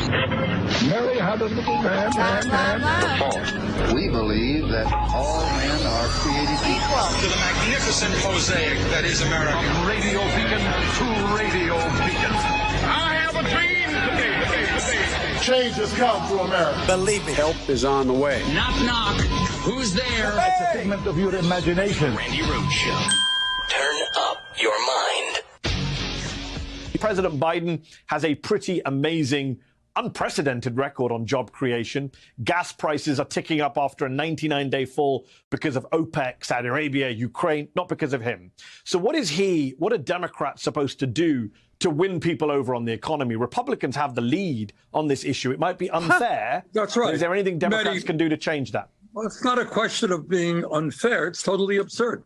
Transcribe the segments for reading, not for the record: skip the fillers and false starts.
Mary had a little man. We believe that all men are created equal. To the magnificent mosaic that is America. From radio beacon to radio beacon. I have a dream today. Change has come to America. Believe it. Help is on the way. Knock, knock. Who's there? It's a figment of your imagination. Randi Rhodes Show. Turn up your mind. President Biden has a pretty amazing, unprecedented record on job creation. Gas prices are ticking up after a 99-day fall because of OPEC, Saudi Arabia, Ukraine, not because of him. So what are Democrats supposed to do to win people over on the economy? Republicans have the lead on this issue. It might be unfair. That's right. Is there anything Democrats can do to change that? Well, it's not a question of being unfair. It's totally absurd.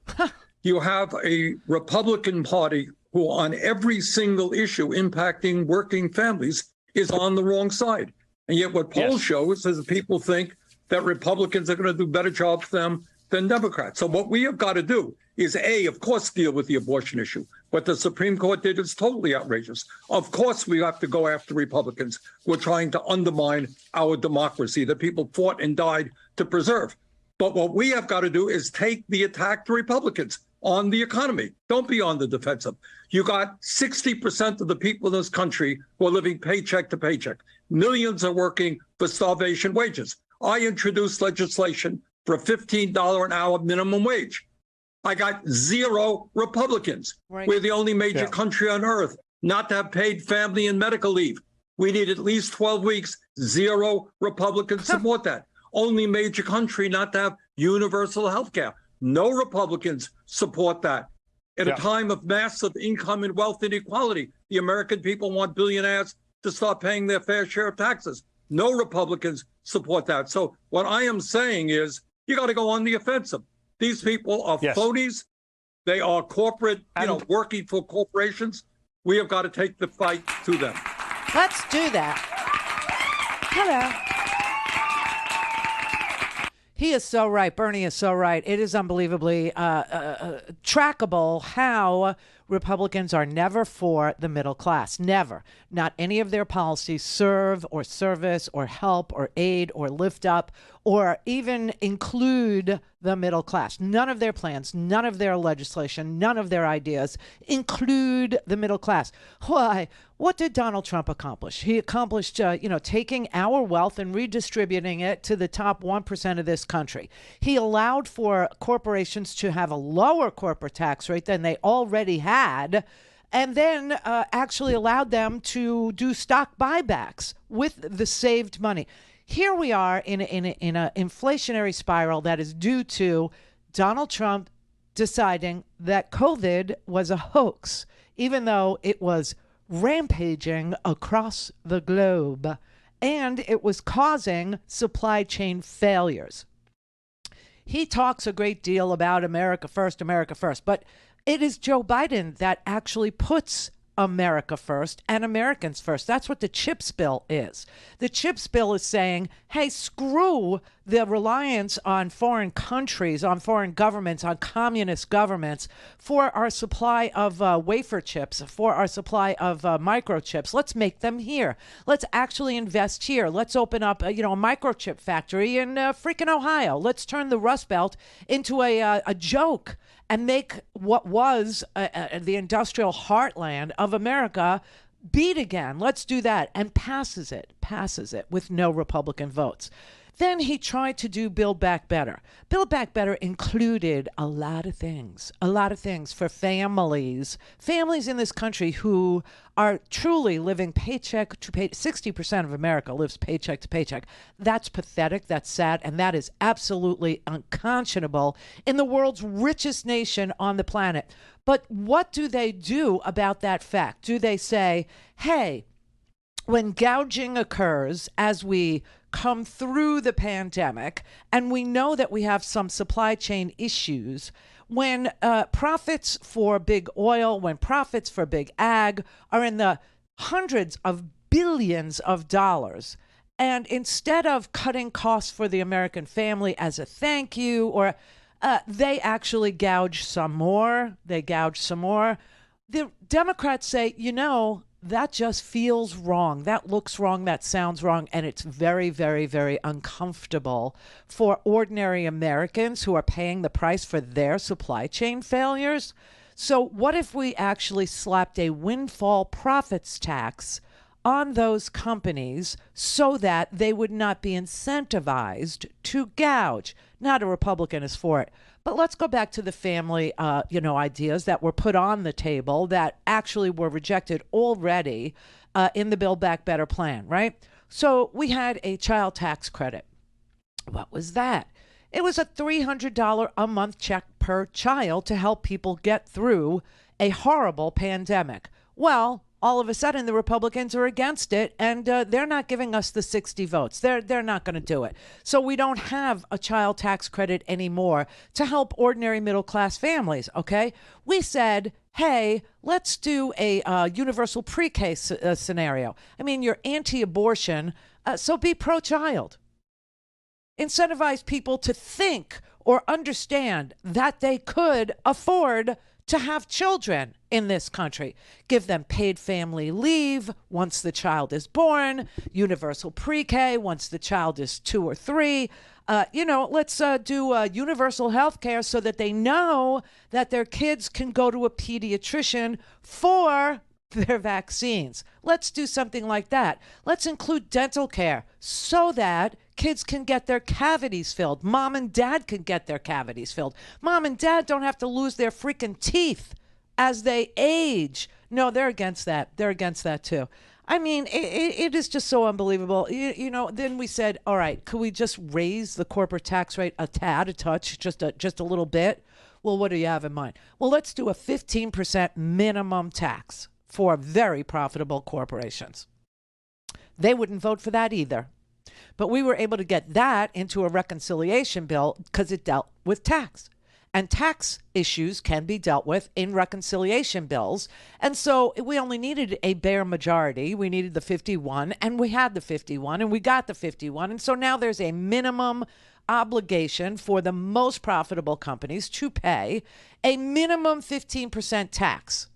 You have a Republican Party who on every single issue impacting working families is on the wrong side. And yet what polls show is that people think that Republicans are going to do a better job for them than Democrats. So what we have got to do is, A, of course, deal with the abortion issue. What the Supreme Court did is totally outrageous. Of course, we have to go after Republicans who are trying to undermine our democracy that people fought and died to preserve. But what we have got to do is take the attack to Republicans on the economy. Don't be on the defensive. You got 60% of the people in this country who are living paycheck to paycheck. Millions are working for starvation wages. I introduced legislation for a $15 an hour minimum wage. I got 0 Republicans. Right. We're the only major country on earth not to have paid family and medical leave. We need at least 12 weeks. 0 Republicans support that. Only major country not to have universal health care. No Republicans support that. At a time of massive income and wealth inequality, the American people want billionaires to start paying their fair share of taxes. No Republicans support that. So what I am saying is you got to go on the offensive. These people are phonies. They are corporate, working for corporations. We have got to take the fight to them. Let's do that. Hello. He is so right. Bernie is so right. It is unbelievably trackable how Republicans are never for the middle class. Never. Not any of their policies serve or service or help or aid or lift up or even include the middle class. None of their plans, none of their legislation, none of their ideas include the middle class. Why? What did Donald Trump accomplish? He accomplished, taking our wealth and redistributing it to the top 1% of this country. He allowed for corporations to have a lower corporate tax rate than they already had, and then actually allowed them to do stock buybacks with the saved money. Here we are in an inflationary spiral that is due to Donald Trump deciding that COVID was a hoax, even though it was rampaging across the globe and it was causing supply chain failures. He talks a great deal about America first, but it is Joe Biden that actually puts America first and Americans first. That's what the CHIPS bill is. The CHIPS bill is saying, hey, screw the reliance on foreign countries, on foreign governments, on communist governments for our supply of wafer chips, for our supply of microchips. Let's make them here. Let's actually invest here. Let's open up, a microchip factory in freaking Ohio. Let's turn the Rust Belt into a joke and make what was the industrial heartland of America beat again. Let's do that. And passes it with no Republican votes. Then he tried to do Build Back Better. Build Back Better included a lot of things for families in this country who are truly living paycheck to paycheck. 60% of America lives paycheck to paycheck. That's pathetic, that's sad, and that is absolutely unconscionable in the world's richest nation on the planet. But what do they do about that fact? Do they say, hey, when gouging occurs as we come through the pandemic, and we know that we have some supply chain issues, when profits for big oil, when profits for big ag are in the hundreds of billions of dollars, and instead of cutting costs for the American family as a thank you, or they actually gouge some more, the Democrats say, that just feels wrong. That looks wrong. That sounds wrong. And it's very, very, very uncomfortable for ordinary Americans who are paying the price for their supply chain failures. So what if we actually slapped a windfall profits tax on those companies so that they would not be incentivized to gouge? Not a Republican is for it. But let's go back to the family, ideas that were put on the table that actually were rejected already in the Build Back Better plan, right? So we had a child tax credit. What was that? It was a $300 a month check per child to help people get through a horrible pandemic. Well, all of a sudden, the Republicans are against it, and they're not giving us the 60 votes. They're not going to do it. So we don't have a child tax credit anymore to help ordinary middle-class families, okay? We said, hey, let's do a universal pre-K scenario. I mean, you're anti-abortion, so be pro-child. Incentivize people to think or understand that they could afford to have children in this country. Give them paid family leave once the child is born, universal pre-K once the child is 2 or 3. Let's do universal health care so that they know that their kids can go to a pediatrician for their vaccines. Let's do something like that. Let's include dental care so that kids can get their cavities filled. Mom and dad can get their cavities filled. Mom and dad don't have to lose their freaking teeth as they age. No, they're against that. They're against that too. I mean, it is just so unbelievable. Then we said, all right, could we just raise the corporate tax rate a touch, just a little bit? Well, what do you have in mind? Well, let's do a 15% minimum tax for very profitable corporations. They wouldn't vote for that either. But we were able to get that into a reconciliation bill because it dealt with tax. And tax issues can be dealt with in reconciliation bills. And so we only needed a bare majority. We needed the 51, and we had the 51, and we got the 51. And so now there's a minimum obligation for the most profitable companies to pay a minimum 15% tax.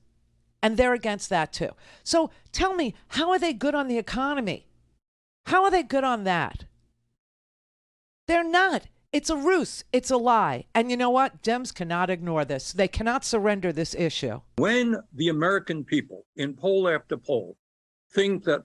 And they're against that too. So tell me, how are they good on the economy? How are they good on that? They're not. It's a ruse. It's a lie. And you know what? Dems cannot ignore this. They cannot surrender this issue. When the American people, in poll after poll, think that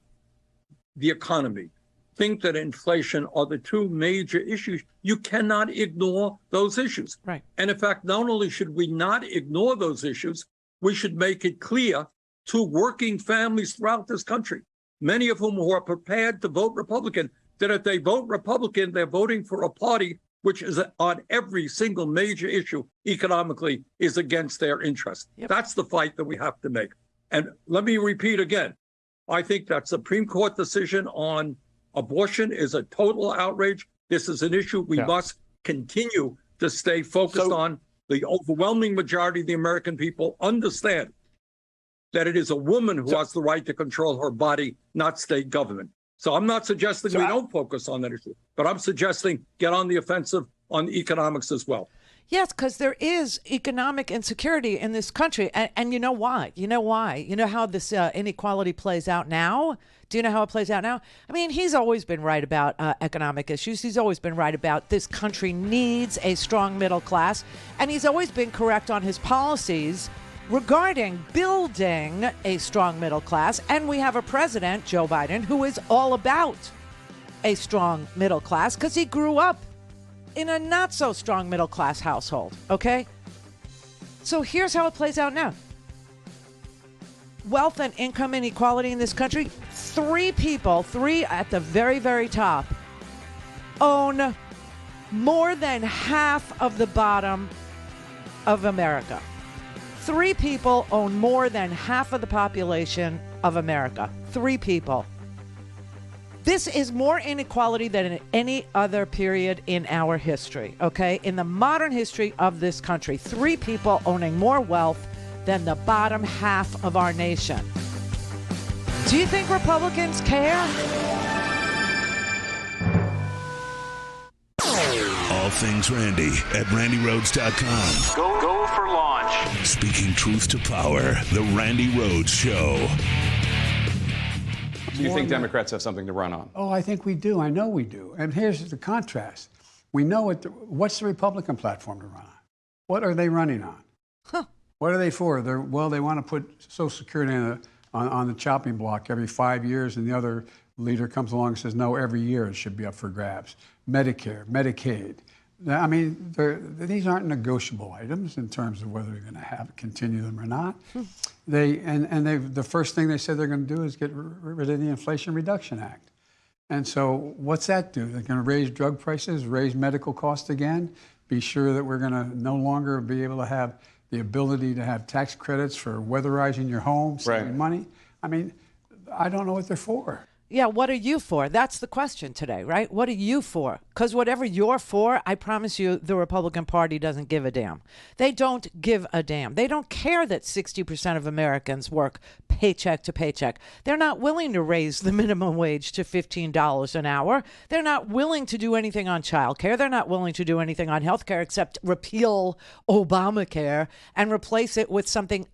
the economy, think that inflation are the two major issues, you cannot ignore those issues. Right. And in fact, not only should we not ignore those issues, we should make it clear to working families throughout this country, many of whom who are prepared to vote Republican, that if they vote Republican, they're voting for a party which is on every single major issue economically is against their interest. Yep. That's the fight that we have to make. And let me repeat again, I think that Supreme Court decision on abortion is a total outrage. This is an issue we must continue to stay focused on. The overwhelming majority of the American people understand that it is a woman who has the right to control her body, not state government. So I'm not suggesting we don't focus on that issue, but I'm suggesting get on the offensive on economics as well. Yes, because there is economic insecurity in this country. And you know why? You know why? You know how this inequality plays out now? Do you know how it plays out now? I mean, he's always been right about economic issues. He's always been right about this country needs a strong middle class. And he's always been correct on his policies regarding building a strong middle class. And we have a president, Joe Biden, who is all about a strong middle class because he grew up in a not so strong middle class household. Okay. So here's how it plays out now. Wealth and income inequality in this country. Three at the very, very top own more than half of the bottom of America. 3 people own more than half of the population of America. 3 people. This is more inequality than in any other period in our history, okay? In the modern history of this country, 3 people owning more wealth than the bottom half of our nation. Do you think Republicans care? All things Randi at RandiRhodes.com. Go for launch. Speaking truth to power, The Randi Rhodes Show. Do you more think money. Democrats have something to run on? Oh, I think we do. I know we do. And here's the contrast. We know what's the Republican platform to run on? What are they running on? Huh. What are they for? They want to put Social Security on the chopping block every 5 years, and the other leader comes along and says, no, every year it should be up for grabs. Medicare, Medicaid. I mean, these aren't negotiable items in terms of whether they're going to continue them or not. The first thing they said they're going to do is get rid of the Inflation Reduction Act. And so what's that do? They're going to raise drug prices, raise medical costs again, be sure that we're going to no longer be able to have the ability to have tax credits for weatherizing your home, saving money. I mean, I don't know what they're for. Yeah, what are you for? That's the question today, right? What are you for? Because whatever you're for, I promise you, the Republican Party doesn't give a damn. They don't give a damn. They don't care that 60% of Americans work paycheck to paycheck. They're not willing to raise the minimum wage to $15 an hour. They're not willing to do anything on child care. They're not willing to do anything on health care except repeal Obamacare and replace it with something.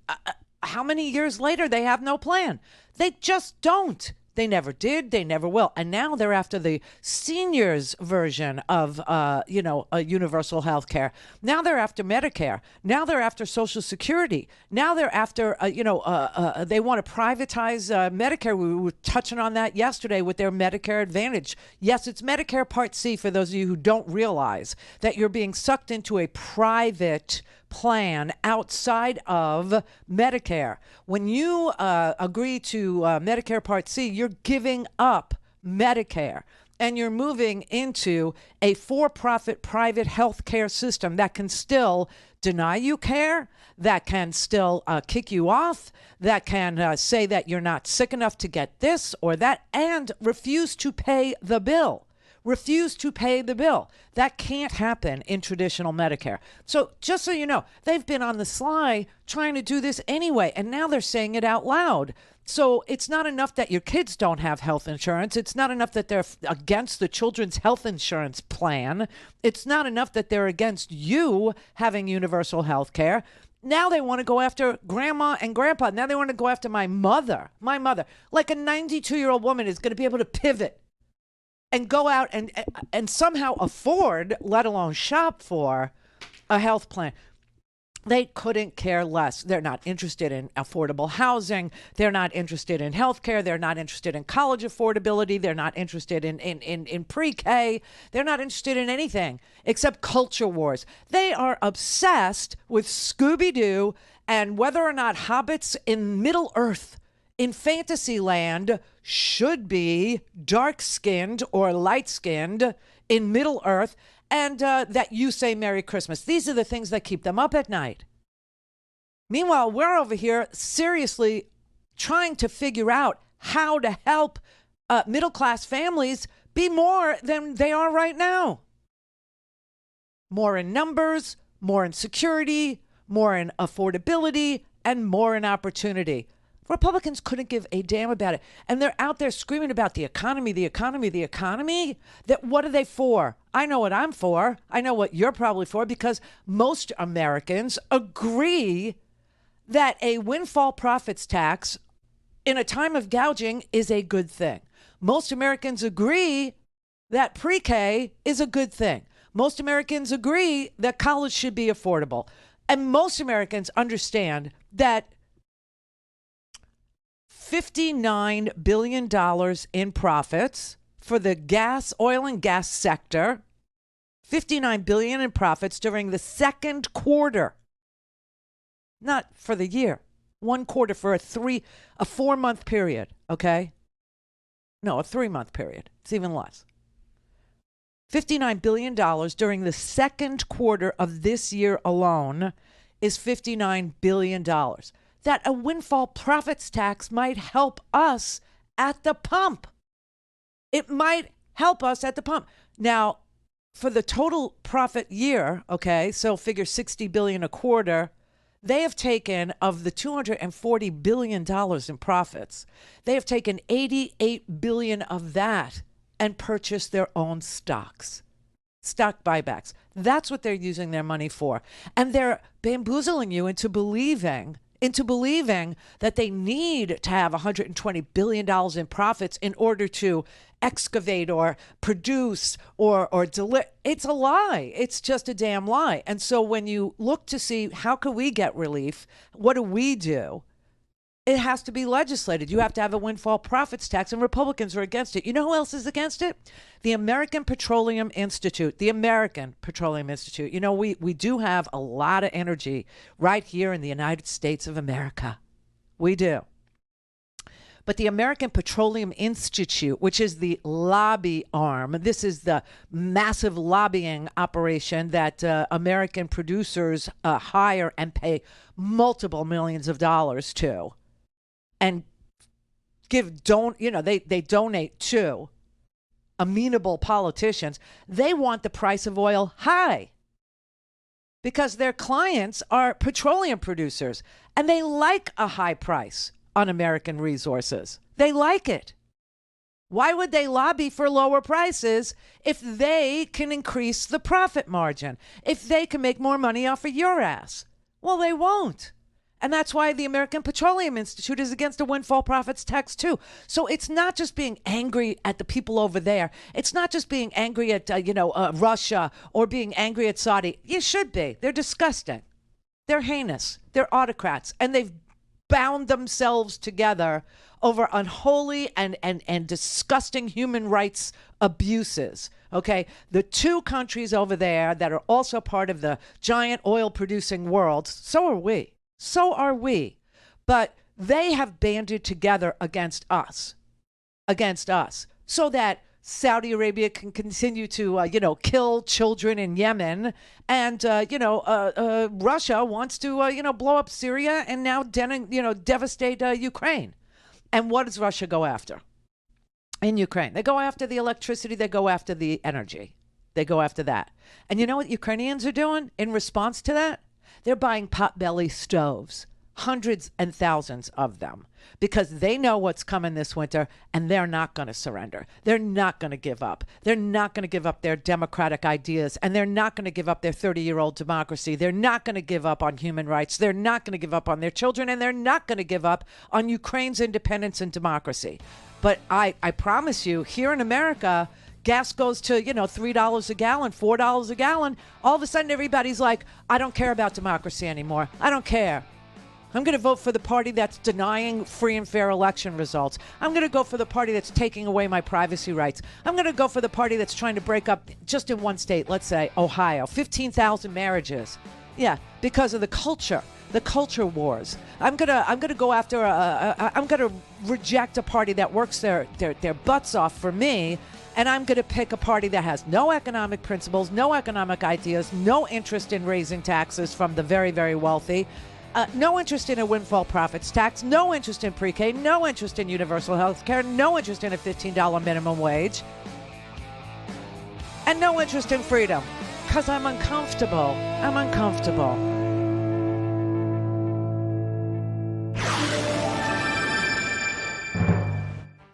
How many years later? They have no plan. They just don't. They never did. They never will. And now they're after the seniors version of, universal health care. Now they're after Medicare. Now they're after Social Security. Now they're after, they want to privatize Medicare. We were touching on that yesterday with their Medicare Advantage. Yes, it's Medicare Part C for those of you who don't realize that you're being sucked into a private plan outside of Medicare. When you agree to Medicare Part C, you're giving up Medicare and you're moving into a for-profit private health care system that can still deny you care, that can still kick you off, that can say that you're not sick enough to get this or that, and refuse to pay the bill. Refuse to pay the bill. That can't happen in traditional Medicare. So just so you know, they've been on the sly trying to do this anyway, and now they're saying it out loud. So it's not enough that your kids don't have health insurance. It's not enough that they're against the children's health insurance plan. It's not enough that they're against you having universal health care. Now they want to go after grandma and grandpa. Now they want to go after my mother. My mother. Like a 92-year-old woman is going to be able to pivot and go out and somehow afford, let alone shop for, a health plan. They couldn't care less. They're not interested in affordable housing. They're not interested in health care. They're not interested in college affordability. They're not interested in pre-K. They're not interested in anything except culture wars. They are obsessed with Scooby-Doo and whether or not hobbits in Middle Earth in Fantasyland should be dark-skinned or light-skinned in Middle Earth, and that you say Merry Christmas. These are the things that keep them up at night. Meanwhile, we're over here seriously trying to figure out how to help middle-class families be more than they are right now. More in numbers, more in security, more in affordability, and more in opportunity. Republicans couldn't give a damn about it. And they're out there screaming about the economy, the economy, the economy. That what are they for? I know what I'm for. I know what you're probably for, because most Americans agree that a windfall profits tax in a time of gouging is a good thing. Most Americans agree that pre-K is a good thing. Most Americans agree that college should be affordable. And most Americans understand that $59 billion in profits for the oil and gas sector, $59 billion in profits during the second quarter, not for the year, one quarter for a 4-month period, okay? No, a 3-month period. It's even less. $59 billion during the second quarter of this year alone is $59 billion. That a windfall profits tax might help us at the pump. It might help us at the pump. Now, for the total profit year, okay, so figure $60 billion a quarter, they have taken, of the $240 billion in profits, they have taken $88 billion of that and purchased their own stocks. Stock buybacks. That's what they're using their money for. And they're bamboozling you into believing into believing that they need to have $120 billion in profits in order to excavate or produce or deliver. It's a lie. It's just a damn lie. And so when you look to see how can we get relief, what do we do? It has to be legislated. You have to have a windfall profits tax, and Republicans are against it. You know who else is against it? The American Petroleum Institute. The American Petroleum Institute. You know, we do have a lot of energy right here in the United States of America. We do. But the American Petroleum Institute, which is the lobby arm, this is the massive lobbying operation that American producers hire and pay multiple millions of dollars to. And they donate to amenable politicians. They want the price of oil high because their clients are petroleum producers and they like a high price on American resources. They like it. Why would they lobby for lower prices if they can increase the profit margin, if they can make more money off of your ass? Well, they won't. And that's why the American Petroleum Institute is against a windfall profits tax, too. So it's not just being angry at the people over there. It's not just being angry at, Russia or being angry at Saudi. You should be. They're disgusting. They're heinous. They're autocrats. And they've bound themselves together over unholy and disgusting human rights abuses. Okay, the two countries over there that are also part of the giant oil producing world, so are we. So are we. But they have banded together against us, so that Saudi Arabia can continue to, kill children in Yemen. And, Russia wants to, blow up Syria and now, devastate Ukraine. And what does Russia go after in Ukraine? They go after the electricity. They go after the energy. They go after that. And you know what Ukrainians are doing in response to that? They're buying potbelly stoves, hundreds and thousands of them, because they know what's coming this winter and they're not going to surrender. They're not going to give up. They're not going to give up their democratic ideas, and they're not going to give up their 30-year-old democracy. They're not going to give up on human rights. They're not going to give up on their children, and they're not going to give up on Ukraine's independence and democracy. But I promise you, here in America, gas goes to, $3 a gallon, $4 a gallon. All of a sudden, everybody's like, I don't care about democracy anymore. I don't care. I'm going to vote for the party that's denying free and fair election results. I'm going to go for the party that's taking away my privacy rights. I'm going to go for the party that's trying to break up, just in one state, let's say Ohio, 15,000 marriages. Yeah, because of the culture wars. I'm gonna go after I'm gonna reject a party that works their butts off for me. And I'm going to pick a party that has no economic principles, no economic ideas, no interest in raising taxes from the very, very wealthy, no interest in a windfall profits tax, no interest in pre-K, no interest in universal health care, no interest in a $15 minimum wage, and no interest in freedom, because I'm uncomfortable. I'm uncomfortable.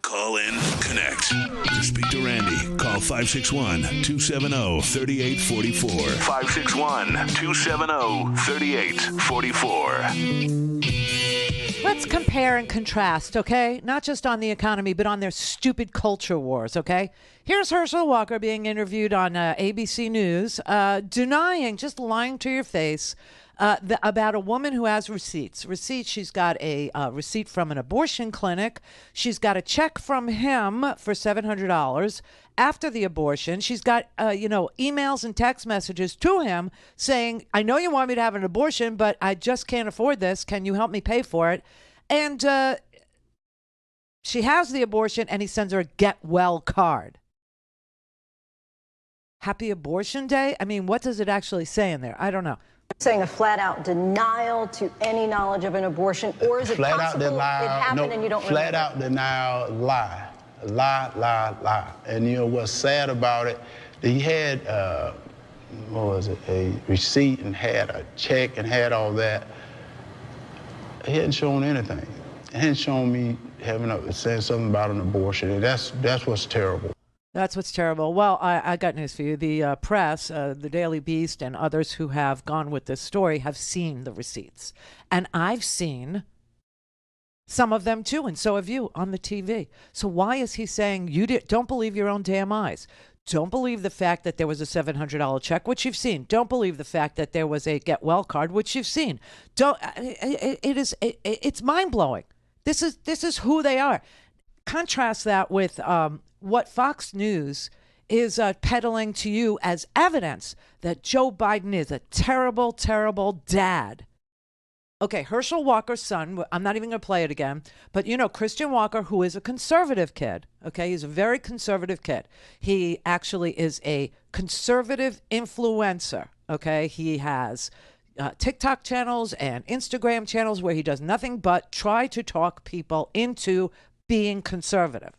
Call in, connect. To speak to Randi, call 561-270-3844. 561-270-3844. Let's compare and contrast, okay? Not just on the economy, but on their stupid culture wars, okay? Here's Herschel Walker being interviewed on ABC News, denying, just lying to your face, about a woman who has receipts. She's got a receipt from an abortion clinic. She's got a check from him for $700 after the abortion. She's got, emails and text messages to him saying, I know you want me to have an abortion, but I just can't afford this. Can you help me pay for it? And she has the abortion, and he sends her a get well card. Happy Abortion Day? I mean, what does it actually say in there? I don't know. Saying a flat-out denial to any knowledge of an abortion, or is it flat possible out denial, it happened and you don't flat remember? out denial, lie. And what's sad about it, he had, a receipt and had a check and had all that. He hadn't shown anything. He hadn't shown me saying something about an abortion, and that's what's terrible. That's what's terrible. Well, I got news for you. The press, the Daily Beast, and others who have gone with this story have seen the receipts. And I've seen some of them too, and so have you on the TV. So why is he saying don't believe your own damn eyes? Don't believe the fact that there was a $700 check, which you've seen. Don't believe the fact that there was a get well card, which you've seen. It's mind blowing. This is who they are. Contrast that with what Fox News is peddling to you as evidence that Joe Biden is a terrible, terrible dad. Okay, Herschel Walker's son, I'm not even going to play it again, but you know, Christian Walker, who is a conservative kid, okay, he's a very conservative kid. He actually is a conservative influencer, okay? He has TikTok channels and Instagram channels where he does nothing but try to talk people into being conservative.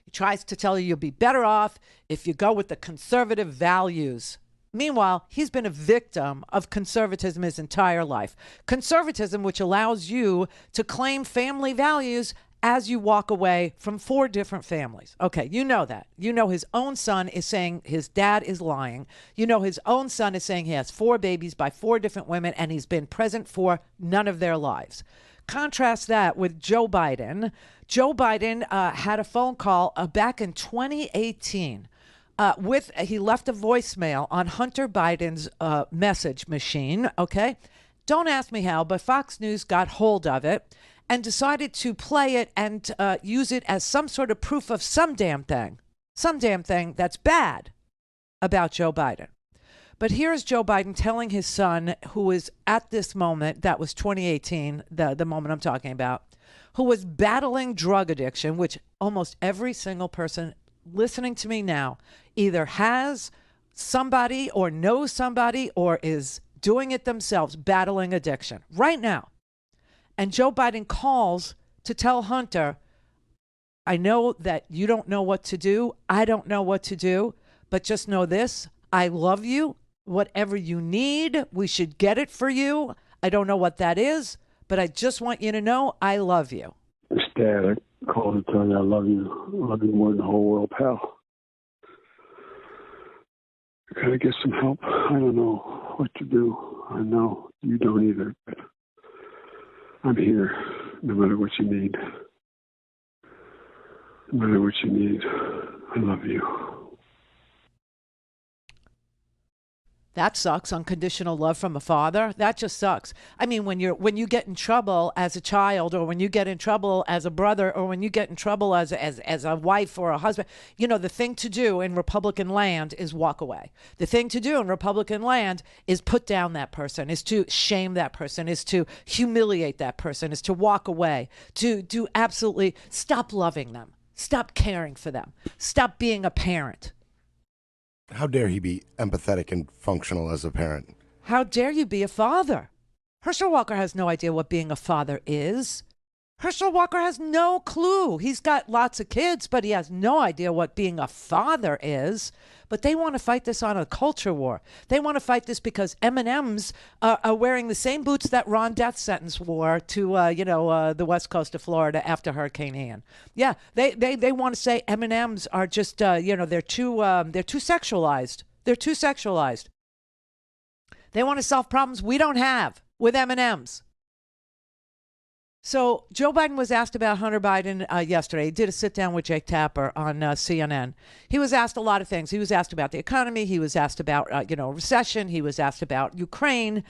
He tries to tell you you'll be better off if you go with the conservative values. Meanwhile, he's been a victim of conservatism his entire life. Conservatism, which allows you to claim family values as you walk away from 4 different families. Okay, you know that. You know his own son is saying his dad is lying. You know his own son is saying he has 4 babies by 4 different women and he's been present for none of their lives. Contrast that with Joe Biden. Joe Biden had a phone call back in 2018. He left a voicemail on Hunter Biden's message machine, okay? Don't ask me how, but Fox News got hold of it and decided to play it and use it as some sort of proof of some damn thing that's bad about Joe Biden. But here's Joe Biden telling his son, who is at this moment, that was 2018, the moment I'm talking about, who was battling drug addiction, which almost every single person listening to me now either has somebody or knows somebody or is doing it themselves, battling addiction right now. And Joe Biden calls to tell Hunter, I know that you don't know what to do. I don't know what to do, but just know this. I love you. Whatever you need, we should get it for you. I don't know what that is, but I just want you to know I love you. It's Dad. I called to tell you I love you. I love you more than the whole world, pal. I gotta get some help. I don't know what to do. I know you don't either, but I'm here no matter what you need. No matter what you need, I love you. That sucks. Unconditional love from a father. That just sucks. I mean, when you get in trouble as a child, or when you get in trouble as a brother, or when you get in trouble as a wife or a husband, you know, the thing to do in Republican land is walk away. The thing to do in Republican land is put down that person, is to shame that person, is to humiliate that person, is to walk away, to absolutely stop loving them, stop caring for them, stop being a parent. How dare he be empathetic and functional as a parent? How dare you be a father? Herschel Walker has no idea what being a father is. Herschel Walker has no clue. He's got lots of kids, but he has no idea what being a father is. But they want to fight this on a culture war. They want to fight this because M&Ms are wearing the same boots that Ron Death Sentence wore to, the west coast of Florida after Hurricane Ian. Yeah, they want to say M&Ms are just, they're too sexualized. They're too sexualized. They want to solve problems we don't have with M&Ms. So Joe Biden was asked about Hunter Biden yesterday. He did a sit down with Jake Tapper on CNN. He was asked a lot of things. He was asked about the economy. He was asked about, recession. He was asked about Ukraine.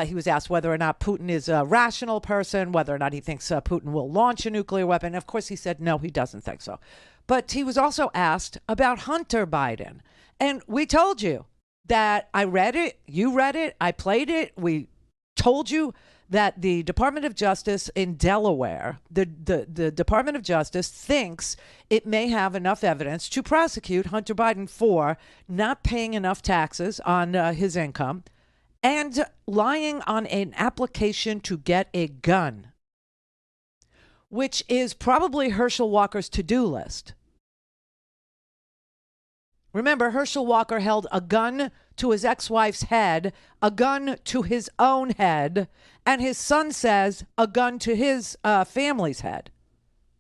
He was asked whether or not Putin is a rational person, whether or not he thinks Putin will launch a nuclear weapon. Of course, he said no, he doesn't think so. But he was also asked about Hunter Biden. And we told you that I read it, you read it, I played it. We told you that the Department of Justice in Delaware, the Department of Justice thinks it may have enough evidence to prosecute Hunter Biden for not paying enough taxes on his income and lying on an application to get a gun, which is probably Herschel Walker's to-do list. Remember, Herschel Walker held a gun to his ex-wife's head, a gun to his own head, and his son says a gun to his family's head.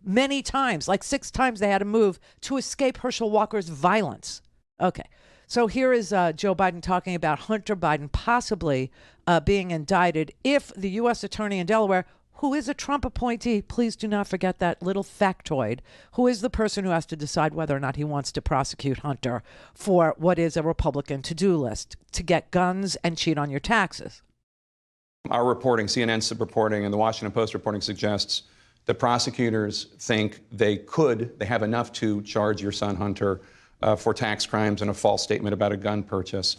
many times, like 6 times they had to move to escape Herschel Walker's violence. Okay. So here is Joe Biden talking about Hunter Biden possibly being indicted if the U.S. attorney in Delaware, who is a Trump appointee, please do not forget that little factoid, who is the person who has to decide whether or not he wants to prosecute Hunter for what is a Republican to-do list, to get guns and cheat on your taxes. Our reporting, CNN's reporting, and the Washington Post reporting suggests that prosecutors think they have enough to charge your son Hunter for tax crimes and a false statement about a gun purchase.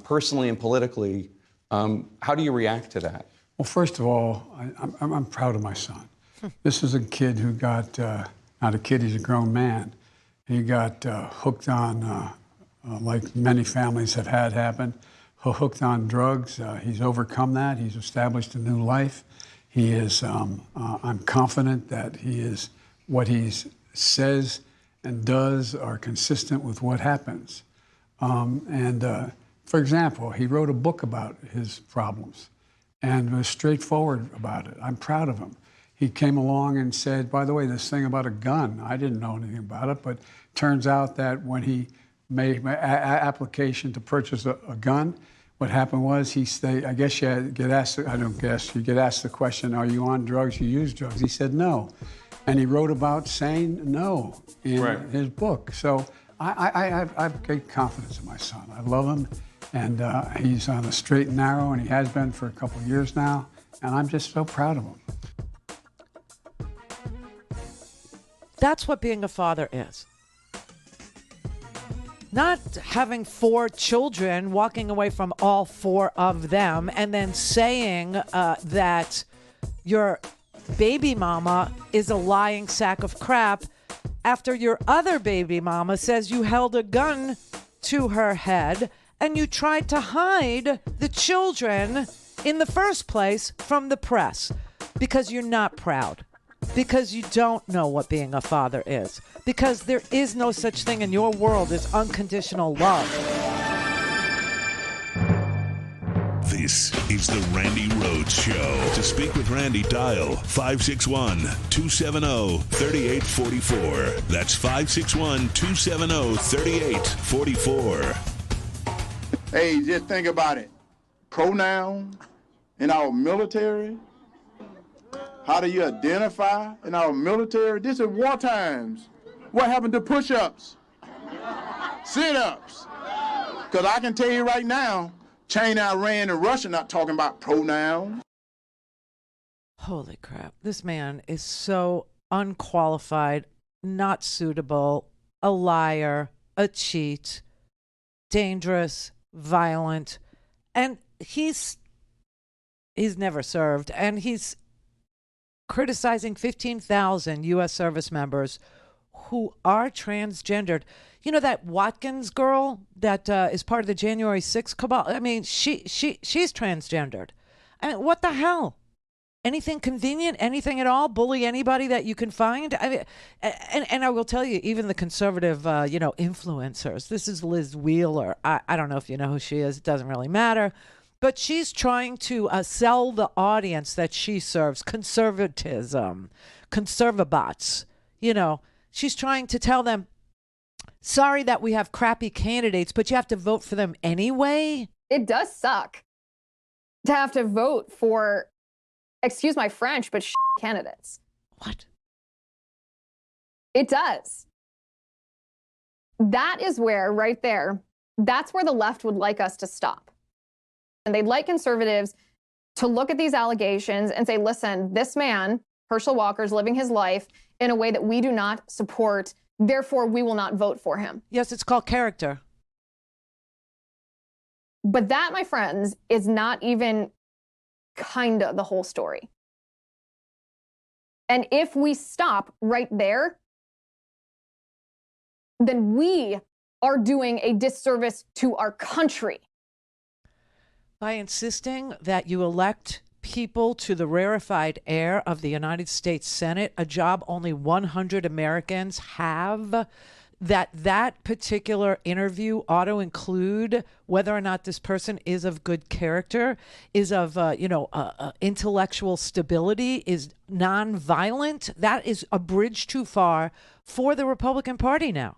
Personally and politically, how do you react to that? Well, first of all, I'm proud of my son. This is a kid who got, not a kid, he's a grown man. He got hooked on, like many families have had happen, hooked on drugs. He's overcome that. He's established a new life. He is, I'm confident that he is, what he says and does are consistent with what happens. For example, he wrote a book about his problems and was straightforward about it. I'm proud of him. He came along and said, by the way, this thing about a gun, I didn't know anything about it, but turns out that when he made my application to purchase a gun, what happened was I guess you get asked, I don't guess, you get asked the question, are you on drugs, you use drugs? He said no. And he wrote about saying no in his book. So I have great confidence in my son. I love him, and he's on the straight and narrow, and he has been for a couple of years now, and I'm just so proud of him. That's what being a father is. Not having 4 children, walking away from all 4 of them, and then saying that your baby mama is a lying sack of crap after your other baby mama says you held a gun to her head and you tried to hide the children in the first place from the press because you're not proud. Because you don't know what being a father is. Because there is no such thing in your world as unconditional love. This is the Randi Rhodes Show. To speak with Randi, dial 561-270-3844. That's 561-270-3844. Hey, just think about it. Pronouns in our military. How do you identify in our military? This is war times. What happened to push-ups? Sit-ups? Because I can tell you right now, China, Iran, and Russia not talking about pronouns. Holy crap. This man is so unqualified, not suitable, a liar, a cheat, dangerous, violent, and he's never served, and he's criticizing 15,000 U.S. service members who are transgendered. You know that Watkins girl that is part of the January 6th cabal? I mean, she's transgendered. I mean, what the hell? Anything convenient, anything at all, bully anybody that you can find? I mean, and I will tell you, even the conservative, influencers. This is Liz Wheeler. I don't know if you know who she is. It doesn't really matter. But she's trying to sell the audience that she serves conservatism, conservabots. You know, she's trying to tell them, sorry that we have crappy candidates, but you have to vote for them anyway. It does suck to have to vote for, excuse my French, but candidates. What? It does. That is where, right there, that's where the left would like us to stop. And they'd like conservatives to look at these allegations and say, listen, this man, Herschel Walker, is living his life in a way that we do not support. Therefore, we will not vote for him. Yes, it's called character. But that, my friends, is not even kind of the whole story. And if we stop right there, then we are doing a disservice to our country. By insisting that you elect people to the rarefied air of the United States Senate, a job only 100 Americans have, that particular interview ought to include whether or not this person is of good character, is of intellectual stability, is nonviolent. That is a bridge too far for the Republican Party now.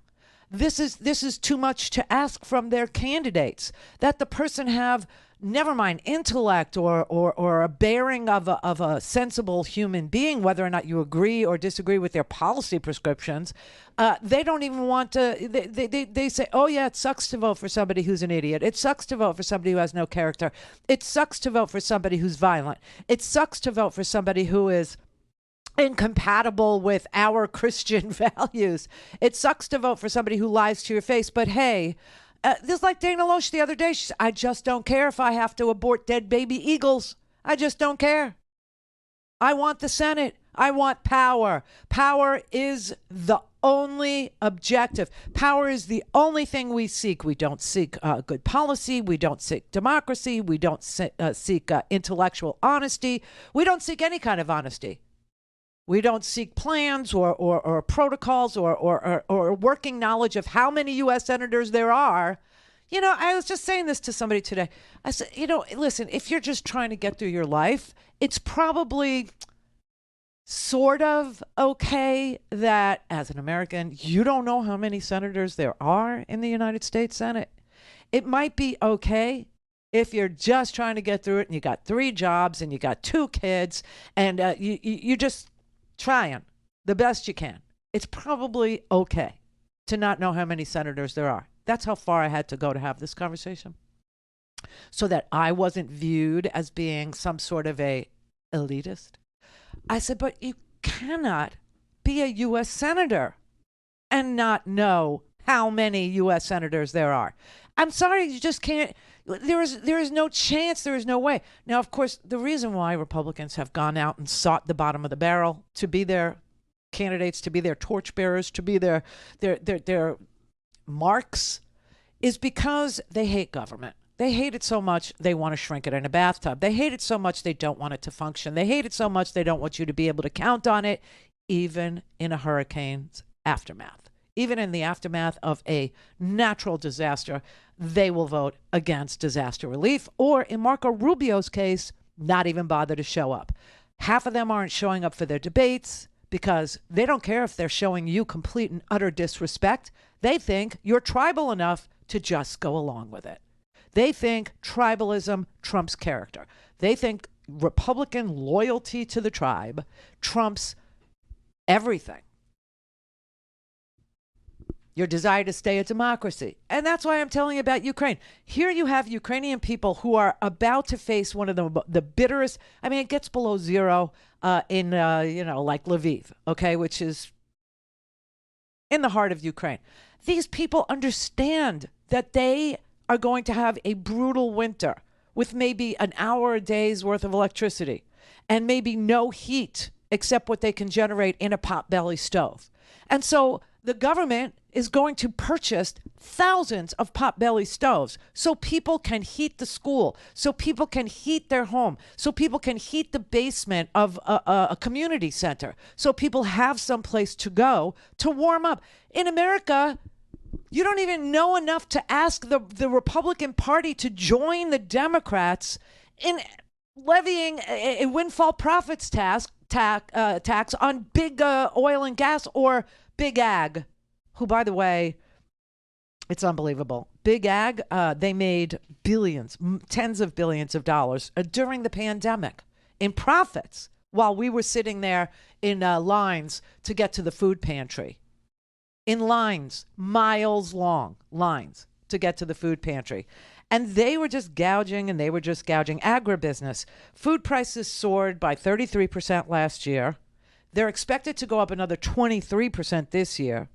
This is too much to ask from their candidates, that the person have, never mind intellect or a bearing of a sensible human being, whether or not you agree or disagree with their policy prescriptions. They don't even want to, they say, oh yeah, it sucks to vote for somebody who's an idiot. It sucks to vote for somebody who has no character. It sucks to vote for somebody who's violent. It sucks to vote for somebody who is incompatible with our Christian values. It sucks to vote for somebody who lies to your face. But hey, this is like Dana Loesch the other day. She said, I just don't care if I have to abort dead baby eagles. I just don't care. I want the Senate. I want power. Power is the only objective. Power is the only thing we seek. We don't seek good policy. We don't seek democracy. We don't seek intellectual honesty. We don't seek any kind of honesty. We don't seek plans or protocols or working knowledge of how many U.S. senators there are. You know, I was just saying this to somebody today. I said, listen, if you're just trying to get through your life, it's probably sort of okay that as an American, you don't know how many senators there are in the United States Senate. It might be okay if you're just trying to get through it and you got 3 jobs and you got 2 kids and you just trying the best you can. It's probably okay to not know how many senators there are. That's how far I had to go to have this conversation, so that I wasn't viewed as being some sort of a elitist. I said, but you cannot be a U.S. senator and not know how many U.S. senators there are. I'm sorry, you just can't. There is no chance. There is no way. Now, of course, the reason why Republicans have gone out and sought the bottom of the barrel to be their candidates, to be their torchbearers, to be their marks, is because they hate government. They hate it so much they want to shrink it in a bathtub. They hate it so much they don't want it to function. They hate it so much they don't want you to be able to count on it, even in a hurricane's aftermath. Even in the aftermath of a natural disaster, they will vote against disaster relief, or in Marco Rubio's case, not even bother to show up. Half of them aren't showing up for their debates because they don't care if they're showing you complete and utter disrespect. They think you're tribal enough to just go along with it. They think tribalism trumps character. They think Republican loyalty to the tribe trumps everything. Your desire to stay a democracy. And that's why I'm telling you about Ukraine. Here you have Ukrainian people who are about to face one of the bitterest, I mean, it gets below zero in, like Lviv, okay, which is in the heart of Ukraine. These people understand that they are going to have a brutal winter with maybe an hour a day's worth of electricity and maybe no heat except what they can generate in a potbelly stove. And so the government is going to purchase thousands of potbelly stoves so people can heat the school, so people can heat their home, so people can heat the basement of a community center, so people have some place to go to warm up. In America, you don't even know enough to ask the Republican Party to join the Democrats in levying a windfall profits tax on big oil and gas, or Big Ag, who, by the way, it's unbelievable. Big Ag, they made billions, tens of billions of dollars during the pandemic in profits while we were sitting there in lines to get to the food pantry. In lines, miles long lines to get to the food pantry. And they were just gouging and they were just gouging. Agribusiness. Food prices soared by 33% last year. They're expected to go up another 23% this year.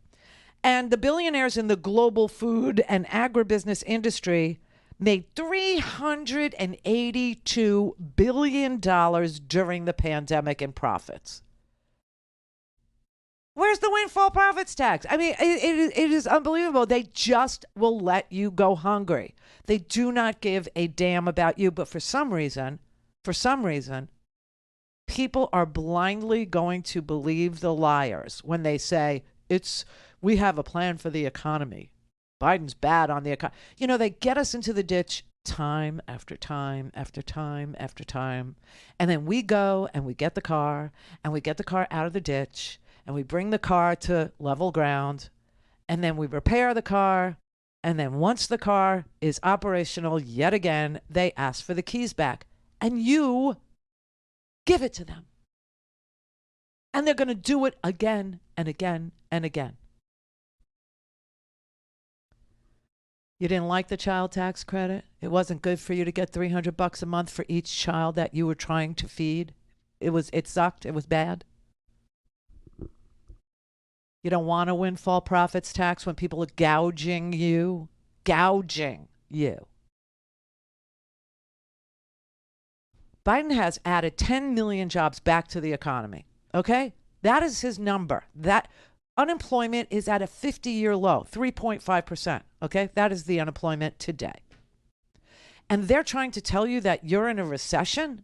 And the billionaires in the global food and agribusiness industry made $382 billion during the pandemic in profits. Where's the windfall profits tax? I mean, it is unbelievable. They just will let you go hungry. They do not give a damn about you. But for some reason, people are blindly going to believe the liars when they say We have a plan for the economy. Biden's bad on the economy. You know, they get us into the ditch time after time after time after time. And then we go and we get the car and we get the car out of the ditch and we bring the car to level ground and then we repair the car. And then once the car is operational yet again, they ask for the keys back and you give it to them. And they're going to do it again and again and again. You didn't like the child tax credit? It wasn't good for you to get $300 a month for each child that you were trying to feed? It sucked. It was bad. You don't want a windfall profits tax when people are gouging you. Gouging you. Biden has added 10 million jobs back to the economy. Okay? That is his number. That unemployment is at a 50-year low, 3.5%. Okay? That is the unemployment today. And they're trying to tell you that you're in a recession,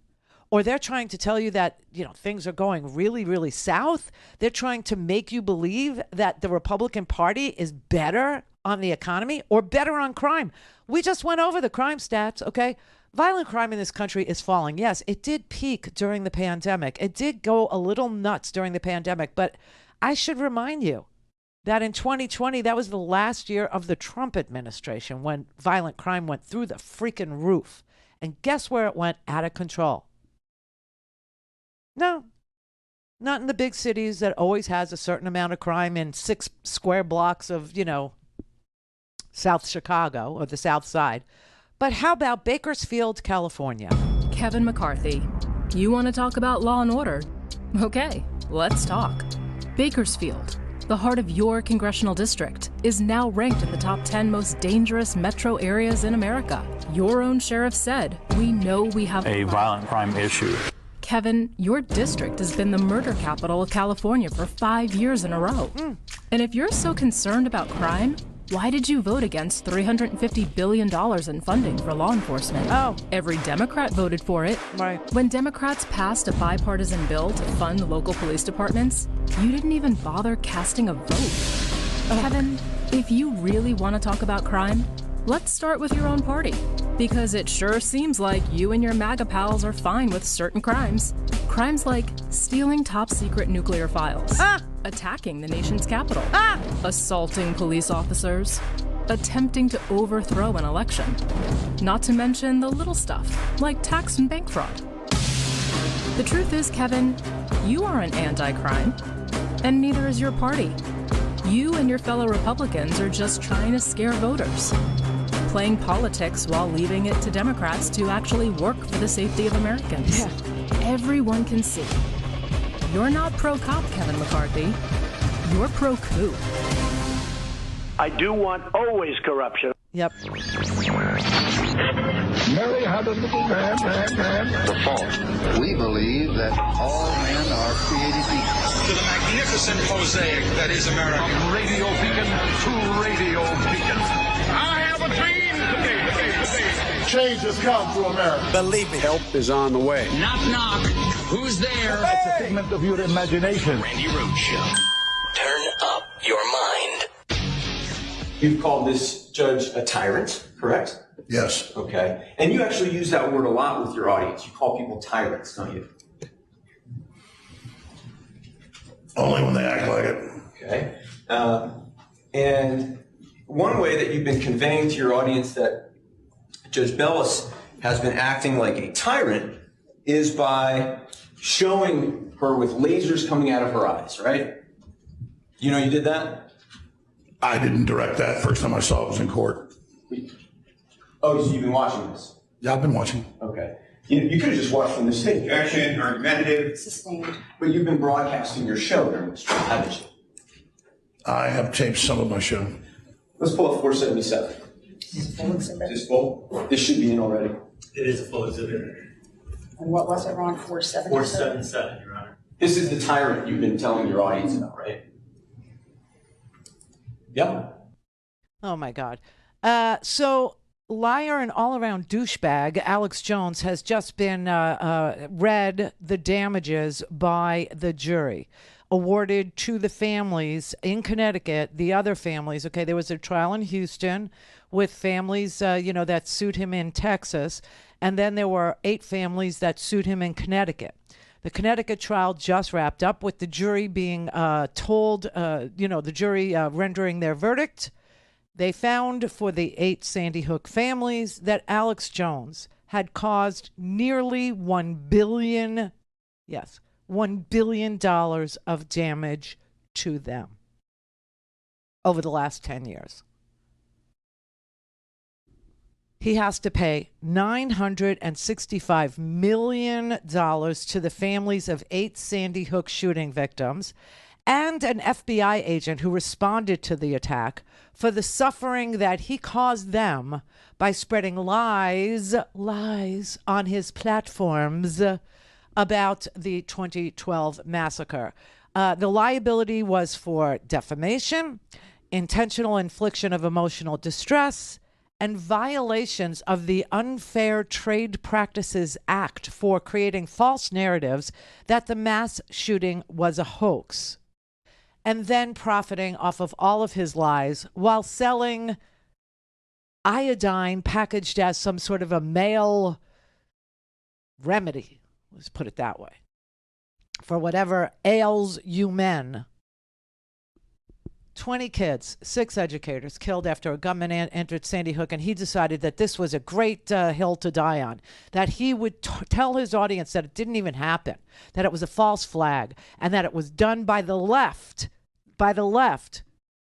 or they're trying to tell you that, you know, things are going really, really south. They're trying to make you believe that the Republican Party is better on the economy or better on crime. We just went over the crime stats, okay? Violent crime in this country is falling. Yes, it did peak during the pandemic. It did go a little nuts during the pandemic, but I should remind you that in 2020, that was the last year of the Trump administration when violent crime went through the freaking roof. And guess where it went? Out of control. No, not in the big cities that always has a certain amount of crime in 6 square blocks of, you know, South Chicago or the South Side. But how about Bakersfield, California? Kevin McCarthy, you want to talk about law and order? Okay, let's talk. Bakersfield, the heart of your congressional district, is now ranked in the top 10 most dangerous metro areas in America. Your own sheriff said, we know we have a violent crime issue. Kevin, your district has been the murder capital of California for 5 years in a row. And if you're so concerned about crime, why did you vote against $350 billion in funding for law enforcement? Oh. Every Democrat voted for it. Right. When Democrats passed a bipartisan bill to fund local police departments, you didn't even bother casting a vote. Kevin, if you really want to talk about crime, let's start with your own party. Because it sure seems like you and your MAGA pals are fine with certain crimes. Crimes like stealing top-secret nuclear files, attacking the nation's capital, assaulting police officers, attempting to overthrow an election. Not to mention the little stuff, like tax and bank fraud. The truth is, Kevin, you aren't anti-crime, and neither is your party. You and your fellow Republicans are just trying to scare voters, playing politics while leaving it to Democrats to actually work for the safety of Americans. Yeah. Everyone can see. You're not pro-cop, Kevin McCarthy. You're pro-coup. I do want always corruption. Yep. Mary had a little man. The fault. We believe that all men are created equal. To the magnificent mosaic that is America. From radio beacon to radio beacon. I have a dream today. Change has come to America. Believe me. Help is on the way. Knock, knock. Who's there? It's a figment of your imagination. Randi Rhodes Show. Turn up your mind. You've called this judge a tyrant, correct? Yes. Okay. And you actually use that word a lot with your audience. You call people tyrants, don't you? Only when they act like it. Okay. And one way that you've been conveying to your audience that Judge Bellis has been acting like a tyrant is by showing her with lasers coming out of her eyes, right? You know you did that? I didn't direct that. First time I saw it was in court. Oh, so you've been watching this? Yeah, I've been watching. Okay. You could have just watched from the stage. Objection, argumentative. Sustained. But you've been broadcasting your show during this trial, haven't you? I have taped some of my show. Let's pull up 477. This is a full exhibit. Is this full? This should be in already. It is a full exhibit. And what was it, Ron? 477? 477, Your Honor. This is the tyrant you've been telling your audience about, right? Yep. Oh, my God. So liar and all-around douchebag Alex Jones has just been read the damages by the jury. awarded to the families in Connecticut, the other families. Okay, there was a trial in Houston with families, that sued him in Texas. And then there were 8 families that sued him in Connecticut. The Connecticut trial just wrapped up with the jury being told, the jury rendering their verdict. They found for the 8 Sandy Hook families that Alex Jones had caused nearly $1 billion of damage to them over the last 10 years. He has to pay $965 million to the families of 8 Sandy Hook shooting victims and an FBI agent who responded to the attack for the suffering that he caused them by spreading lies on his platforms about the 2012 massacre. The liability was for defamation, intentional infliction of emotional distress, and violations of the Unfair Trade Practices Act for creating false narratives that the mass shooting was a hoax, and then profiting off of all of his lies while selling iodine packaged as some sort of a male remedy, let's put it that way, for whatever ails you men. 20 kids, 6 educators killed after a gunman entered Sandy Hook, and he decided that this was a great hill to die on, that he would tell his audience that it didn't even happen, that it was a false flag, and that it was done by the left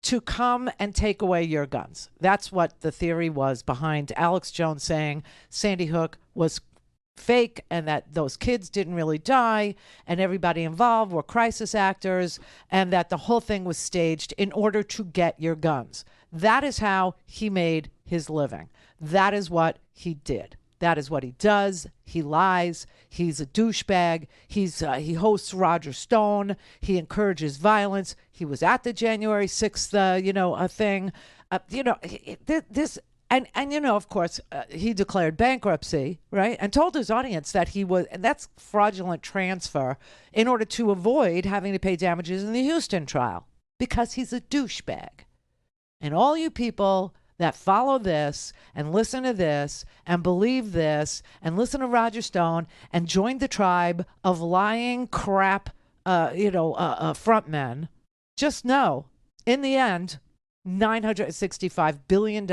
to come and take away your guns. That's what the theory was behind Alex Jones saying Sandy Hook was fake and that those kids didn't really die and everybody involved were crisis actors and that the whole thing was staged in order to get your guns. That is how he made his living. That is what he did. That is what he does. He lies. He's a douchebag. He hosts Roger Stone. He encourages violence. He was at the January 6th, thing. This. And of course, he declared bankruptcy, right? And told his audience that and that's fraudulent transfer in order to avoid having to pay damages in the Houston trial because he's a douchebag. And all you people that follow this and listen to this and believe this and listen to Roger Stone and join the tribe of lying crap, frontmen, just know, in the end, $965 billion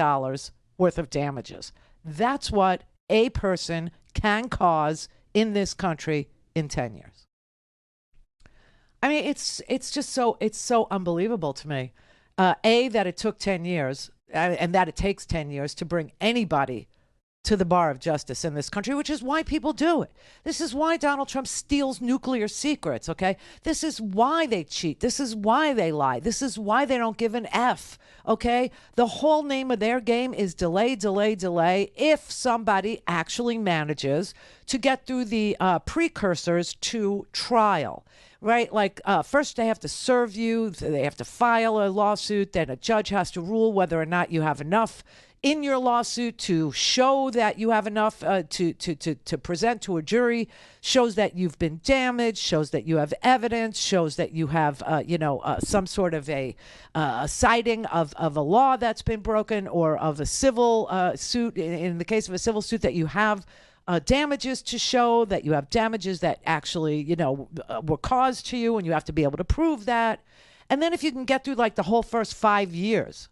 worth of damages. That's what a person can cause in this country in 10 years. I mean, it's so unbelievable to me. That it took 10 years and that it takes 10 years to bring anybody to the bar of justice in this country, which is why people do it. This is why Donald Trump steals nuclear secrets, okay? This is why they cheat. This is why they lie. This is why they don't give an F, okay? The whole name of their game is delay, delay, delay if somebody actually manages to get through the precursors to trial. Right? Like first they have to serve you, they have to file a lawsuit, then a judge has to rule whether or not you have enough in your lawsuit to show that you have enough to present to a jury, shows that you've been damaged, shows that you have evidence, shows that you have some sort of a citing of a law that's been broken or of a civil suit. In the case of a civil suit, that you have damages to show, that you have damages that actually, were caused to you, and you have to be able to prove that. And then if you can get through like the whole first 5 years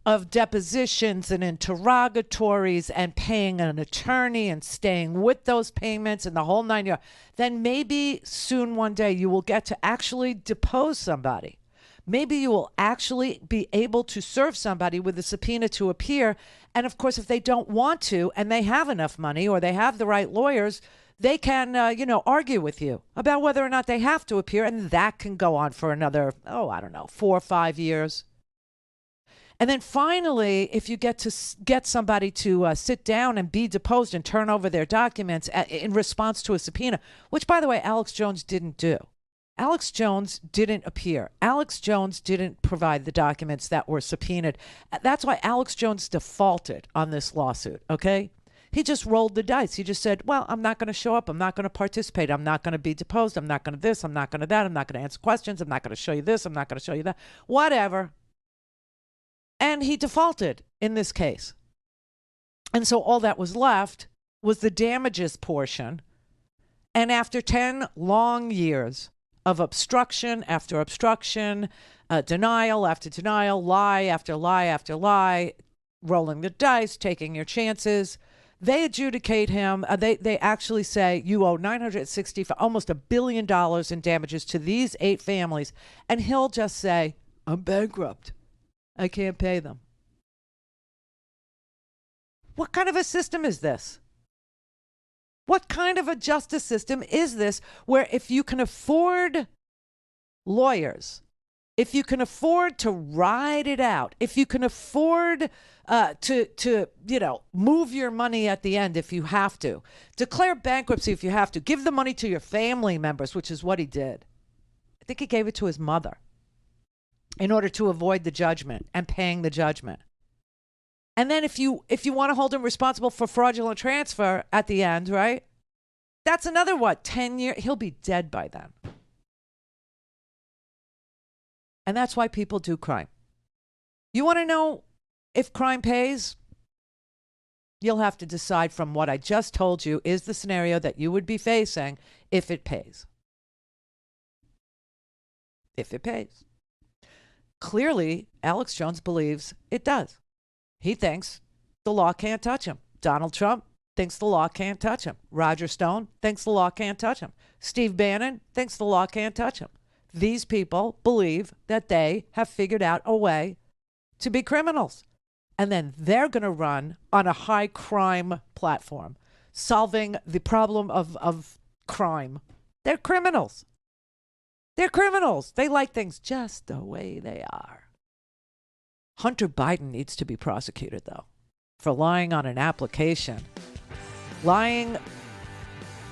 of depositions and interrogatories and paying an attorney and staying with those payments and the whole 9 yards, then maybe soon one day you will get to actually depose somebody. Maybe you will actually be able to serve somebody with a subpoena to appear. And of course, if they don't want to and they have enough money or they have the right lawyers, they can, argue with you about whether or not they have to appear. And that can go on for another, 4 or 5 years. And then finally, if you get somebody to sit down and be deposed and turn over their documents in response to a subpoena, which, by the way, Alex Jones didn't do. Alex Jones didn't appear. Alex Jones didn't provide the documents that were subpoenaed. That's why Alex Jones defaulted on this lawsuit, okay? He just rolled the dice. He just said, well, I'm not going to show up. I'm not going to participate. I'm not going to be deposed. I'm not going to this. I'm not going to that. I'm not going to answer questions. I'm not going to show you this. I'm not going to show you that. Whatever. And he defaulted in this case. And so all that was left was the damages portion. And after 10 long years of obstruction after obstruction, denial after denial, lie after lie after lie, rolling the dice, taking your chances, they adjudicate him. They actually say you owe $960 for almost $1 billion in damages to these 8 families. And he'll just say, I'm bankrupt. I can't pay them. What kind of a system is this? What kind of a justice system is this where if you can afford lawyers, if you can afford to ride it out, if you can afford to move your money at the end if you have to, declare bankruptcy if you have to, give the money to your family members, which is what he did. I think he gave it to his mother in order to avoid the judgment and paying the judgment. And then if you want to hold him responsible for fraudulent transfer at the end, right? That's another, 10 years? He'll be dead by then. And that's why people do crime. You want to know if crime pays? You'll have to decide from what I just told you is the scenario that you would be facing if it pays. If it pays. Clearly, Alex Jones believes it does. He thinks the law can't touch him. Donald Trump thinks the law can't touch him. Roger Stone thinks the law can't touch him. Steve Bannon thinks the law can't touch him. These people believe that they have figured out a way to be criminals. And then they're going to run on a high crime platform, solving the problem of crime. They're criminals. They're criminals. They like things just the way they are. Hunter Biden needs to be prosecuted, though, for lying on an application. Lying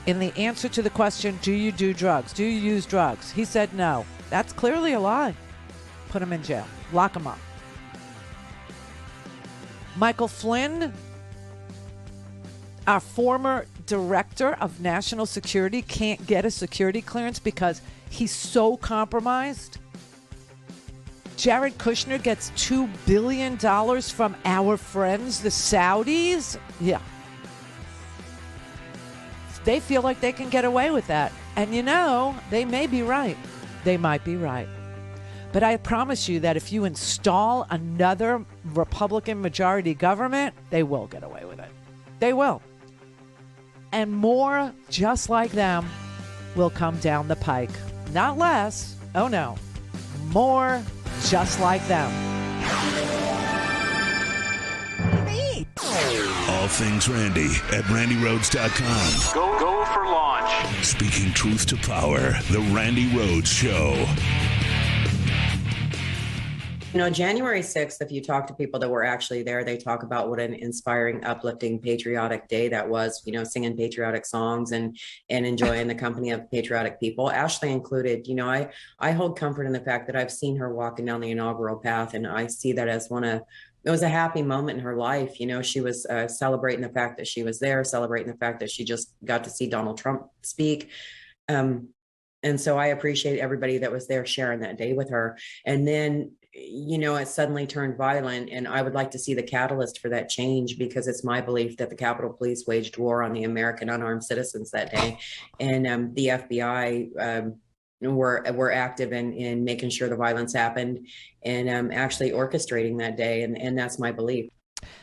in the answer to the question, do you do drugs? Do you use drugs? He said no. That's clearly a lie. Put him in jail. Lock him up. Michael Flynn, our former director of national security, can't get a security clearance because he's so compromised. Jared Kushner gets $2 billion from our friends, the Saudis. Yeah. They feel like they can get away with that. And they may be right. They might be right. But I promise you that if you install another Republican majority government, they will get away with it. They will. And more just like them will come down the pike. Not less. Oh, no. More just like them. All things Randi at RandiRhodes.com. Go for launch. Speaking truth to power, the Randi Rhodes Show. January 6th, if you talk to people that were actually there, they talk about what an inspiring, uplifting, patriotic day that was, singing patriotic songs and enjoying the company of patriotic people. Ashley included. I hold comfort in the fact that I've seen her walking down the inaugural path, and I see that as it was a happy moment in her life. She was celebrating the fact that she was there, celebrating the fact that she just got to see Donald Trump speak. And so I appreciate everybody that was there sharing that day with her. And then, it suddenly turned violent, and I would like to see the catalyst for that change, because it's my belief that the Capitol Police waged war on the American unarmed citizens that day. And the FBI were active in making sure the violence happened and actually orchestrating that day. And that's my belief.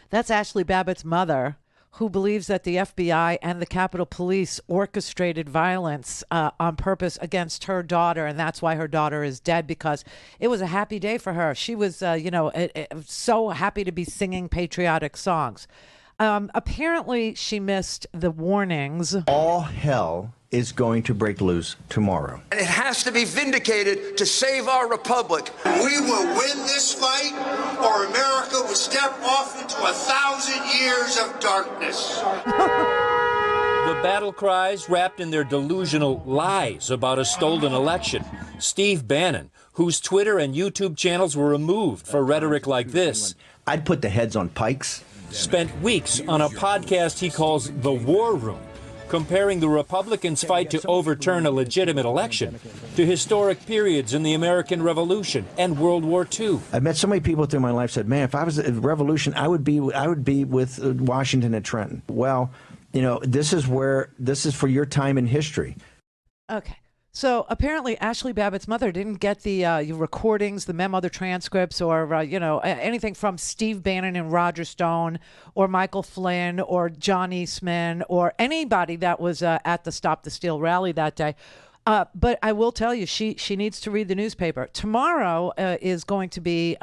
That's Ashley Babbitt's mother, who believes that the FBI and the Capitol Police orchestrated violence on purpose against her daughter, and that's why her daughter is dead, because it was a happy day for her. She was, so happy to be singing patriotic songs. Apparently, she missed the warnings. All hell is going to break loose tomorrow. And it has to be vindicated to save our republic. We will win this fight, or America will step off into 1,000 years of darkness. The battle cries wrapped in their delusional lies about a stolen election. Steve Bannon, whose Twitter and YouTube channels were removed for rhetoric like this. I'd put the heads on pikes spent weeks on a podcast he calls The War Room, comparing the Republicans' fight to overturn a legitimate election to historic periods in the American Revolution and World War II. I've met so many people through my life said, man, if I was a revolution, I would be with Washington and Trenton. Well, you know, this is for your time in history. Okay. So apparently Ashley Babbitt's mother didn't get the recordings, the memo, the transcripts, or, anything from Steve Bannon and Roger Stone or Michael Flynn or John Eastman or anybody that was at the Stop the Steal rally that day. But I will tell you, she needs to read the newspaper. Tomorrow is going to be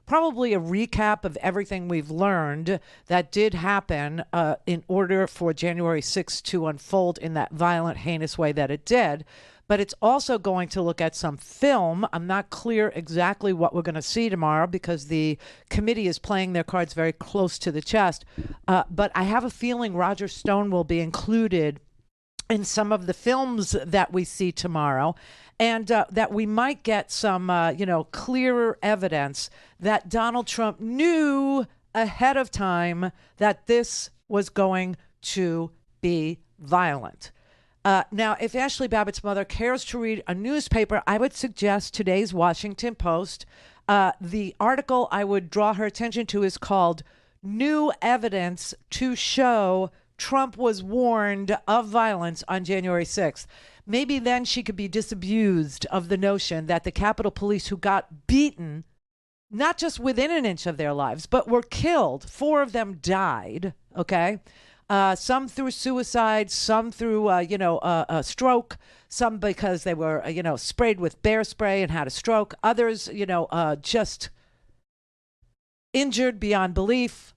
probably a recap of everything we've learned that did happen in order for January 6th to unfold in that violent, heinous way that it did. But it's also going to look at some film. I'm not clear exactly what we're going to see tomorrow because the committee is playing their cards very close to the chest. But I have a feeling Roger Stone will be included in some of the films that we see tomorrow, and that we might get some, clearer evidence that Donald Trump knew ahead of time that this was going to be violent. Now, if Ashley Babbitt's mother cares to read a newspaper, I would suggest today's Washington Post. The article I would draw her attention to is called New Evidence to Show Trump Was Warned of Violence on January 6th. Maybe then she could be disabused of the notion that the Capitol Police who got beaten, not just within an inch of their lives, but were killed. 4 of them died, okay? Some through suicide, some through, a stroke, some because they were, sprayed with bear spray and had a stroke. Others, just injured beyond belief,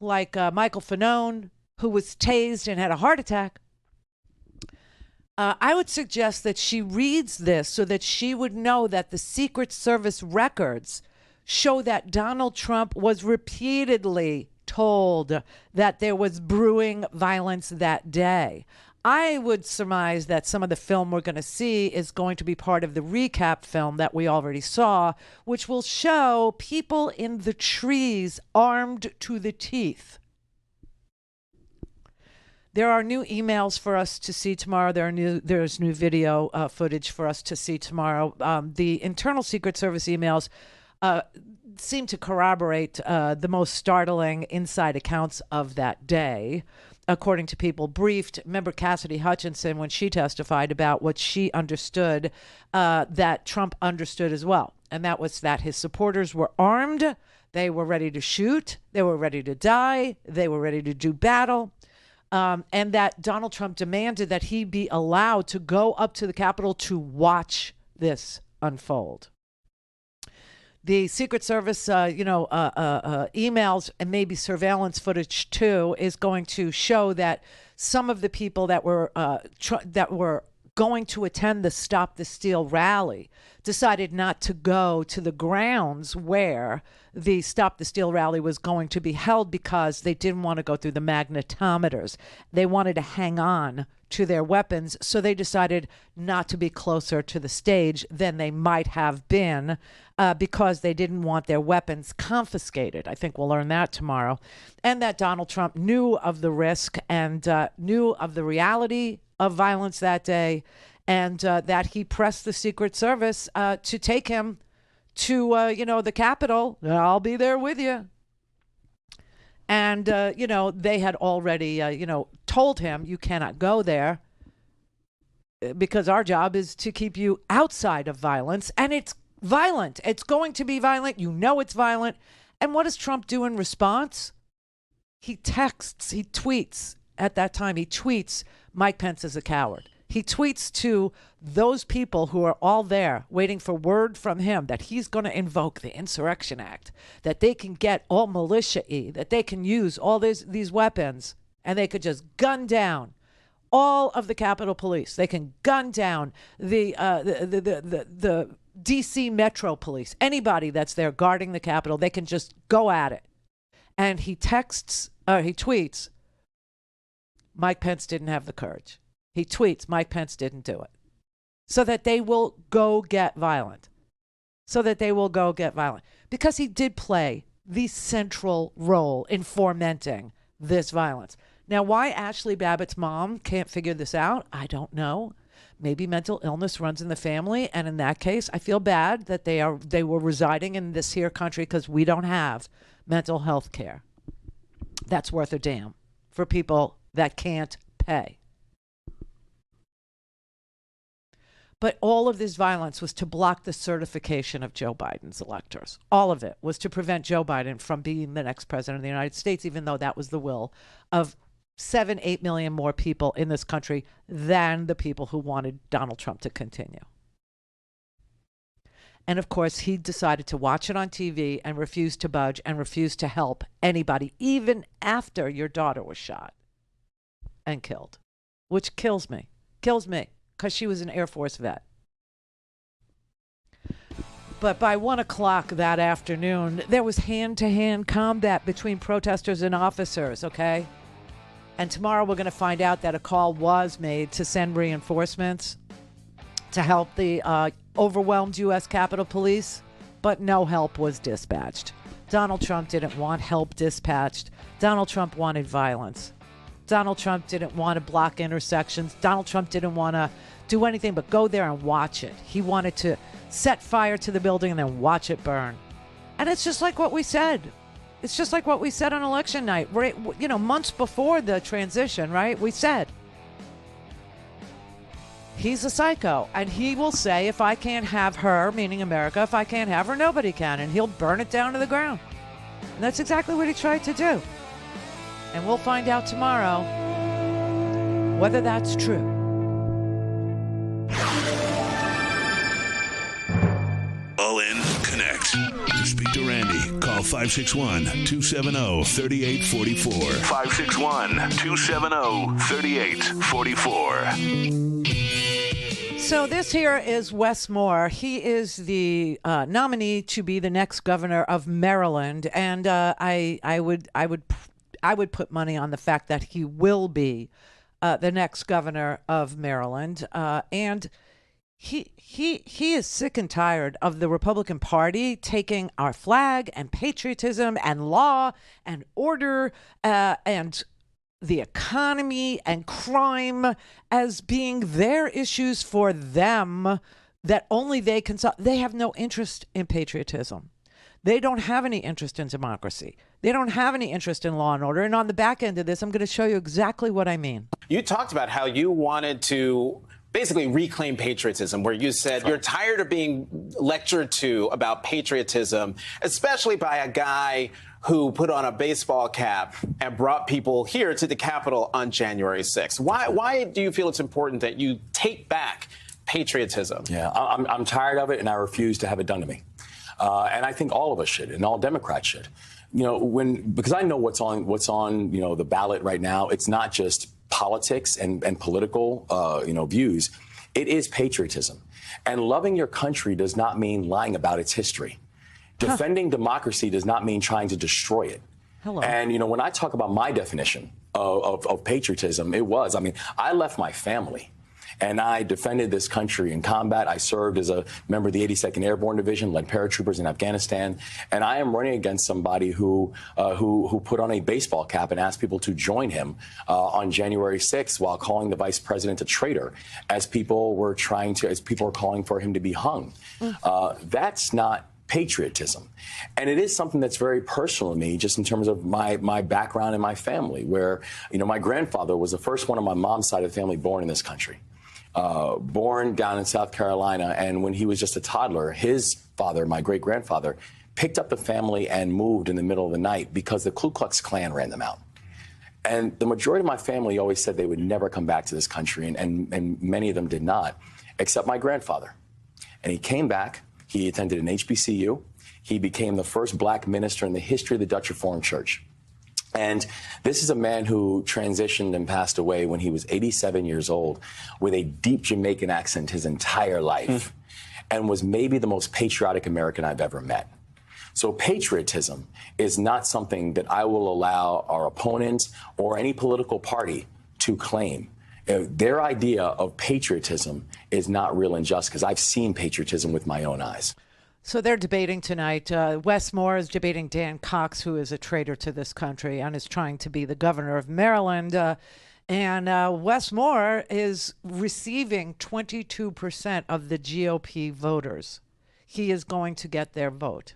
like Michael Fanone, who was tased and had a heart attack. I would suggest that she reads this so that she would know that the Secret Service records show that Donald Trump was repeatedly told that there was brewing violence that day. I would surmise that some of the film we're going to see is going to be part of the recap film that we already saw, which will show people in the trees armed to the teeth. There are new emails for us to see tomorrow. There's new video footage for us to see tomorrow. The internal Secret Service emails seem to corroborate the most startling inside accounts of that day, according to people briefed. Remember Cassidy Hutchinson, when she testified about what she understood, that Trump understood as well. And that was that his supporters were armed. They were ready to shoot. They were ready to die. They were ready to do battle. And that Donald Trump demanded that he be allowed to go up to the Capitol to watch this unfold. The Secret Service, emails and maybe surveillance footage too is going to show that some of the people that were going to attend the Stop the Steal rally decided not to go to the grounds where the Stop the Steal rally was going to be held because they didn't want to go through the magnetometers. They wanted to hang on to their weapons, so they decided not to be closer to the stage than they might have been because they didn't want their weapons confiscated. I think we'll learn that tomorrow. And that Donald Trump knew of the risk and knew of the reality of violence that day, and that he pressed the Secret Service to take him to, the Capitol. I'll be there with you. And, they had already, told him you cannot go there because our job is to keep you outside of violence. And it's violent. It's going to be violent. You know it's violent. And what does Trump do in response? He tweets at that time. He tweets Mike Pence is a coward. He tweets to those people who are all there waiting for word from him that he's going to invoke the Insurrection Act, that they can get all militia-y, that they can use all these weapons, and they could just gun down all of the Capitol Police. They can gun down the D.C. Metro Police, anybody that's there guarding the Capitol. They can just go at it. And he tweets, Mike Pence didn't have the courage. He tweets, Mike Pence didn't do it. So that they will go get violent. Because he did play the central role in fomenting this violence. Now, why Ashley Babbitt's mom can't figure this out, I don't know. Maybe mental illness runs in the family, and in that case, I feel bad that they were residing in this here country because we don't have mental health care that's worth a damn for people that can't pay. But all of this violence was to block the certification of Joe Biden's electors. All of it was to prevent Joe Biden from being the next president of the United States, even though that was the will of 7-8 million more people in this country than the people who wanted Donald Trump to continue. And of course, he decided to watch it on TV and refuse to budge and refuse to help anybody, even after your daughter was shot and killed, which kills me, because she was an Air Force vet. But by 1 o'clock that afternoon, there was hand-to-hand combat between protesters and officers, okay? And tomorrow we're going to find out that a call was made to send reinforcements to help the overwhelmed U.S. Capitol Police, but no help was dispatched. Donald Trump didn't want help dispatched. Donald Trump wanted violence. Donald Trump didn't want to block intersections. Donald Trump didn't want to do anything but go there and watch it. He wanted to set fire to the building and then watch it burn. And it's just like what we said. It's just like what we said on election night, right? You know, months before the transition, right? We said, he's a psycho, and he will say, if I can't have her, meaning America, if I can't have her, nobody can, and he'll burn it down to the ground. And that's exactly what he tried to do. And we'll find out tomorrow whether that's true. All in, connect. To speak to Randi, call 561-270-3844. 561-270-3844. So this here is Wes Moore. He is the nominee to be the next governor of Maryland, and I would put money on the fact that he will be the next governor of Maryland, and he is sick and tired of the Republican Party taking our flag and patriotism and law and order and the economy and crime as being their issues for them that only they can solve. They have no interest in patriotism. They don't have any interest in democracy. They don't have any interest in law and order. And on the back end of this, I'm going to show you exactly what I mean. You talked about how you wanted to basically reclaim patriotism, where you said you're tired of being lectured to about patriotism, especially by a guy who put on a baseball cap and brought people here to the Capitol on January 6th. Why do you feel it's important that you take back patriotism? Yeah, I'm tired of it, and I refuse to have it done to me. And I think all of us should, and all Democrats should. You know, because I know what's on you know, the ballot right now. It's not just politics and political you know, views. It is patriotism, and loving your country does not mean lying about its history. Defending democracy does not mean trying to destroy it. Hello. And, you know, when I talk about my definition of patriotism, I mean, I left my family and I defended this country in combat. I served as a member of the 82nd Airborne Division, led paratroopers in Afghanistan. And I am running against somebody who put on a baseball cap and asked people to join him on January 6th while calling the vice president a traitor as people were calling for him to be hung. That's not patriotism. And it is something that's very personal to me, just in terms of my background and my family, where, you know, my grandfather was the first one on my mom's side of the family born in this country, born down in South Carolina. And when he was just a toddler, his father, my great-grandfather, picked up the family and moved in the middle of the night because the Ku Klux Klan ran them out. And the majority of my family always said they would never come back to this country, and many of them did not, except my grandfather. And he came back. He attended an HBCU. He became the first black minister in the history of the Dutch Reformed Church. And this is a man who transitioned and passed away when he was 87 years old with a deep Jamaican accent his entire life and was maybe the most patriotic American I've ever met. So patriotism is not something that I will allow our opponents or any political party to claim. Their idea of patriotism is not real and just, because I've seen patriotism with my own eyes. So they're debating tonight. Wes Moore is debating Dan Cox, who is a traitor to this country and is trying to be the governor of Maryland. And Wes Moore is receiving 22% of the GOP voters. He is going to get their vote,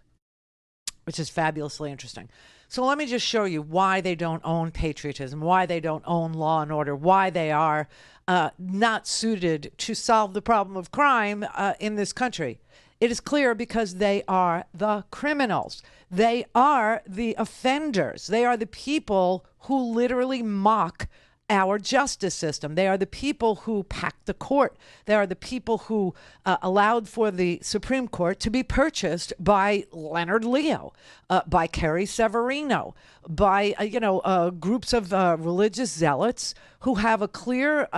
which is fabulously interesting. So let me just show you why they don't own patriotism, why they don't own law and order, why they are not suited to solve the problem of crime in this country. It is clear because they are the criminals. They are the offenders. They are the people who literally mock our justice system. They are the people who packed the court. They are the people who allowed for the Supreme Court to be purchased by Leonard Leo, by Kerry Severino, by groups of religious zealots who have a clear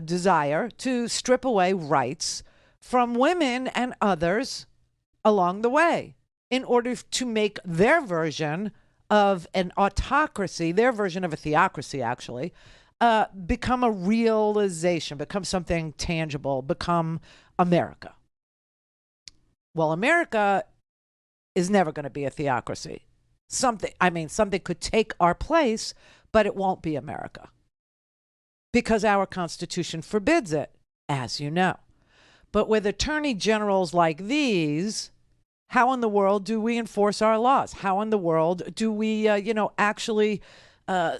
desire to strip away rights from women and others along the way in order to make their version of an autocracy, their version of a theocracy, actually, become a realization, become something tangible, become America. Well, America is never going to be a theocracy. Something could take our place, but it won't be America because our Constitution forbids it, as you know. But with attorney generals like these, how in the world do we enforce our laws? How in the world do we, actually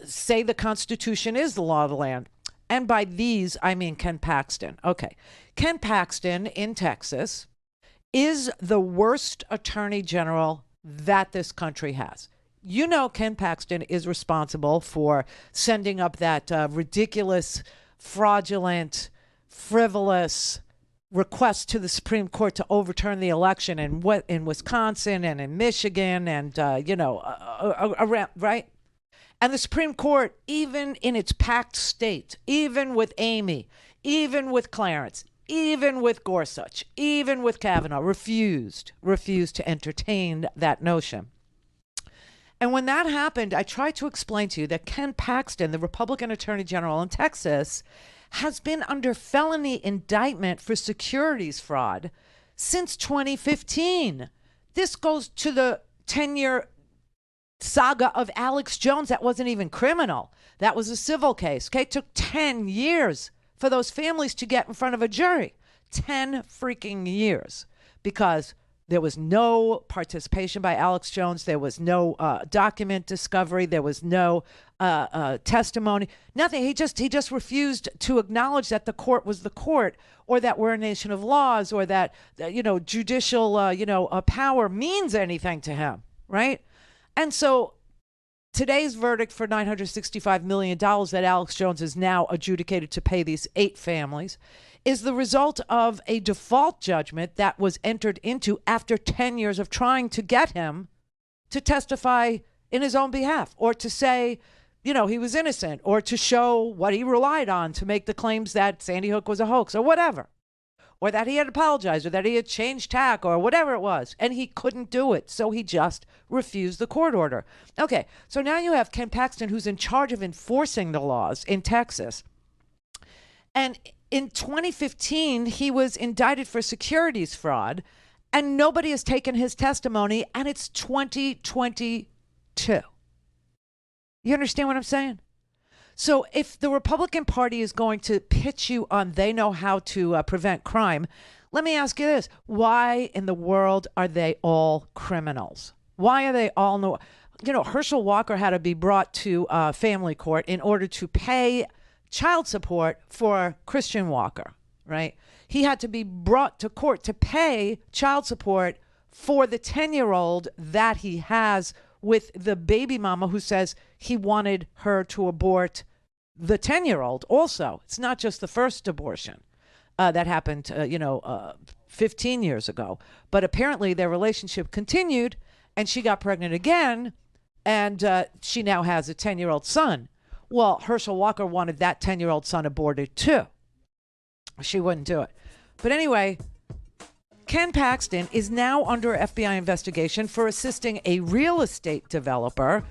say the Constitution is the law of the land? And by these, I mean Ken Paxton. Okay. Ken Paxton in Texas is the worst attorney general that this country has. You know, Ken Paxton is responsible for sending up that ridiculous, fraudulent, frivolous request to the Supreme Court to overturn the election in Wisconsin and in Michigan and, around, right? And the Supreme Court, even in its packed state, even with Amy, even with Clarence, even with Gorsuch, even with Kavanaugh, refused to entertain that notion. And when that happened, I tried to explain to you that Ken Paxton, the Republican Attorney General in Texas, has been under felony indictment for securities fraud since 2015. This goes to the 10-year saga of Alex Jones. That wasn't even criminal. That was a civil case. Okay, it took 10 years for those families to get in front of a jury. 10 freaking years because there was no participation by Alex Jones. There was no document discovery. There was no testimony. Nothing. He just refused to acknowledge that the court was the court, or that we're a nation of laws, or that judicial power means anything to him, right? And so today's verdict for $965 million that Alex Jones is now adjudicated to pay these 8 families is the result of a default judgment that was entered into after 10 years of trying to get him to testify in his own behalf, or to say, he was innocent, or to show what he relied on to make the claims that Sandy Hook was a hoax, or whatever, or that he had apologized, or that he had changed tack, or whatever it was. And he couldn't do it, so he just refused the court order. Okay, so now you have Ken Paxton, who's in charge of enforcing the laws in Texas. And in 2015, he was indicted for securities fraud, and nobody has taken his testimony, and it's 2022. You understand what I'm saying? So if the Republican Party is going to pitch you on they know how to prevent crime, let me ask you this. Why in the world are they all criminals? Why are they all Herschel Walker had to be brought to family court in order to pay child support for Christian Walker, right? He had to be brought to court to pay child support for the 10-year-old that he has with the baby mama who says he wanted her to abort the 10-year-old also. It's not just the first abortion that happened, 15 years ago. But apparently their relationship continued, and she got pregnant again, and she now has a 10-year-old son. Well, Herschel Walker wanted that 10-year-old son aborted too. She wouldn't do it. But anyway, Ken Paxton is now under FBI investigation for assisting a real estate developer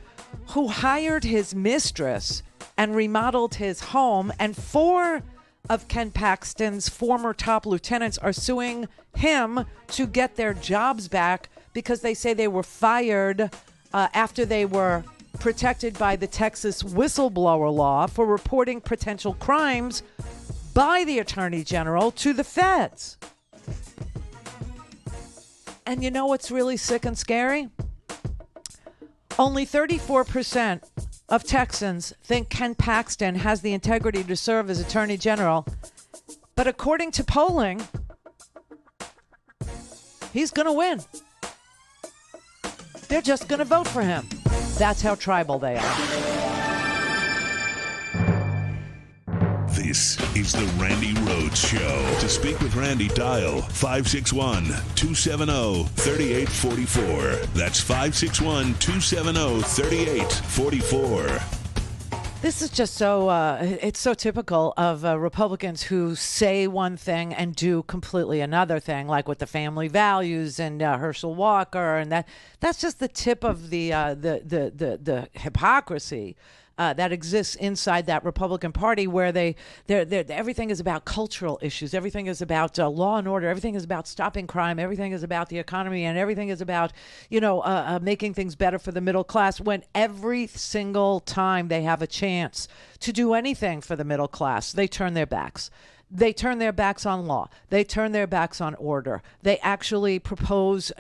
who hired his mistress and remodeled his home. And for of Ken Paxton's former top lieutenants are suing him to get their jobs back because they say they were fired after they were protected by the Texas whistleblower law for reporting potential crimes by the Attorney General to the feds. And you know what's really sick and scary? Only 34% of Texans think Ken Paxton has the integrity to serve as Attorney General. But according to polling, he's going to win. They're just going to vote for him. That's how tribal they are. This is the Randi Rhodes Show. To speak with Randi, dial 561-270-3844. That's 561-270-3844. This is just so, it's so typical of Republicans who say one thing and do completely another thing, like with the family values and Herschel Walker. And that's just the tip of the hypocrisy that exists inside that Republican Party, where they're everything is about cultural issues. Everything is about law and order. Everything is about stopping crime. Everything is about the economy, and everything is about, making things better for the middle class, when every single time they have a chance to do anything for the middle class, they turn their backs. They turn their backs on law. They turn their backs on order. They actually propose,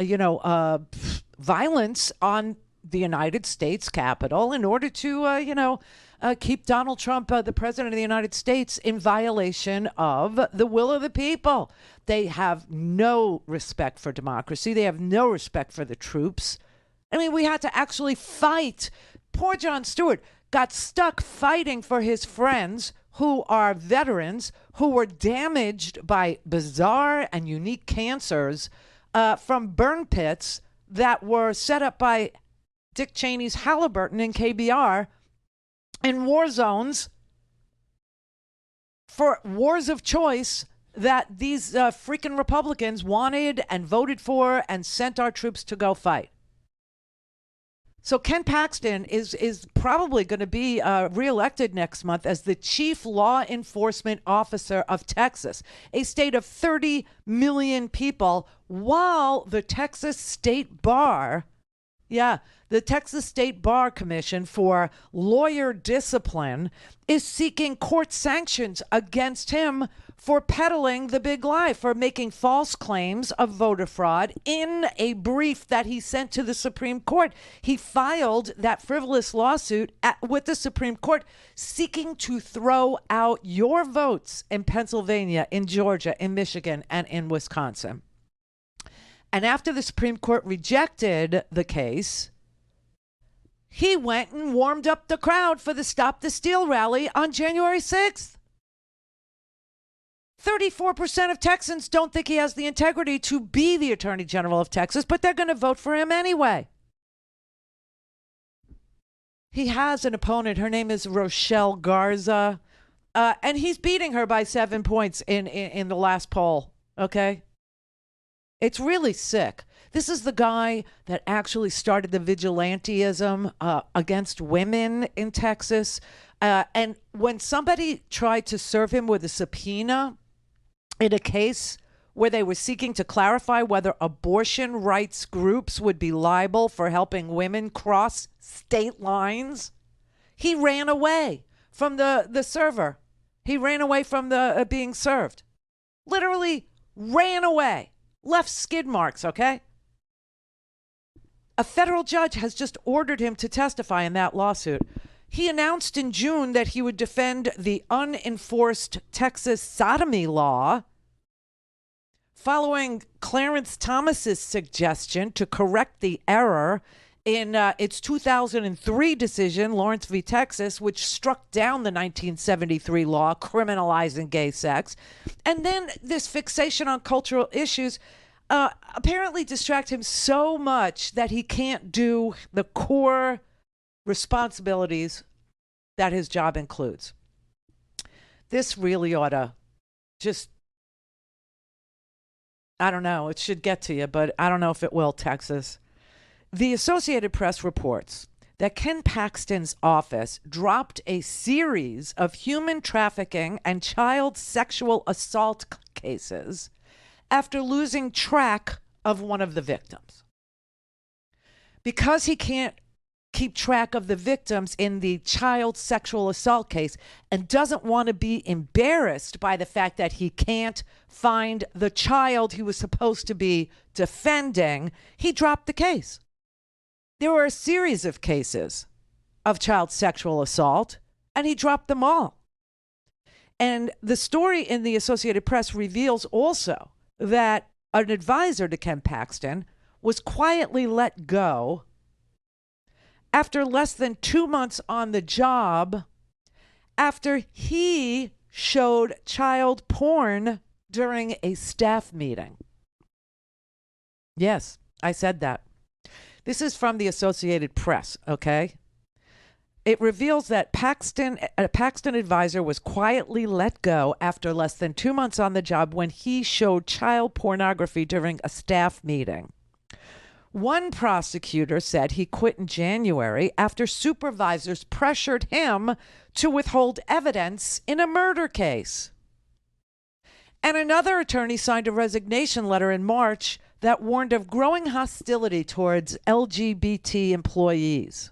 violence on the United States Capitol in order to, keep Donald Trump, the president of the United States, in violation of the will of the people. They have no respect for democracy. They have no respect for the troops. I mean, we had to actually fight. Poor Jon Stewart got stuck fighting for his friends who are veterans who were damaged by bizarre and unique cancers from burn pits that were set up by Dick Cheney's Halliburton and KBR in war zones for wars of choice that these freaking Republicans wanted and voted for and sent our troops to go fight. So Ken Paxton is probably going to be reelected next month as the chief law enforcement officer of Texas, a state of 30 million people, while the Texas State Bar, the Texas State Bar Commission for Lawyer Discipline, is seeking court sanctions against him for peddling the big lie, for making false claims of voter fraud in a brief that he sent to the Supreme Court. He filed that frivolous lawsuit with the Supreme Court, seeking to throw out your votes in Pennsylvania, in Georgia, in Michigan, and in Wisconsin. And after the Supreme Court rejected the case, he went and warmed up the crowd for the Stop the Steal rally on January 6th. 34% of Texans don't think he has the integrity to be the Attorney General of Texas, but they're going to vote for him anyway. He has an opponent. Her name is Rochelle Garza, and he's beating her by 7 points in the last poll, okay? It's really sick. This is the guy that actually started the vigilantism against women in Texas. And when somebody tried to serve him with a subpoena in a case where they were seeking to clarify whether abortion rights groups would be liable for helping women cross state lines, he ran away from the server. He ran away from the being served. Literally ran away. Left skid marks, okay? A federal judge has just ordered him to testify in that lawsuit. He announced in June that he would defend the unenforced Texas sodomy law following Clarence Thomas's suggestion to correct the error in its 2003 decision, Lawrence v. Texas, which struck down the 1973 law criminalizing gay sex. And then this fixation on cultural issues apparently distract him so much that he can't do the core responsibilities that his job includes. This really ought to just, I don't know, it should get to you, but I don't know if it will, Texas. The Associated Press reports that Ken Paxton's office dropped a series of human trafficking and child sexual assault cases after losing track of one of the victims. Because he can't keep track of the victims in the child sexual assault case and doesn't want to be embarrassed by the fact that he can't find the child he was supposed to be defending, he dropped the case. There were a series of cases of child sexual assault, and he dropped them all. And the story in the Associated Press reveals also that an advisor to Ken Paxton was quietly let go after less than 2 months on the job, after he showed child porn during a staff meeting. Yes, I said that. This is from the Associated Press, okay? It reveals that a Paxton advisor was quietly let go after less than 2 months on the job when he showed child pornography during a staff meeting. One prosecutor said he quit in January after supervisors pressured him to withhold evidence in a murder case. And another attorney signed a resignation letter in March that warned of growing hostility towards LGBT employees.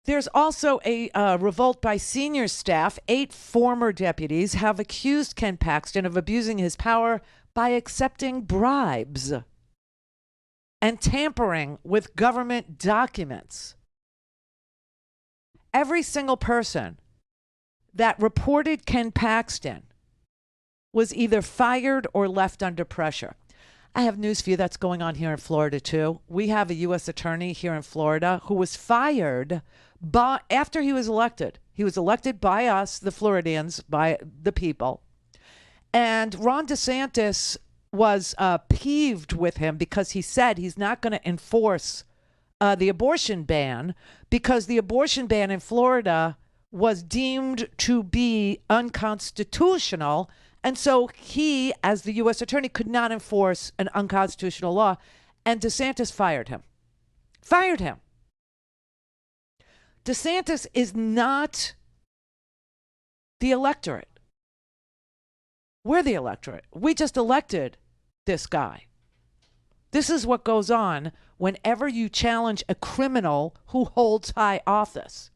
There's also a revolt by senior staff. 8 former deputies have accused Ken Paxton of abusing his power by accepting bribes and tampering with government documents. Every single person that reported Ken Paxton was either fired or left under pressure. I have news for you that's going on here in Florida, too. We have a U.S. attorney here in Florida who was fired after he was elected. He was elected by us, the Floridians, by the people. And Ron DeSantis was peeved with him because he said he's not going to enforce the abortion ban because the abortion ban in Florida was deemed to be unconstitutional. And so he, as the U.S. attorney, could not enforce an unconstitutional law. And DeSantis fired him. Fired him. DeSantis is not the electorate. We're the electorate. We just elected this guy. This is what goes on whenever you challenge a criminal who holds high office.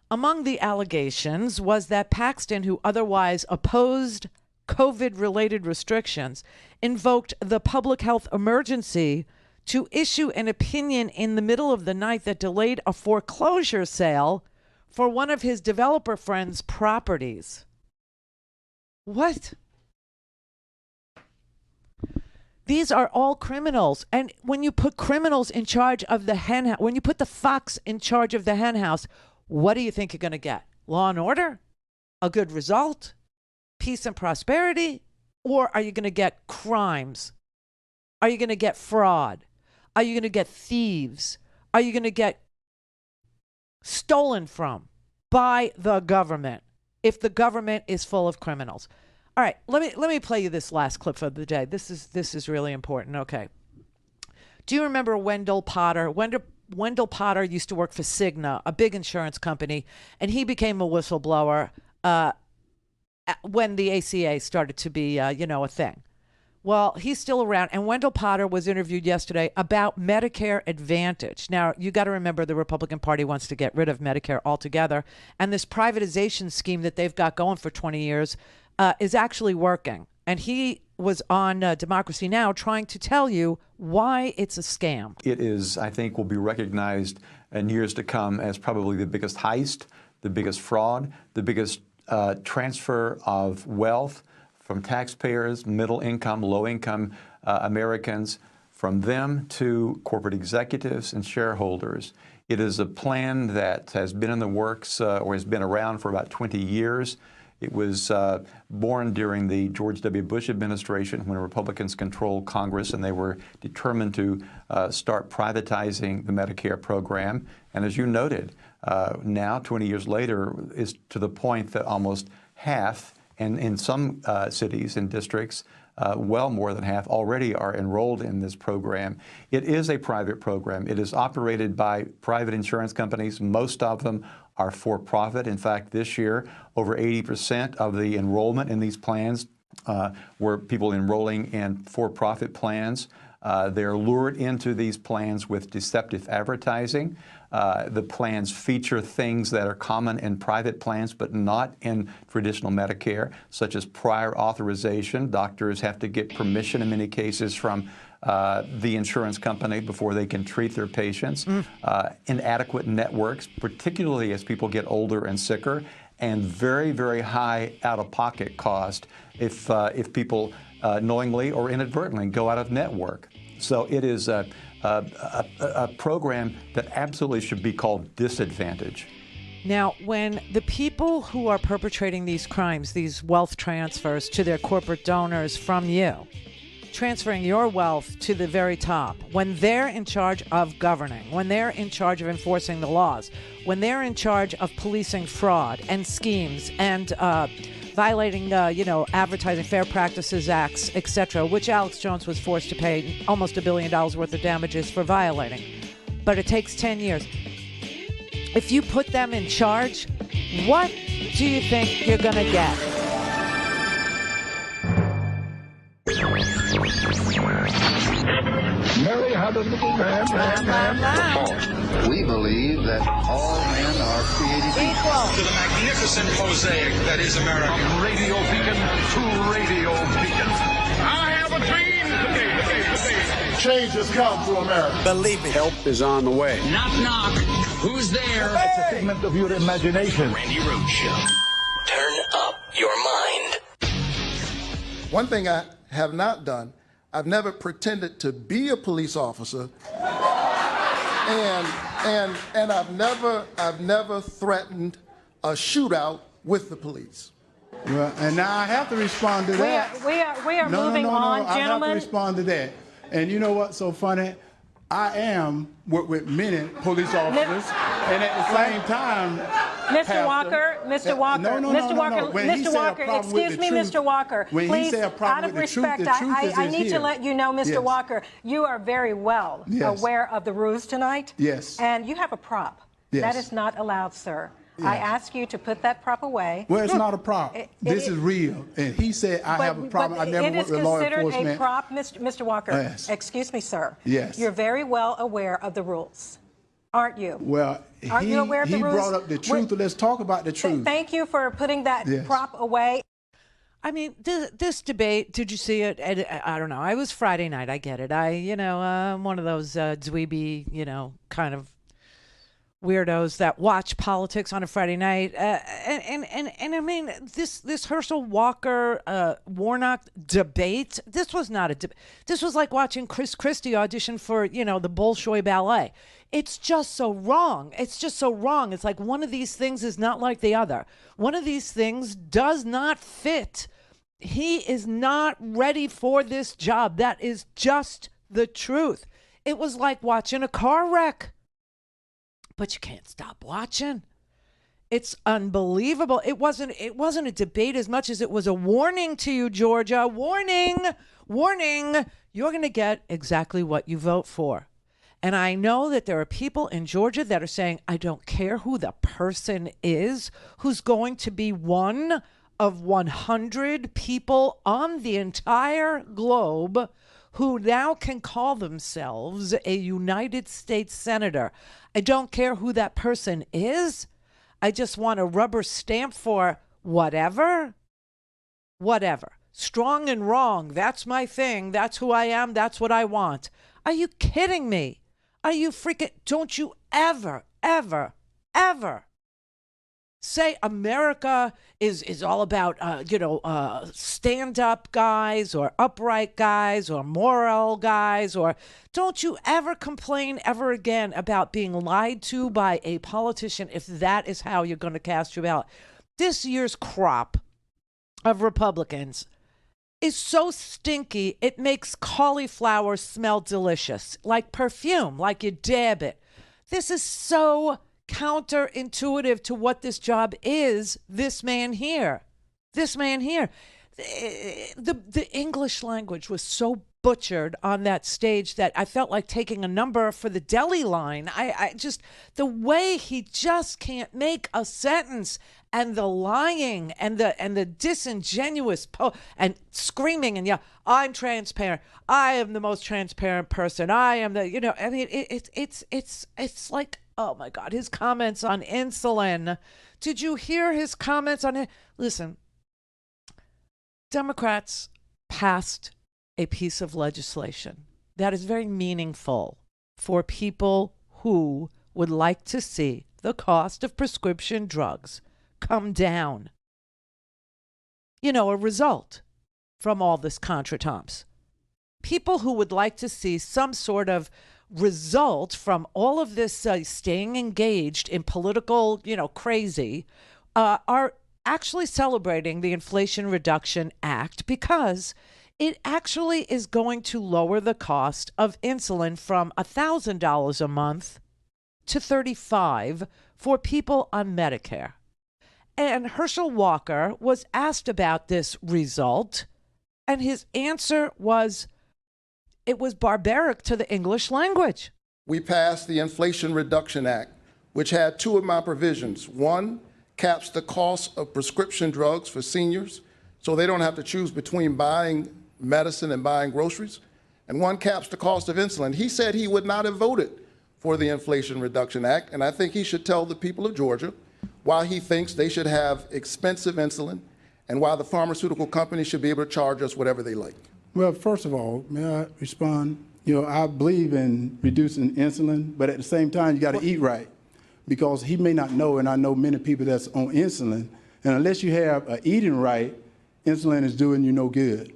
Among the allegations was that Paxton, who otherwise opposed COVID-related restrictions, invoked the public health emergency to issue an opinion in the middle of the night that delayed a foreclosure sale for one of his developer friends' properties. What? These are all criminals. And when you put criminals in charge of the hen house, when you put the fox in charge of the hen house, what do you think you're going to get? Law and order? A good result? Peace and prosperity? Or are you going to get crimes? Are you going to get fraud? Are you going to get thieves? Are you going to get stolen from by the government if the government is full of criminals? All right, let me play you this last clip of the day. This is really important. Okay. Do you remember Wendell Potter? Wendell Potter used to work for Cigna, a big insurance company, and he became a whistleblower when the ACA started to be, a thing. Well, he's still around, and Wendell Potter was interviewed yesterday about Medicare Advantage. Now, you got to remember the Republican Party wants to get rid of Medicare altogether, and this privatization scheme that they've got going for 20 years is actually working. And he was on Democracy Now! Trying to tell you why it's a scam. It is, I think, will be recognized in years to come as probably the biggest heist, the biggest fraud, the biggest transfer of wealth from taxpayers, middle income, low income Americans, from them to corporate executives and shareholders. It is a plan that has been in the works or has been around for about 20 years. It was born during the George W. Bush administration when Republicans controlled Congress and they were determined to start privatizing the Medicare program. And as you noted, now, 20 years later, is to the point that almost half, and in some cities and districts, well more than half already are enrolled in this program. It is a private program. It is operated by private insurance companies. Most of them are for-profit. In fact, this year, over 80% of the enrollment in these plans were people enrolling in for-profit plans. They're lured into these plans with deceptive advertising. The plans feature things that are common in private plans but not in traditional Medicare, such as prior authorization. Doctors have to get permission in many cases from the insurance company before they can treat their patients. Inadequate networks, particularly as people get older and sicker, and very, very high out-of-pocket cost if people knowingly or inadvertently go out of network. So it is a program that absolutely should be called disadvantage. Now, when the people who are perpetrating these crimes, these wealth transfers to their corporate donors from you, transferring your wealth to the very top, when they're in charge of governing, when they're in charge of enforcing the laws, when they're in charge of policing fraud and schemes and violating, Advertising Fair Practices Acts, etc., which Alex Jones was forced to pay almost $1 billion worth of damages for violating. But it takes 10 years. If you put them in charge, what do you think you're going to get? Mary had a little lamb. We believe that all men are created equal. To the magnificent mosaic that is America. From radio beacon to radio beacon. I have a dream today. Change has come to America. Believe me, help is on the way. Knock, knock. Who's there? It's a figment of your imagination. Randi Rhodes Show. Turn up your mind. One thing I have not done, I've never pretended to be a police officer, and I've never threatened a shootout with the police. Well, and now I have to respond to that. We are moving on, I gentlemen. have to respond to that. And you know what's so funny? I am with many police officers, and at the same time, Mr. Walker, Mr. Walker, excuse me, Mr. Walker. When please, he said a problem out of with respect, the truth I need to let you know, Mr. Yes. Walker, you are very well aware of the rules tonight. Yes. And you have a prop. Yes. That is not allowed, sir. Yes. I ask you to put that prop away. Well, it's not a prop. This is real. And he said, I have a problem. I never worked with law enforcement. It is considered a prop, Mr. Walker. Yes. Excuse me, sir. Yes. You're very well aware of the rules, aren't you? Well, Aren't you aware of the he rules? brought up the truth. Let's talk about the truth. Thank you for putting that Yes. prop away. I mean, this debate, did you see it? I don't know. It was Friday night. I get it. I'm one of those dweeby, kind of weirdos that watch politics on a Friday night. And I mean, this Herschel Walker Warnock debate, this was not a debate. This was like watching Chris Christie audition for, the Bolshoi Ballet. It's just so wrong. It's just so wrong. It's like one of these things is not like the other. One of these things does not fit. He is not ready for this job. That is just the truth. It was like watching a car wreck. But you can't stop watching. It's unbelievable. It wasn't a debate as much as it was a warning to you, Georgia. Warning. You're going to get exactly what you vote for. And I know that there are people in Georgia that are saying, I don't care who the person is who's going to be one of 100 people on the entire globe who now can call themselves a United States Senator. I don't care who that person is. I just want a rubber stamp for whatever. Strong and wrong. That's my thing. That's who I am. That's what I want. Are you kidding me? Are you freaking... Don't you ever say America is all about, stand-up guys or upright guys or moral guys, or don't you ever complain ever again about being lied to by a politician if that is how you're going to cast your ballot. This year's crop of Republicans is so stinky, it makes cauliflower smell delicious, like perfume, like you dab it. This is so counterintuitive to what this job is. This man here, the English language was so butchered on that stage that I felt like taking a number for the deli line. I just, the way he just can't make a sentence, and the lying and the disingenuous and screaming and I'm transparent. I am the most transparent person. I am the, I mean, it's like, oh my God, his comments on insulin. Did you hear his comments on it? Listen, Democrats passed a piece of legislation that is very meaningful for people who would like to see the cost of prescription drugs come down. A result from all this contretemps. People who would like to see some sort of result from all of this staying engaged in political, crazy, are actually celebrating the Inflation Reduction Act because it actually is going to lower the cost of insulin from $1,000 a month to $35 for people on Medicare. And Herschel Walker was asked about this result, and his answer was, it was barbaric to the English language. We passed the Inflation Reduction Act, which had two of my provisions. One, caps the cost of prescription drugs for seniors so they don't have to choose between buying medicine and buying groceries. And one caps the cost of insulin. He said he would not have voted for the Inflation Reduction Act, and I think he should tell the people of Georgia why he thinks they should have expensive insulin and why the pharmaceutical companies should be able to charge us whatever they like. Well, first of all, may I respond? I believe in reducing insulin, but at the same time, you got to eat right, because he may not know, and I know many people that's on insulin, and unless you have eating right, insulin is doing you no good.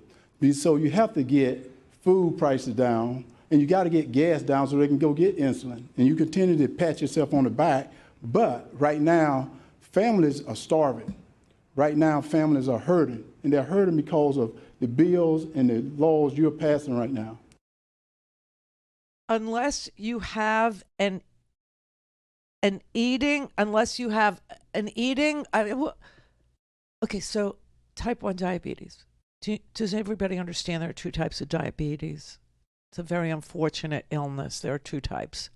So you have to get food prices down, and you got to get gas down so they can go get insulin. And you continue to pat yourself on the back, but right now, families are starving. Right now, families are hurting, and they're hurting because of the bills and the laws you're passing right now. Unless you have an eating, okay, so type 1 diabetes. Does everybody understand there are two types of diabetes? It's a very unfortunate illness. There are two types.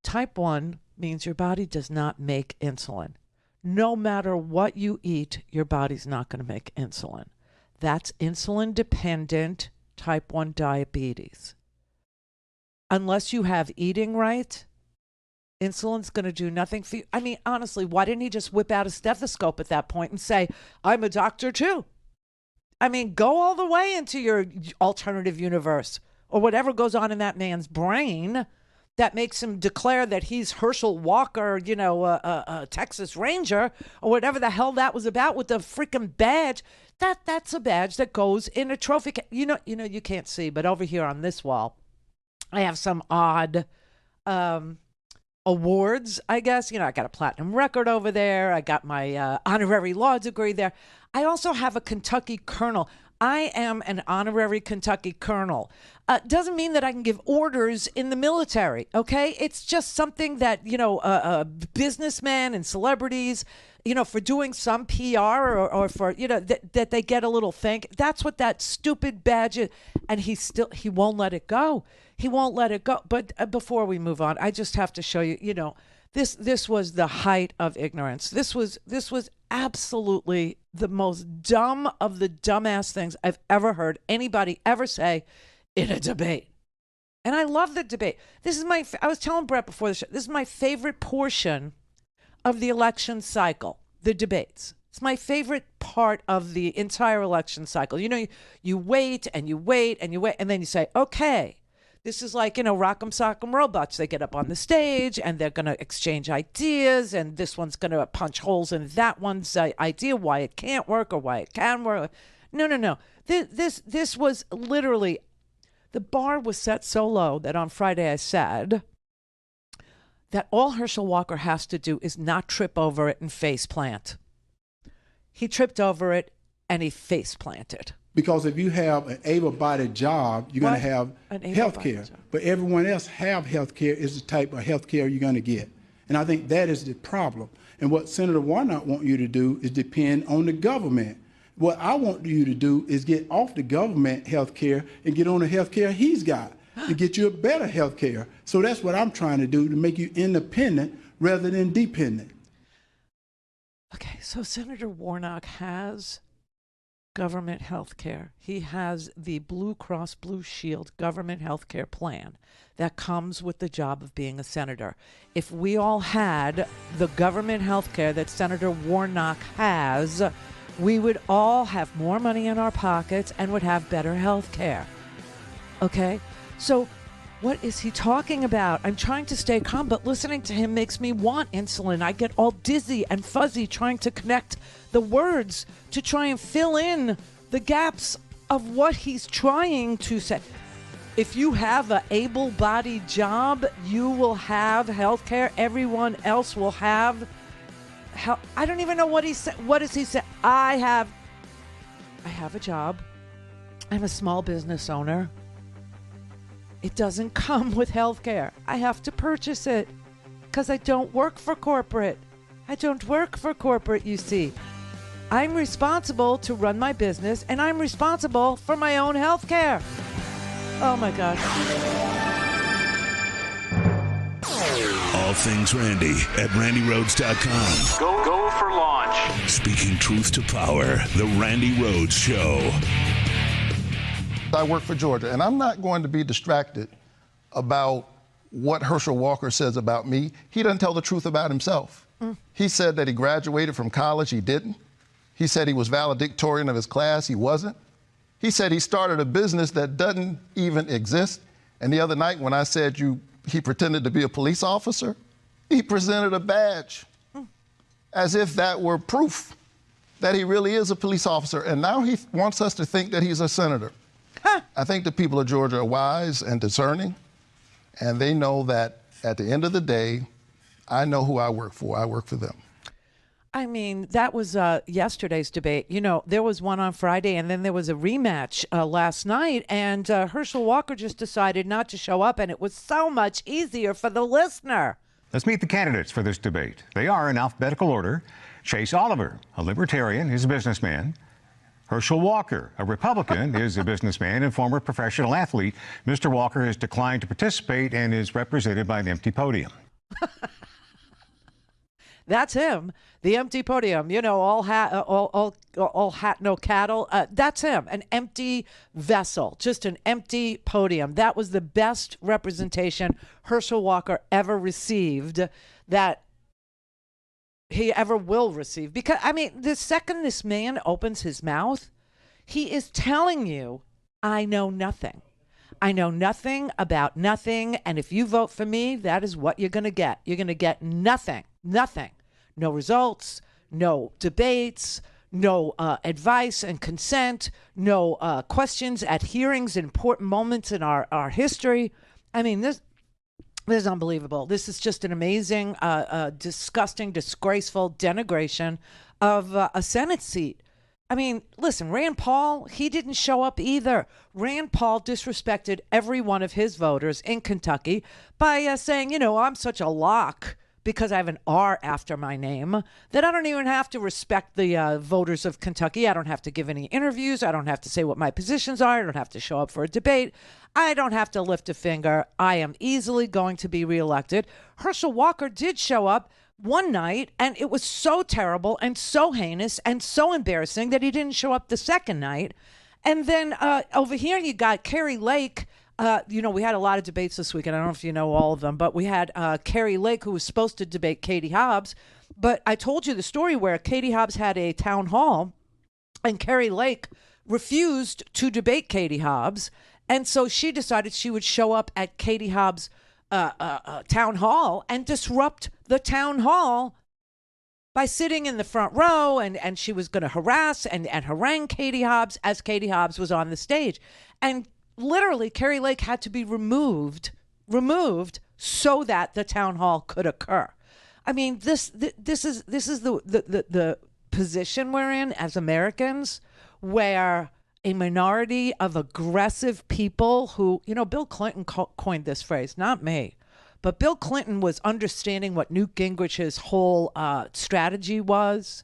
Type 1 means your body does not make insulin. No matter what you eat, your body's not going to make insulin. That's insulin-dependent type 1 diabetes. Unless you have eating right, insulin's going to do nothing for you. I mean, honestly, why didn't he just whip out a stethoscope at that point and say, I'm a doctor too? I mean, go all the way into your alternative universe or whatever goes on in that man's brain that makes him declare that he's Herschel Walker, a Texas Ranger, or whatever the hell that was about with the freaking badge. That's a badge that goes in a trophy case. You can't see, but over here on this wall, I have some odd awards, I guess. I got a platinum record over there. I got my honorary law degree there. I also have a Kentucky colonel. I am an honorary Kentucky colonel. Doesn't mean that I can give orders in the military, okay? It's just something that, businessmen and celebrities, for doing some PR or for, that they get a little thank. That's what that stupid badge is. And he won't let it go. He won't let it go. But before we move on, I just have to show you, this was the height of ignorance. This was absolutely the most dumb of the dumbass things I've ever heard anybody ever say in a debate. And I love the debate. I was telling Brett before the show, this is my favorite portion of the election cycle, the debates. It's my favorite part of the entire election cycle. You wait and you wait and you wait, and then you say, okay, this is like, Rock'em Sock'em Robots. They get up on the stage and they're going to exchange ideas, and this one's going to punch holes in that one's idea, why it can't work or why it can work. No. This was literally, the bar was set so low that on Friday I said that all Herschel Walker has to do is not trip over it and face plant. He tripped over it and he face planted. Because if you have an able-bodied job, you're going to have health care. But everyone else have health care is the type of health care you're going to get. And I think that is the problem. And what Senator Warnock wants you to do is depend on the government. What I want you to do is get off the government health care and get on the health care he's got to get you a better health care. So that's what I'm trying to do, to make you independent rather than dependent. Okay, so Senator Warnock has government health care. He has the Blue Cross Blue Shield government health care plan that comes with the job of being a senator. If we all had the government health care that Senator Warnock has, we would all have more money in our pockets and would have better health care. Okay? So what is he talking about? I'm trying to stay calm, but listening to him makes me want insulin. I get all dizzy and fuzzy trying to connect the words to try and fill in the gaps of what he's trying to say. If you have an able-bodied job, you will have health care. Everyone else will have health. I don't even know what he said. What does he say? I have a job. I'm a small business owner. It doesn't come with health care. I have to purchase it because I don't work for corporate. I don't work for corporate, you see. I'm responsible to run my business, and I'm responsible for my own health care. Oh, my God. All things Randi at RandiRhodes.com. Go for launch. Speaking truth to power, the Randi Rhodes Show. I work for Georgia, and I'm not going to be distracted about what Herschel Walker says about me. He doesn't tell the truth about himself. He said that he graduated from college. He didn't. He said he was valedictorian of his class. He wasn't. He said he started a business that doesn't even exist. And the other night when I said he pretended to be a police officer, he presented a badge as if that were proof that he really is a police officer. And now he wants us to think that he's a senator. I think the people of Georgia are wise and discerning, and they know that at the end of the day, I know who I work for. I work for them. I mean, that was yesterday's debate. You know, there was one on Friday, and then there was a rematch last night, and Herschel Walker just decided not to show up, and it was so much easier for the listener. Let's meet the candidates for this debate. They are in alphabetical order. Chase Oliver, a libertarian, is a businessman. Herschel Walker, a Republican, is a businessman and former professional athlete. Mr. Walker has declined to participate and is represented by an empty podium. That's him, the empty podium. You know, all hat, no cattle. That's him, an empty vessel, just an empty podium. That was the best representation Herschel Walker ever received, that he ever will receive. Because, I mean, the second this man opens his mouth, he is telling you, I know nothing. I know nothing about nothing. And if you vote for me, that is what you're going to get. You're going to get nothing, nothing. No results, no debates, no advice and consent, no questions at hearings, important moments in our history. I mean, this is unbelievable. This is just an amazing, disgusting, disgraceful denigration of a Senate seat. I mean, listen, Rand Paul, he didn't show up either. Rand Paul disrespected every one of his voters in Kentucky by saying, you know, I'm such a lock because I have an R after my name that I don't even have to respect the voters of Kentucky. I don't have to give any interviews. I don't have to say what my positions are. I don't have to show up for a debate. I don't have to lift a finger. I am easily going to be reelected. Herschel Walker did show up one night, and it was so terrible and so heinous and so embarrassing that he didn't show up the second night. And then over here you got Carrie Lake. You know, we had a lot of debates this week, and I don't know if you know all of them, but we had Carrie Lake, who was supposed to debate Katie Hobbs. But I told you the story where Katie Hobbs had a town hall, and Carrie Lake refused to debate Katie Hobbs. And so she decided she would show up at Katie Hobbs' town hall and disrupt the town hall by sitting in the front row, and she was going to harass and harangue Katie Hobbs as Katie Hobbs was on the stage. And literally, Carrie Lake had to be removed so that the town hall could occur. I mean, this is the position we're in as Americans, where a minority of aggressive people who, you know, Bill Clinton coined this phrase, not me, but Bill Clinton was understanding what Newt Gingrich's whole strategy was.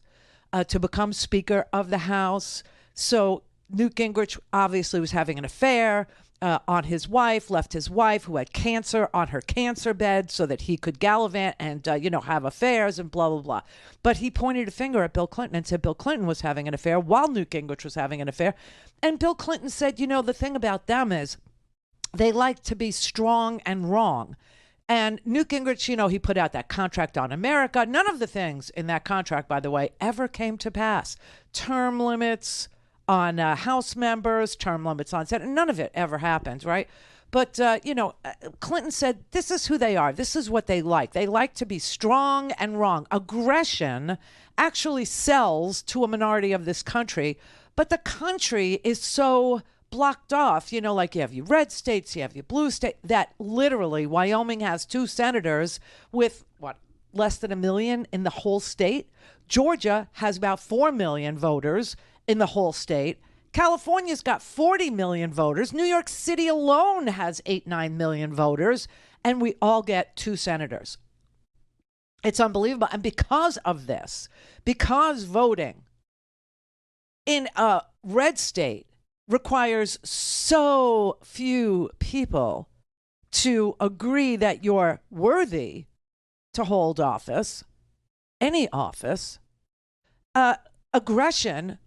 to become Speaker of the House. So Newt Gingrich obviously was having an affair on his wife, left his wife who had cancer on her cancer bed so that he could gallivant and, have affairs and blah, blah, blah. But he pointed a finger at Bill Clinton and said Bill Clinton was having an affair while Newt Gingrich was having an affair. And Bill Clinton said, the thing about them is they like to be strong and wrong. And Newt Gingrich, he put out that contract on America. None of the things in that contract, by the way, ever came to pass. Term limits on House members, term limits on Senate. None of it ever happens, right? But, Clinton said, this is who they are. This is what they like. They like to be strong and wrong. Aggression actually sells to a minority of this country, but the country is so blocked off. Like you have your red states, you have your blue state, that literally Wyoming has 2 senators with, less than 1 million in the whole state. Georgia has about 4 million voters in the whole state. California's got 40 million voters. New York City alone has 8-9 million voters, and we all get 2 senators. It's unbelievable. And because of this, because voting in a red state requires so few people to agree that you're worthy to hold office, any office, aggression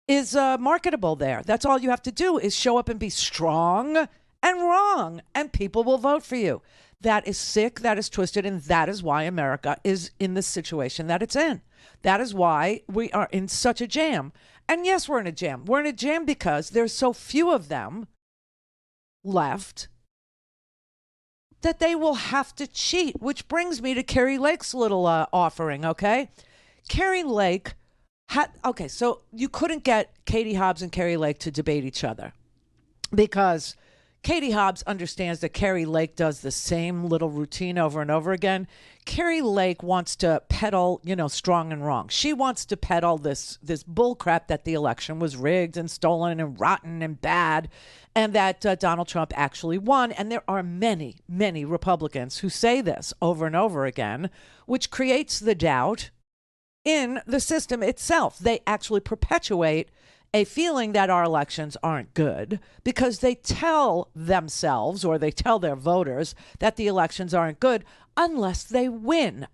is marketable there. That's all you have to do is show up and be strong and wrong, and people will vote for you. That is sick, that is twisted, and that is why America is in the situation that it's in. That is why we are in such a jam. And yes, we're in a jam. We're in a jam because there's so few of them left that they will have to cheat, which brings me to Kari Lake's little offering, okay? Kari Lake so you couldn't get Katie Hobbs and Kari Lake to debate each other because Katie Hobbs understands that Kari Lake does the same little routine over and over again. Kari Lake wants to peddle, strong and wrong. She wants to peddle this bull crap that the election was rigged and stolen and rotten and bad, and that Donald Trump actually won. And there are many, many Republicans who say this over and over again, which creates the doubt in the system itself. They actually perpetuate a feeling that our elections aren't good because they tell themselves or they tell their voters that the elections aren't good unless they win.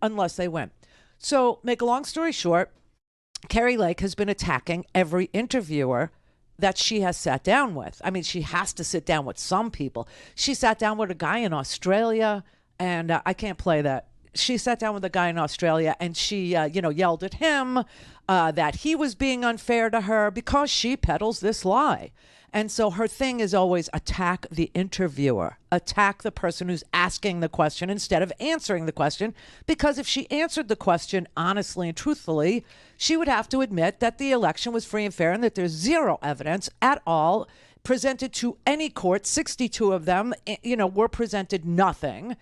So make a long story short, Kari Lake has been attacking every interviewer that she has sat down with. I mean, she has to sit down with some people. She sat down with a guy in Australia, and I can't play that. She sat down with a guy in Australia and she, yelled at him that he was being unfair to her because she peddles this lie. And so her thing is always attack the interviewer, attack the person who's asking the question instead of answering the question. Because if she answered the question honestly and truthfully, she would have to admit that the election was free and fair and that there's zero evidence at all presented to any court. 62 of them, were presented nothing.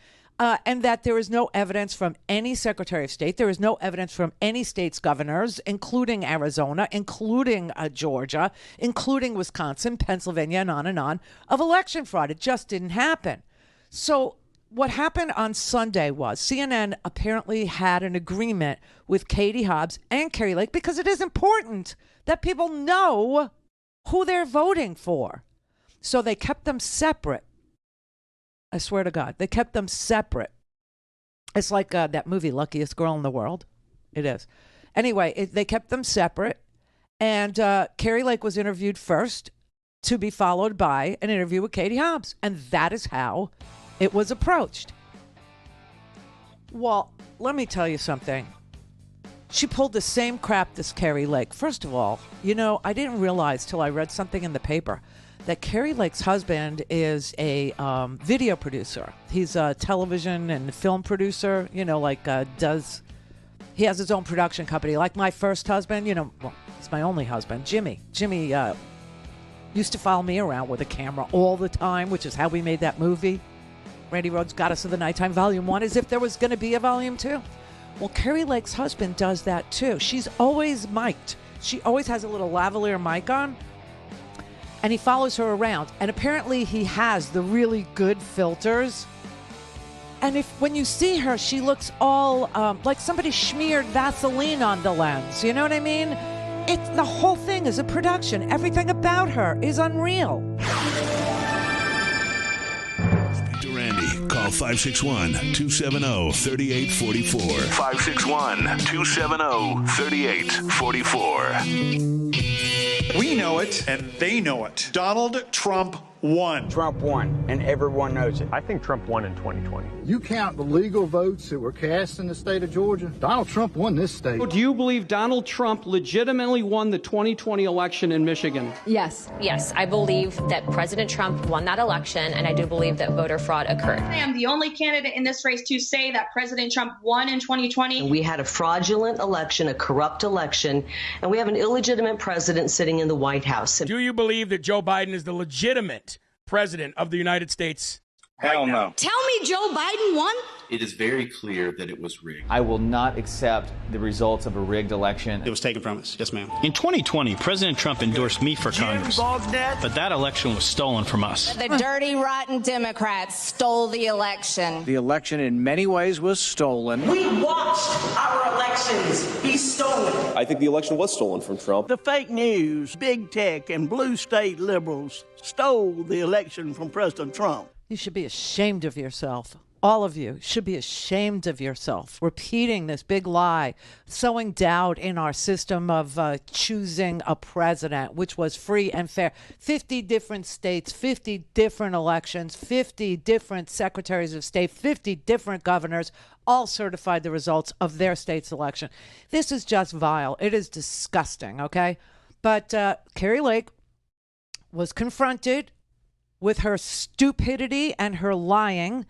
And that there is no evidence from any Secretary of State. There is no evidence from any state's governors, including Arizona, including Georgia, including Wisconsin, Pennsylvania, and on, of election fraud. It just didn't happen. So what happened on Sunday was CNN apparently had an agreement with Katie Hobbs and Kari Lake because it is important that people know who they're voting for. So they kept them separate. I swear to God, they kept them separate. It's like that movie, Luckiest Girl in the World. It is. Anyway, they kept them separate. And Kari Lake was interviewed first to be followed by an interview with Katie Hobbs. And that is how it was approached. Well, let me tell you something. She pulled the same crap as Kari Lake. First of all, I didn't realize till I read something in the paper that Kari Lake's husband is a video producer. He's a television and film producer, he has his own production company. Like my first husband, it's my only husband, Jimmy. Jimmy used to follow me around with a camera all the time, which is how we made that movie. Randi Rhodes Goddess of the Nighttime, Volume 1, as if there was going to be a Volume 2. Well, Kari Lake's husband does that too. She's always mic'd. She always has a little lavalier mic on. And he follows her around. And apparently he has the really good filters. And when you see her, she looks all like somebody smeared Vaseline on the lens. You know what I mean? The whole thing is a production. Everything about her is unreal. Speak to Randi. Call 561-270-3844. 561-270-3844. We know it, and they know it. Donald Trump won. Trump won, and everyone knows it. I think Trump won in 2020. You count the legal votes that were cast in the state of Georgia, Donald Trump won this state. Do you believe Donald Trump legitimately won the 2020 election in Michigan? Yes. Yes, I believe that President Trump won that election, and I do believe that voter fraud occurred. I am the only candidate in this race to say that President Trump won in 2020. We had a fraudulent election, a corrupt election, and we have an illegitimate president sitting in the White House. Do you believe that Joe Biden is the legitimate president of the United States? Hell no. Tell me Joe Biden won? It is very clear that it was rigged. I will not accept the results of a rigged election. It was taken from us. Yes, ma'am. In 2020, President Trump endorsed me for Congress, but that election was stolen from us. The dirty, rotten Democrats stole the election. The election in many ways was stolen. We watched our elections be stolen. I think the election was stolen from Trump. The fake news, big tech, and blue state liberals stole the election from President Trump. You should be ashamed of yourself. All of you should be ashamed of yourself, repeating this big lie, sowing doubt in our system of choosing a president, which was free and fair. 50 different states, 50 different elections, 50 different secretaries of state, 50 different governors, all certified the results of their state's election. This is just vile. It is disgusting, okay? But Kari Lake was confronted with her stupidity and her lying.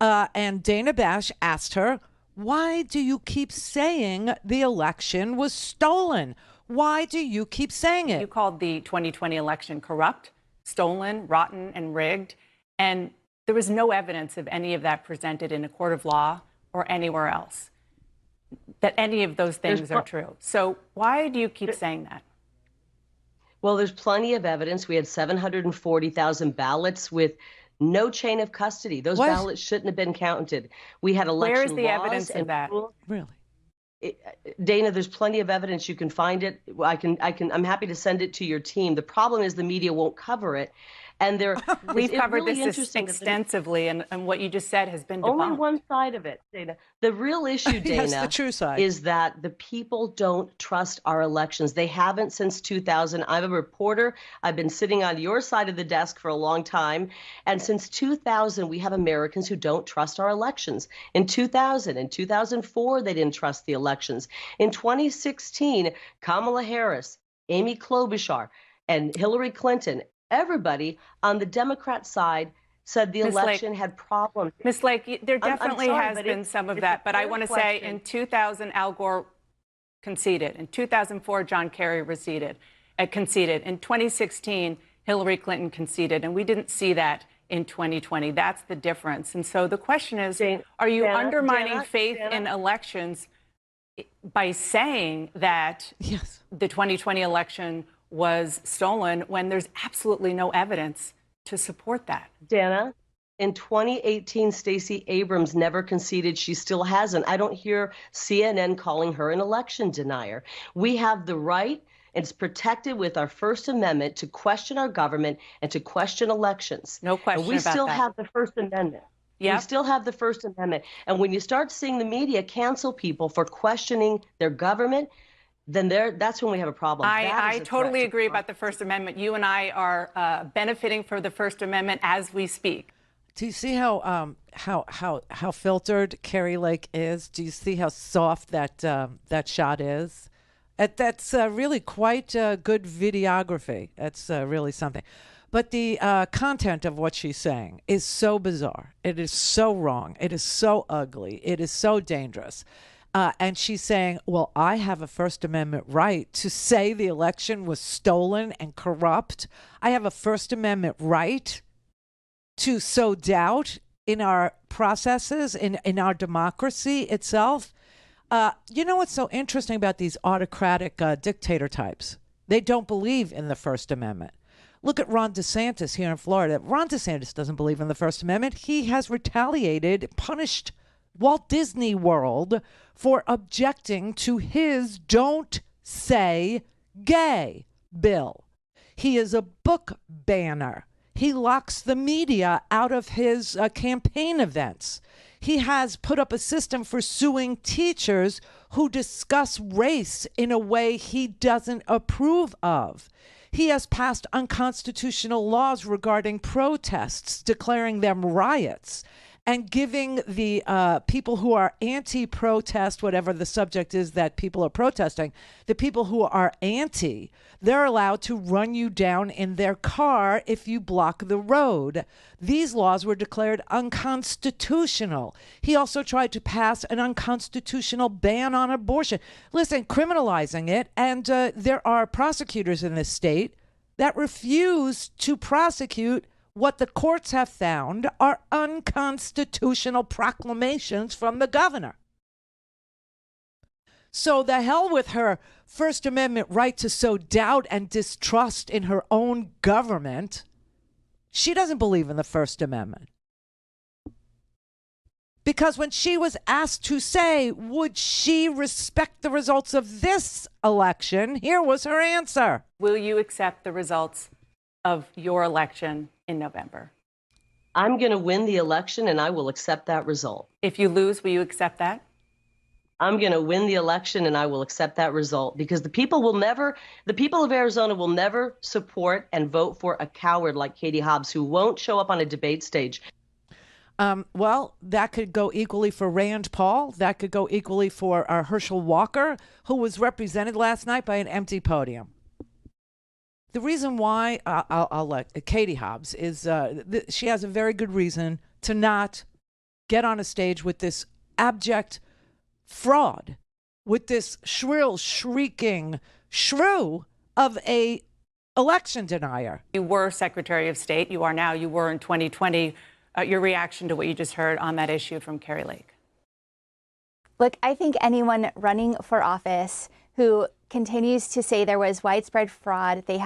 And Dana Bash asked her, why do you keep saying the election was stolen? Why do you keep saying it? You called the 2020 election corrupt, stolen, rotten, and rigged. And there was no evidence of any of that presented in a court of law or anywhere else, that any of those things are true. So why do you keep saying that? Well, there's plenty of evidence. We had 740,000 ballots with no chain of custody. Those ballots shouldn't have been counted. We had election laws. Where is the evidence of that? Really? Dana, there's plenty of evidence. You can find it. I'm happy to send it to your team. The problem is the media won't cover it. And we've covered really this extensively, and what you just said has been debunked. Only one side of it, Dana. The real issue, Dana, yes, the true side, is that the people don't trust our elections. They haven't since 2000. I'm a reporter. I've been sitting on your side of the desk for a long time. And since 2000, we have Americans who don't trust our elections. In 2000, in 2004, they didn't trust the elections. In 2016, Kamala Harris, Amy Klobuchar, and Hillary Clinton, everybody on the Democrat side said the election had problems. Ms. Lake, there definitely has been some of that. But I want to say in 2000, Al Gore conceded. In 2004, John Kerry conceded. In 2016, Hillary Clinton conceded. And we didn't see that in 2020. That's the difference. And so the question is, are you undermining faith in elections by saying that the 2020 election was stolen when there's absolutely no evidence to support that? Dana, in 2018, Stacey Abrams never conceded. She still hasn't. I don't hear CNN calling her an election denier. We have the right, and it's protected with our First Amendment, to question our government and to question elections. No question about that. We still have the First Amendment. Yep. We still have the First Amendment. And when you start seeing the media cancel people for questioning their government, then that's when we have a problem. I totally agree about the First Amendment. You and I are benefiting from the First Amendment as we speak. Do you see how filtered Kari Lake is? Do you see how soft that shot is? That's really quite good videography. That's really something. But the content of what she's saying is so bizarre. It is so wrong. It is so ugly. It is so dangerous. And she's saying, well, I have a First Amendment right to say the election was stolen and corrupt. I have a First Amendment right to sow doubt in our processes, in our democracy itself. You know what's so interesting about these autocratic dictator types? They don't believe in the First Amendment. Look at Ron DeSantis here in Florida. Ron DeSantis doesn't believe in the First Amendment. He has retaliated, punished Walt Disney World for objecting to his Don't Say Gay bill. He is a book banner. He locks the media out of his campaign events. He has put up a system for suing teachers who discuss race in a way he doesn't approve of. He has passed unconstitutional laws regarding protests, declaring them riots, and giving the people who are anti-protest, whatever the subject is that people are protesting, the people who are anti, they're allowed to run you down in their car if you block the road. These laws were declared unconstitutional. He also tried to pass an unconstitutional ban on abortion. Listen, criminalizing it, and there are prosecutors in this state that refuse to prosecute what the courts have found are unconstitutional proclamations from the governor. So the hell with her First Amendment right to sow doubt and distrust in her own government. She doesn't believe in the First Amendment. Because when she was asked to say, would she respect the results of this election, here was her answer. Will you accept the results of your election in November? I'm going to win the election and I will accept that result. If you lose, will you accept that? I'm going to win the election and I will accept that result because the people of Arizona will never support and vote for a coward like Katie Hobbs who won't show up on a debate stage. Well, that could go equally for Rand Paul. That could go equally for Herschel Walker, who was represented last night by an empty podium. The reason why I'll let Katie Hobbs is she has a very good reason to not get on a stage with this abject fraud, with this shrill, shrieking shrew of a election denier. You were Secretary of State. You are now. You were in 2020. Your reaction to what you just heard on that issue from Kari Lake? Look, I think anyone running for office who continues to say there was widespread fraud, they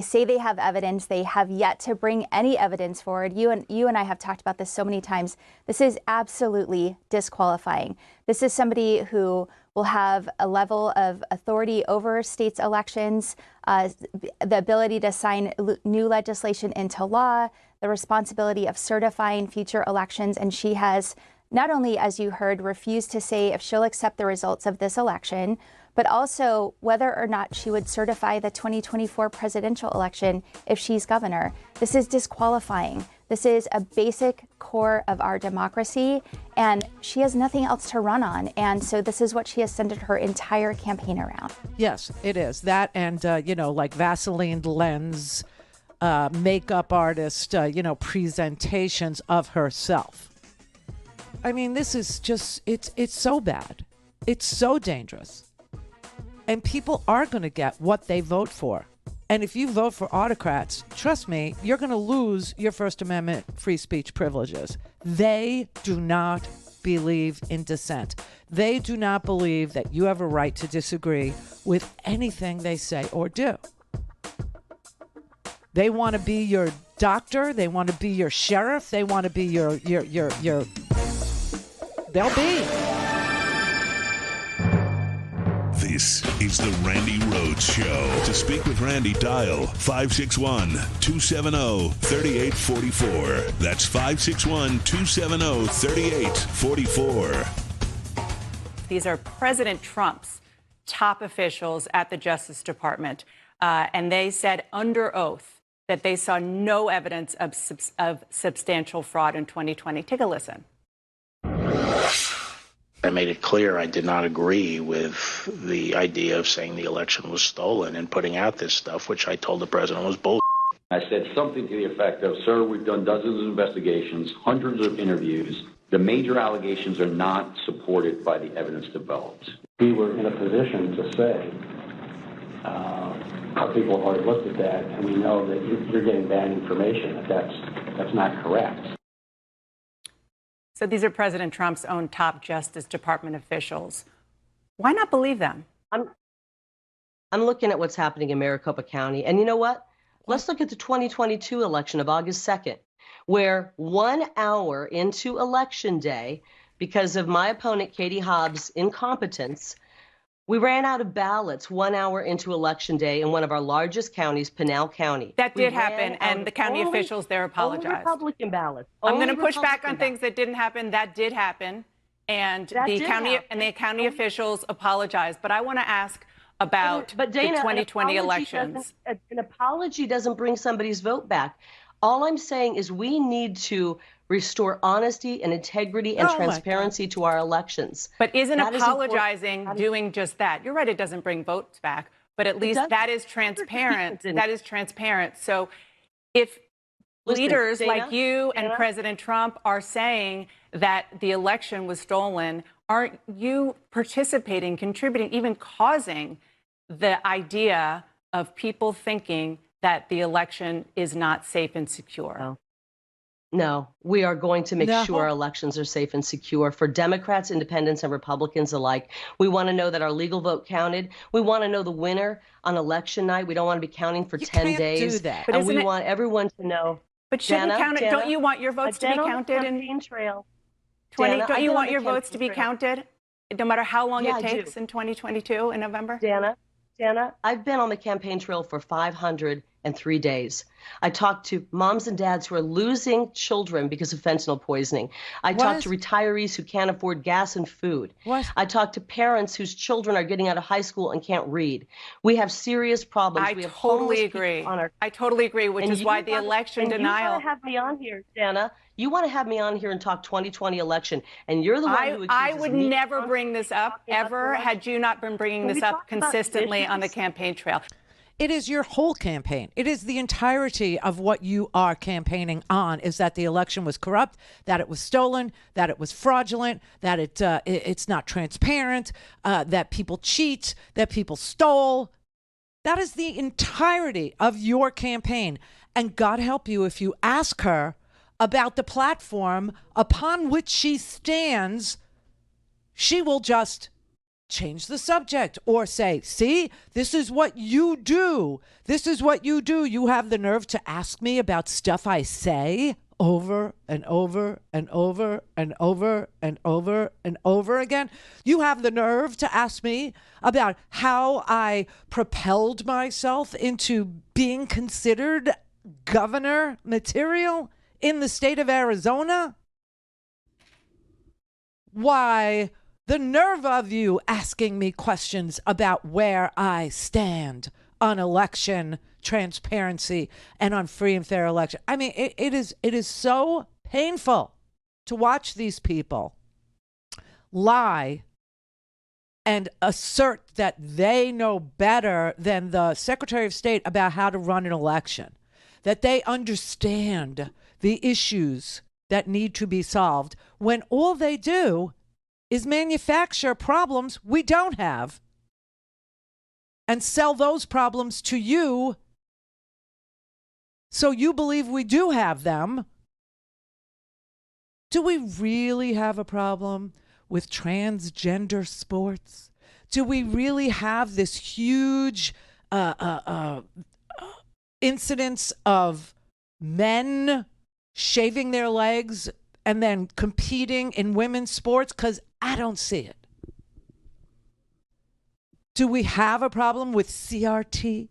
say they have evidence, they have yet to bring any evidence forward. You and I have talked about this so many times. This is absolutely disqualifying. This is somebody who will have a level of authority over states' elections, the ability to sign new legislation into law, the responsibility of certifying future elections, and she has not only, as you heard, refused to say if she'll accept the results of this election, but also whether or not she would certify the 2024 presidential election if she's governor. This is disqualifying. This is a basic core of our democracy, and she has nothing else to run on. And so this is what she has centered her entire campaign around. Yes, it is. That and, like Vaseline lens, makeup artist, presentations of herself. I mean, this is just, it's so bad. It's so dangerous. And people are going to get what they vote for. And if you vote for autocrats, trust me, you're going to lose your First Amendment free speech privileges. They do not believe in dissent. They do not believe that you have a right to disagree with anything they say or do. They want to be your doctor. They want to be your sheriff. They want to be your they'll be. This is the Randi Rhodes Show. To speak with Randi, dial 561-270-3844. That's 561-270-3844. These are President Trump's top officials at the Justice Department, and they said under oath that they saw no evidence of substantial fraud in 2020. Take a listen. I made it clear I did not agree with the idea of saying the election was stolen and putting out this stuff, which I told the president was bull. I said something to the effect of, sir, we've done dozens of investigations, hundreds of interviews. The major allegations are not supported by the evidence developed. We were in a position to say, our people have already looked at that, and we know that you're getting bad information, that's not correct. So these are President Trump's own top Justice Department officials. Why not believe them? I'm looking at what's happening in Maricopa County, and you know what? Let's look at the 2022 election of August 2nd, where 1 hour into Election Day, because of my opponent, Katie Hobbs' incompetence, we ran out of ballots 1 hour into Election Day in one of our largest counties, Pinal County. That did happen, and the county officials there apologized. Only Republican ballots. I'm going to push back on things that didn't happen. That did happen, and the county officials apologized. But I want to ask about Dana, the 2020 elections. An apology doesn't bring somebody's vote back. All I'm saying is we need to restore honesty and integrity and transparency to our elections. But isn't apologizing doing just that? You're right, it doesn't bring votes back, but at least that is transparent. That is transparent. So if leaders like you and President Trump are saying that the election was stolen, aren't you participating, contributing, even causing the idea of people thinking that the election is not safe and secure? No, we are going to make sure our elections are safe and secure for Democrats, independents, and Republicans alike. We want to know that our legal vote counted. We want to know the winner on election night. We don't want to be counting for 10 days. Do that. And we want everyone to know. But shouldn't count it? Don't you want your votes to be counted in trail? Don't you want your votes to be counted, no matter how long it takes in 2022 in November? Dana, I've been on the campaign trail for 503 days. I talked to moms and dads who are losing children because of fentanyl poisoning. I talked to retirees who can't afford gas and food. I talked to parents whose children are getting out of high school and can't read. We have serious problems. I totally agree. I totally agree, which is why the election denial. You want to have me on here, Dana. You want to have me on here and talk 2020 election, and you're the one who accuses I would me never bring this up, ever, had you not been bringing this up consistently on the campaign trail. It is your whole campaign. It is the entirety of what you are campaigning on, is that the election was corrupt, that it was stolen, that it was fraudulent, that it's not transparent, that people cheat, that people stole. That is the entirety of your campaign. And God help you if you ask her about the platform upon which she stands, she will just change the subject or say, see, this is what you do. This is what you do. You have the nerve to ask me about stuff I say over and over and over and over and over and over again. You have the nerve to ask me about how I propelled myself into being considered governor material in the state of Arizona? Why, the nerve of you asking me questions about where I stand on election transparency and on free and fair election. I mean, it is so painful to watch these people lie and assert that they know better than the Secretary of State about how to run an election, that they understand the issues that need to be solved, when all they do is manufacture problems we don't have and sell those problems to you so you believe we do have them. Do we really have a problem with transgender sports? Do we really have this huge incidence of men shaving their legs and then competing in women's sports? Because I don't see it. Do we have a problem with CRT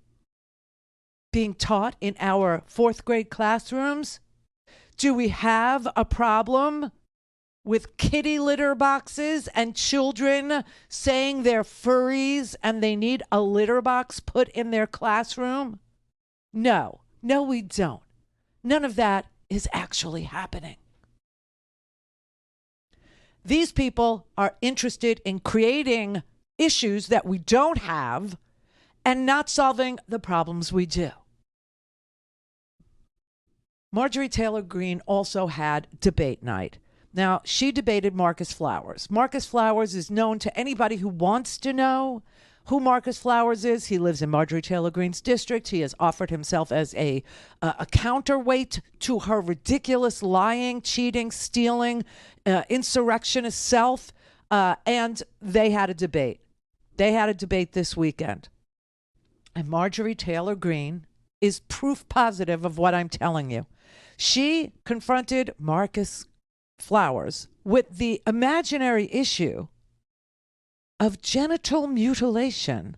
being taught in our fourth grade classrooms? Do we have a problem with kitty litter boxes and children saying they're furries and they need a litter box put in their classroom? No, we don't. None of that is actually happening. These people are interested in creating issues that we don't have and not solving the problems we do. Marjorie Taylor Greene also had debate night. Now, she debated Marcus Flowers. Marcus Flowers is known to anybody who wants to know who Marcus Flowers is. He lives in Marjorie Taylor Greene's district. He has offered himself as a counterweight to her ridiculous lying, cheating, stealing, insurrectionist self. And they had a debate. They had a debate this weekend. And Marjorie Taylor Greene is proof positive of what I'm telling you. She confronted Marcus Flowers with the imaginary issue of genital mutilation.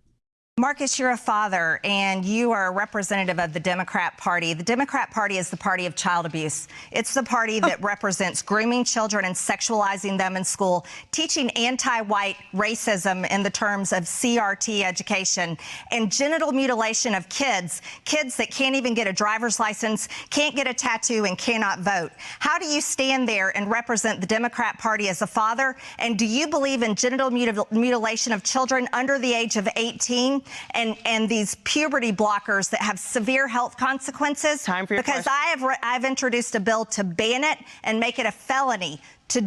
Marcus, you're a father, and you are a representative of the Democrat Party. The Democrat Party is the party of child abuse. It's the party that represents grooming children and sexualizing them in school, teaching anti-white racism in the terms of CRT education, and genital mutilation of kids that can't even get a driver's license, can't get a tattoo, and cannot vote. How do you stand there and represent the Democrat Party as a father? And do you believe in genital mutilation of children under the age of 18? And these puberty blockers that have severe health consequences? Time for your because question. I've introduced a bill to ban it and make it a felony to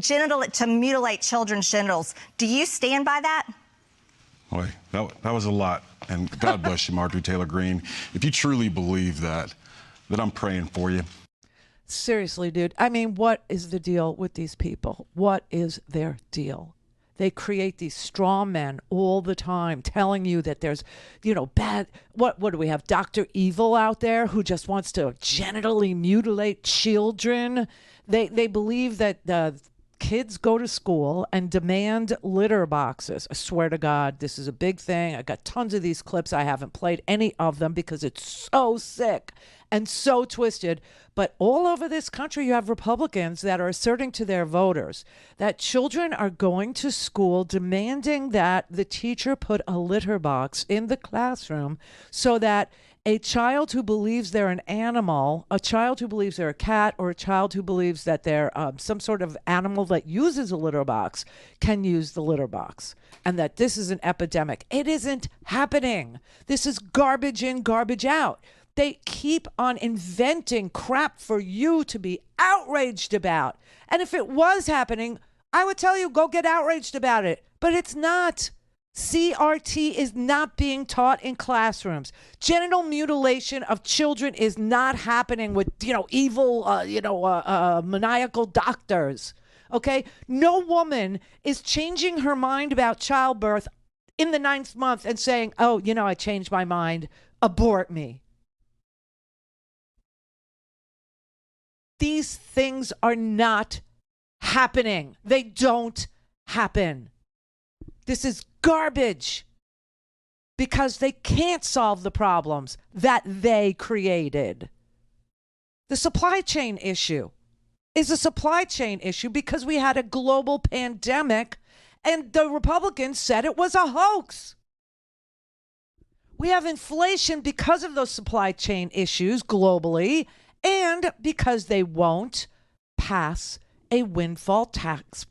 mutilate children's genitals. Do you stand by that? Boy, that was a lot. And God bless you, Marjorie Taylor Greene. If you truly believe that I'm praying for you. Seriously, dude. I mean, what is the deal with these people? What is their deal? They create these straw men all the time telling you that there's, bad. What do we have? Dr. Evil out there who just wants to genitally mutilate children. They believe that kids go to school and demand litter boxes. I swear to God, this is a big thing. I got tons of these clips. I haven't played any of them because it's so sick and so twisted. But all over this country, you have Republicans that are asserting to their voters that children are going to school demanding that the teacher put a litter box in the classroom so that a child who believes they're an animal, a child who believes they're a cat, or a child who believes that they're some sort of animal that uses a litter box can use the litter box, and that this is an epidemic. It isn't happening. This is garbage in, garbage out. They keep on inventing crap for you to be outraged about. And if it was happening, I would tell you, go get outraged about it. But it's not. CRT is not being taught in classrooms. Genital mutilation of children is not happening with, evil, maniacal doctors. Okay? No woman is changing her mind about childbirth in the 9th month and saying, oh, I changed my mind. Abort me. These things are not happening. They don't happen. This is garbage because they can't solve the problems that they created. The supply chain issue is a supply chain issue because we had a global pandemic and the Republicans said it was a hoax. We have inflation because of those supply chain issues globally, and because they won't pass a windfall profits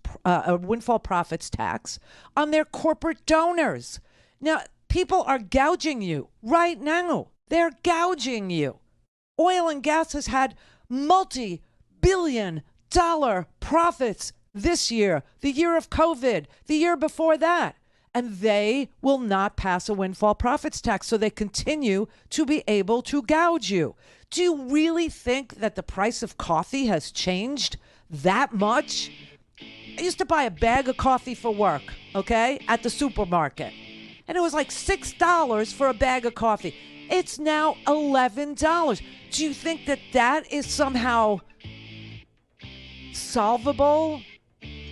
tax on their corporate donors. Now, people are gouging you right now. They're gouging you. Oil and gas has had multi-billion-dollar profits this year, the year of COVID, the year before that. And they will not pass a windfall profits tax, so they continue to be able to gouge you. Do you really think that the price of coffee has changed that much? I used to buy a bag of coffee for work, okay, at the supermarket. And it was like $6 for a bag of coffee. It's now $11. Do you think that is somehow solvable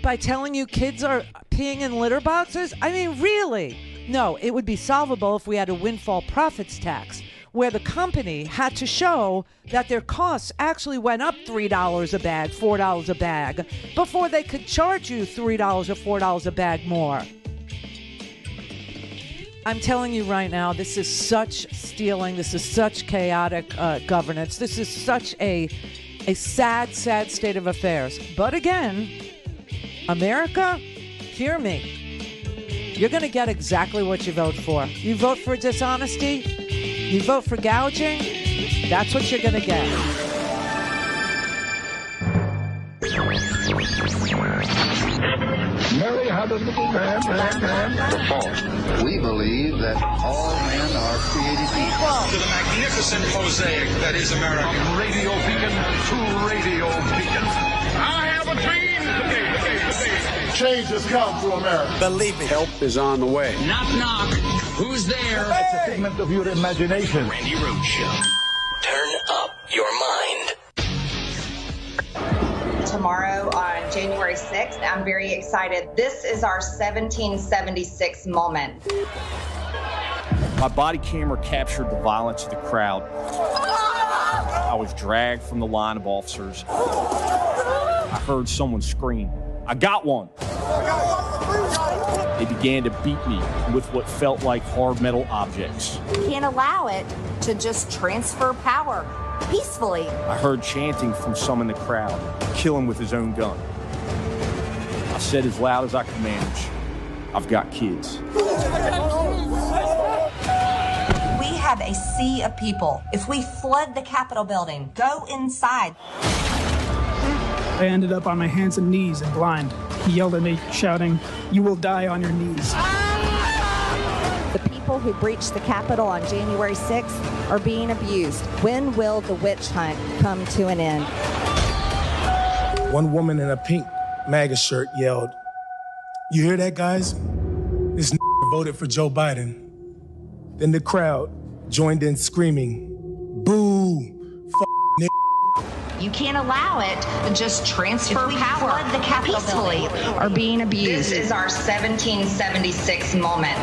by telling you kids are peeing in litter boxes? I mean, really? No, it would be solvable if we had a windfall profits tax where the company had to show that their costs actually went up $3 a bag, $4 a bag, before they could charge you $3 or $4 a bag more. I'm telling you right now, this is such stealing. This is such chaotic governance. This is such a sad, sad state of affairs. But again, America, hear me. You're going to get exactly what you vote for. You vote for dishonesty, you vote for gouging, that's what you're going to get. Mary had a little lamb. We believe that all men are created equal. To the magnificent mosaic that is America. From radio beacon to radio beacon. I have a dream today. Change has come to America. Believe me. Help is on the way. Knock, knock. Who's there? It's a figment of your imagination. Randi Rhodes Show. tomorrow on January 6th. I'm very excited. This is our 1776 moment. My body camera captured the violence of the crowd. I was dragged from the line of officers. I heard someone scream, "I got one." They began to beat me with what felt like hard metal objects. You can't allow it to just transfer power peacefully. I heard chanting from some in the crowd, "Kill him with his own gun." I said as loud as I could manage, "I've got kids." We have a sea of people. If we flood the Capitol building, go inside. I ended up on my hands and knees and blind. He yelled at me, shouting, "You will die on your knees." The people who breached the Capitol on January 6th are being abused. When will the witch hunt come to an end? One woman in a pink MAGA shirt yelled, "You hear that, guys? This voted for Joe Biden." Then the crowd joined in screaming, "Boo! You can't allow it to just transfer power the Capitol peacefully are being abused. This is our 1776 moment.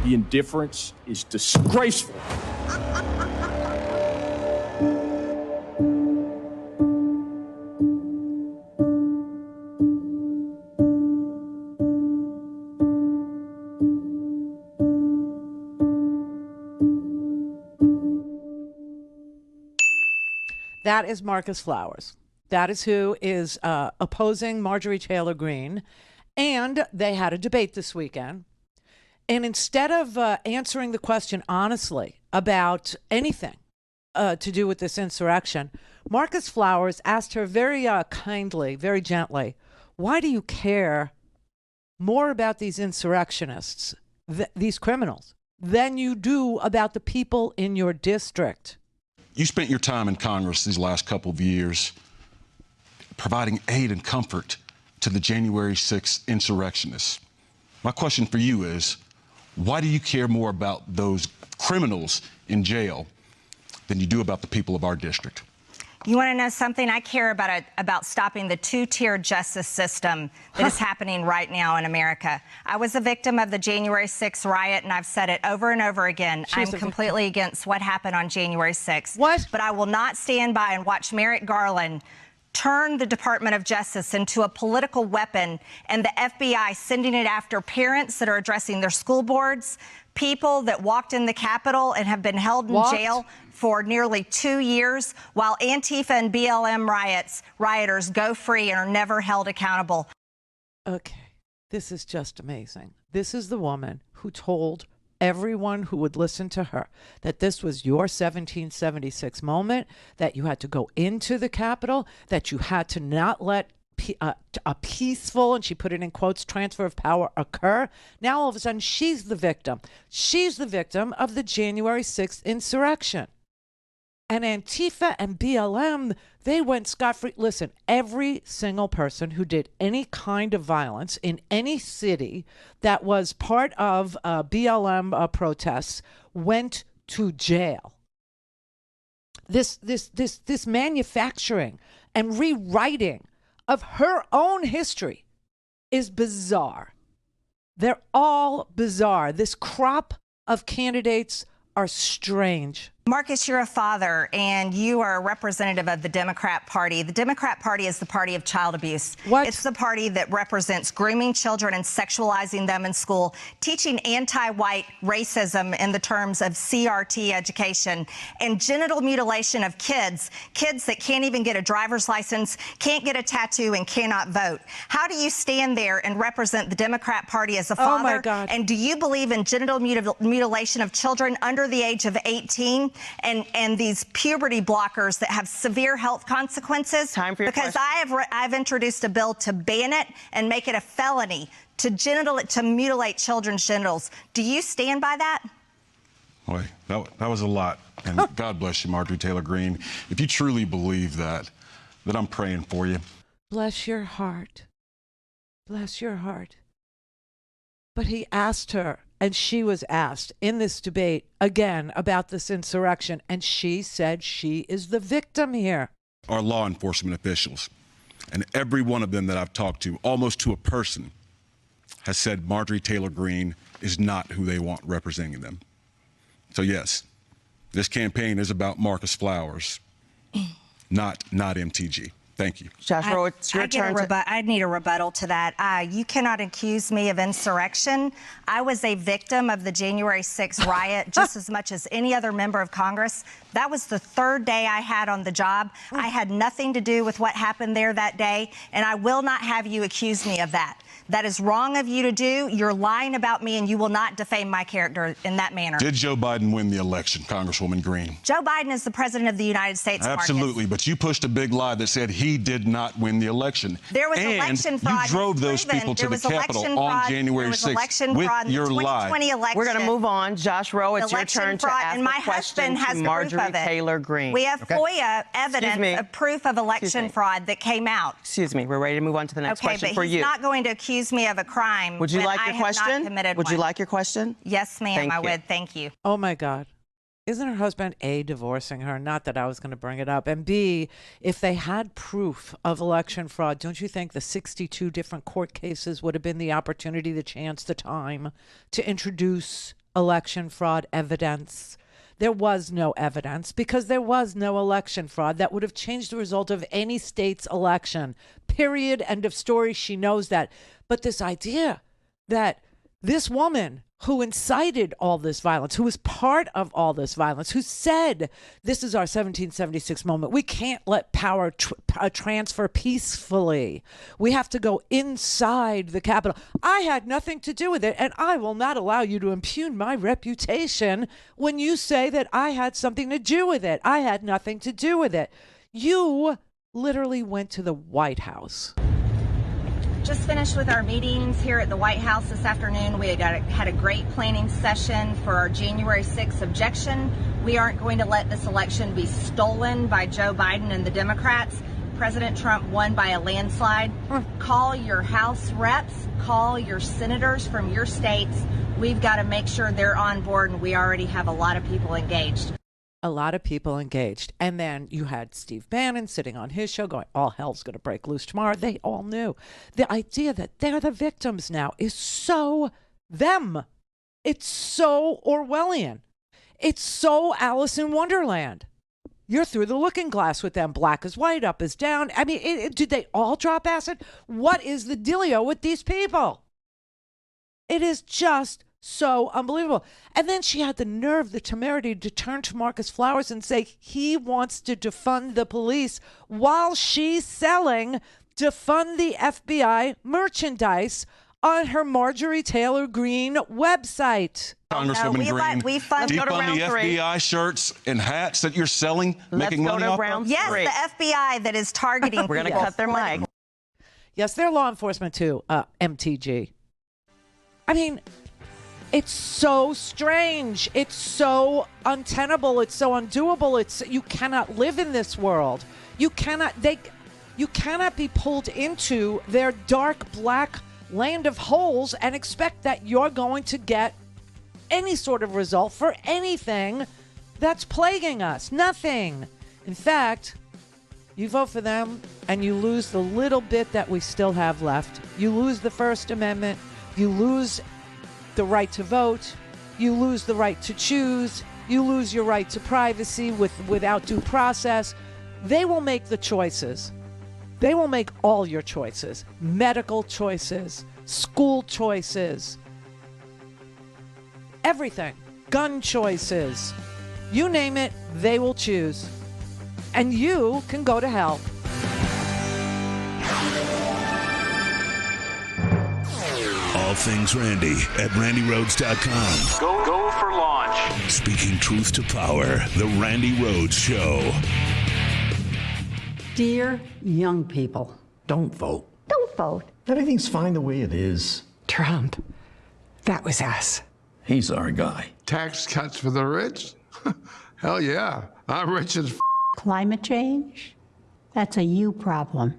The indifference is disgraceful. That is Marcus Flowers. That is who is opposing Marjorie Taylor Greene. And they had a debate this weekend. And instead of answering the question honestly about anything to do with this insurrection, Marcus Flowers asked her very kindly, very gently, why do you care more about these insurrectionists, these criminals, than you do about the people in your district? You spent your time in Congress these last couple of years providing aid and comfort to the January 6th insurrectionists. My question for you is, why do you care more about those criminals in jail than you do about the people of our district? You want to know something? I care about stopping the two-tier justice system that is happening right now in America. I was a victim of the January 6th riot, and I've said it over and over again. I'm completely against what happened on January 6th. What? But I will not stand by and watch Merrick Garland turn the Department of Justice into a political weapon and the FBI sending it after parents that are addressing their school boards, people that walked in the Capitol and have been held in jail for nearly 2 years, while Antifa and BLM rioters go free and are never held accountable. Okay, this is just amazing. This is the woman who told everyone who would listen to her that this was your 1776 moment, that you had to go into the Capitol, that you had to not let a peaceful, and she put it in quotes, transfer of power occur. Now all of a sudden she's the victim. She's the victim of the January 6th insurrection. And Antifa and BLM, they went scot-free. Listen, every single person who did any kind of violence in any city that was part of BLM protests went to jail. This manufacturing and rewriting of her own history is bizarre. They're all bizarre. This crop of candidates are strange. Marcus, you're a father, and you are a representative of the Democrat Party. The Democrat Party is the party of child abuse. What? It's the party that represents grooming children and sexualizing them in school, teaching anti-white racism in the terms of CRT education, and genital mutilation of kids that can't even get a driver's license, can't get a tattoo, and cannot vote. How do you stand there and represent the Democrat Party as a father? Oh, my God. And do you believe in genital mutilation of children under the age of 18? And these puberty blockers that have severe health consequences? Time for your because question. I've introduced a bill to ban it and make it a felony to mutilate children's genitals. Do you stand by that? Boy, that was a lot. And God bless you, Marjorie Taylor Greene. If you truly believe that I'm praying for you. Bless your heart. Bless your heart. But he asked her, and she was asked in this debate again about this insurrection, and she said she is the victim here. Our law enforcement officials, And every one of them that I've talked to, almost to a person, has said Marjorie Taylor Greene is not who they want representing them. So yes, this campaign is about Marcus Flowers, not MTG. Thank you. Joshua, it's your turn. I need a rebuttal to that. You cannot accuse me of insurrection. I was a victim of the January 6th riot just as much as any other member of Congress. That was the third day I had on the job. I had nothing to do with what happened there that day, and I will not have you accuse me of that. That is wrong of you to do. You're lying about me, and you will not defame my character in that manner. Did Joe Biden win the election, Congresswoman Greene? Joe Biden is the president of the United States, Absolutely, but you pushed a big lie that said he did not win the election. There was election fraud. You drove those people to the Capitol on January 6th with your lie. We're going to move on. Josh Rowe, it's your turn to ask and my a question husband has to proof Marjorie of it. Taylor Greene. We have FOIA evidence of proof of election fraud that came out. Excuse me. We're ready to move on to the next question for you. Okay, but he's not going to accuse me of a crime. Would you like your question? Would you like your question? Yes, ma'am, I would. Thank you. Oh, my God. Isn't her husband, A, divorcing her? Not that I was going to bring it up. And B, if they had proof of election fraud, don't you think the 62 different court cases would have been the opportunity, the chance, the time to introduce election fraud evidence? There was no evidence because there was no election fraud that would have changed the result of any state's election. Period. End of story. She knows that. But this idea that this woman who incited all this violence, who was part of all this violence, who said, this is our 1776 moment. We can't let power transfer peacefully. We have to go inside the Capitol. I had nothing to do with it, and I will not allow you to impugn my reputation when you say that I had something to do with it. I had nothing to do with it. You literally went to the White House. Just finished with our meetings here at the White House this afternoon. We had a great planning session for our January 6th objection. We aren't going to let this election be stolen by Joe Biden and the Democrats. President Trump won by a landslide. Call your House reps, call your senators from your states. We've got to make sure they're on board, and we already have a lot of people engaged. A lot of people engaged. And then you had Steve Bannon sitting on his show going, all hell's going to break loose tomorrow. They all knew. The idea that they're the victims now is so them. It's so Orwellian. It's so Alice in Wonderland. You're through the looking glass with them. Black is white, up is down. I mean, did they all drop acid? What is the dealio with these people? It is just so unbelievable. And then she had the nerve, the temerity to turn to Marcus Flowers and say he wants to defund the police while she's selling defund the FBI merchandise on her Marjorie Taylor Greene website. Congresswoman Greene, defund the FBI shirts and hats that you're selling, making money off of? Yes, the FBI that is targeting We're going to cut their mic. Yes, they're law enforcement too, MTG. I mean, it's so strange. It's so untenable. It's so undoable. You cannot live in this world. You cannot be pulled into their dark black land of holes and expect that you're going to get any sort of result for anything that's plaguing us. Nothing. In fact, you vote for them and you lose the little bit that we still have left. You lose the First Amendment. You lose the right to vote, you lose the right to choose, you lose your right to privacy without due process. They will make the choices. They will make all your choices. Medical choices, school choices, everything. Gun choices. You name it, they will choose. And you can go to hell. All things Randi at RandiRhodes.com. Go for launch. Speaking truth to power, the Randi Rhodes Show. Dear young people, don't vote. Don't vote. Everything's fine the way it is. Trump. That was us. He's our guy. Tax cuts for the rich? Hell yeah. I'm rich as Climate change? That's a you problem.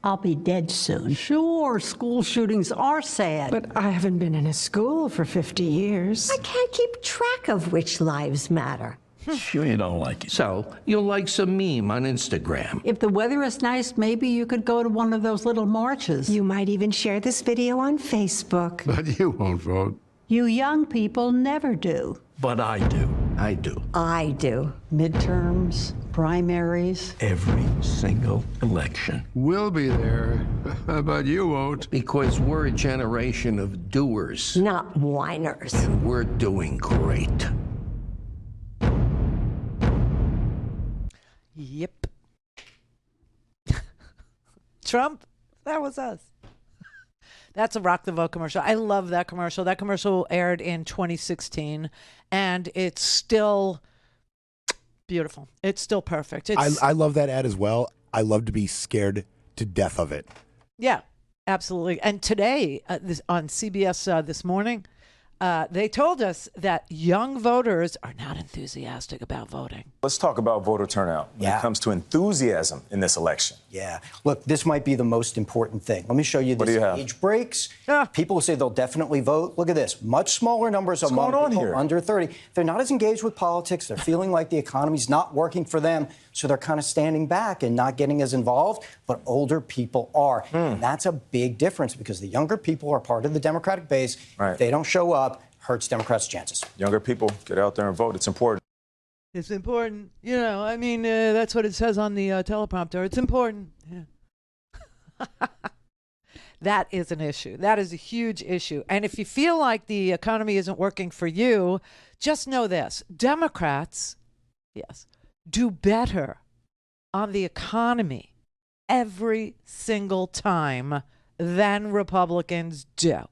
I'll be dead soon. Sure, school shootings are sad. But I haven't been in a school for 50 years. I can't keep track of which lives matter. Sure you don't like it. So, you'll like some meme on Instagram. If the weather is nice, maybe you could go to one of those little marches. You might even share this video on Facebook. But you won't vote. You young people never do. But I do. I do. I do. Midterms, primaries. Every single election. We'll be there, but you won't. Because we're a generation of doers. Not whiners. And we're doing great. Yep. Trump, that was us. That's a Rock the Vote commercial. I love that commercial. That commercial aired in 2016, and it's still beautiful. It's still perfect. I love that ad as well. I love to be scared to death of it. Yeah, absolutely. And today, on CBS this morning, they told us that young voters are not enthusiastic about voting. Let's talk about voter turnout when it comes to enthusiasm in this election. Yeah. Look, this might be the most important thing. Let me show you this age breaks. People say they'll definitely vote. Look at this. Much smaller numbers among people under 30. They're not as engaged with politics. They're feeling like the economy's not working for them, so they're kind of standing back and not getting as involved, but older people are. And that's a big difference because the younger people are part of the Democratic base. If they don't show up, hurts Democrats' chances. Younger people, get out there and vote. It's important. It's important. You know, I mean, that's what it says on the teleprompter. It's important. Yeah. That is an issue. That is a huge issue. And if you feel like the economy isn't working for you, just know this. Democrats, yes, do better on the economy every single time than Republicans do.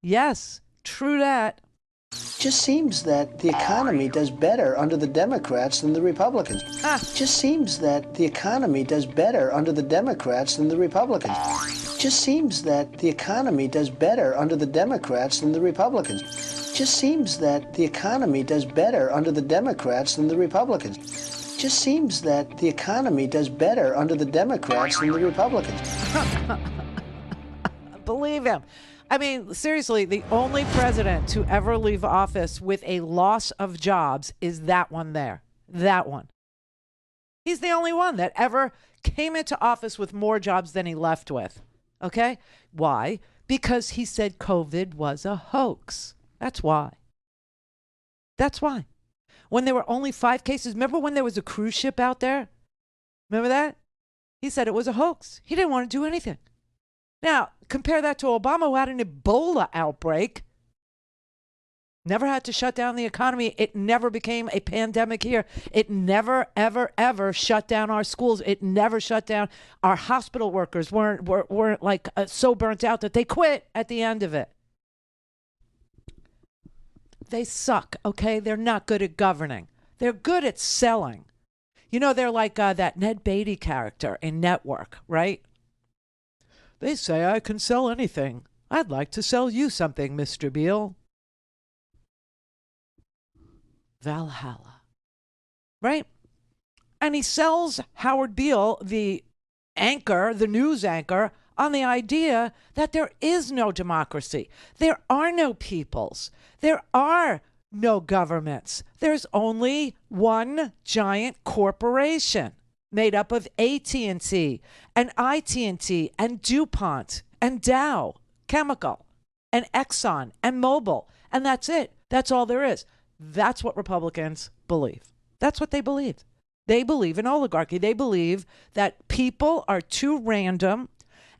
Yes, true that. Just seems that the economy does better under the Democrats than the Republicans. Just seems that the economy does better under the Democrats than the Republicans. Just seems that the economy does better under the Democrats than the Republicans. Just seems that the economy does better under the Democrats than the Republicans. Just seems that the economy does better under the Democrats than the Republicans. Believe him. I mean, seriously, the only president to ever leave office with a loss of jobs is that one there. That one. He's the only one that ever came into office with more jobs than he left with. Okay? Why? Because he said COVID was a hoax. That's why. That's why. When there were only 5 cases, remember when there was a cruise ship out there? Remember that? He said it was a hoax. He didn't want to do anything. Now, compare that to Obama, who had an Ebola outbreak. Never had to shut down the economy. It never became a pandemic here. It never, ever, ever shut down our schools. It never shut down. Our hospital workers weren't like so burnt out that they quit at the end of it. They suck, okay? They're not good at governing. They're good at selling. You know, they're like that Ned Beatty character in Network, right? They say I can sell anything. I'd like to sell you something, Mr. Beale. Valhalla. Right? And he sells Howard Beale, the anchor, the news anchor, on the idea that there is no democracy. There are no peoples. There are no governments. There's only one giant corporation made up of AT&T and IT&T and DuPont and Dow Chemical and Exxon and Mobil. And that's it. That's all there is. That's what Republicans believe. That's what they believe. They believe in oligarchy. They believe that people are too random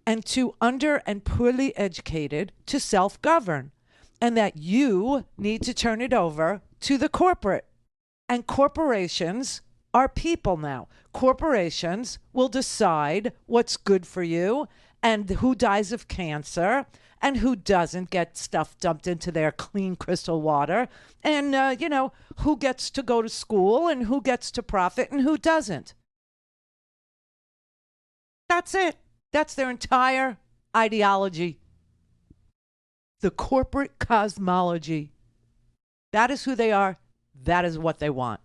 and too under and poorly educated to self-govern, and that you need to turn it over to the corporate. And corporations are people now. Corporations will decide what's good for you and who dies of cancer and who doesn't get stuff dumped into their clean crystal water, and, who gets to go to school and who gets to profit and who doesn't. That's it. That's their entire ideology. The corporate cosmology. That is who they are. That is what they want.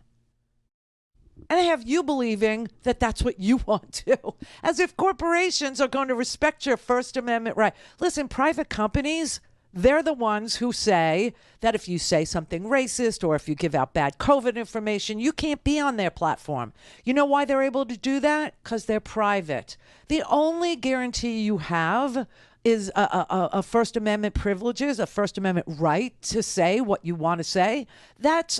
And they have you believing that that's what you want to, as if corporations are going to respect your First Amendment right. Listen, private companies, They're the ones who say that if you say something racist or if you give out bad COVID information, you can't be on their platform. You know why they're able to do that? Because they're private. The only guarantee you have is a First Amendment privileges, a First Amendment right to say what you want to say. That's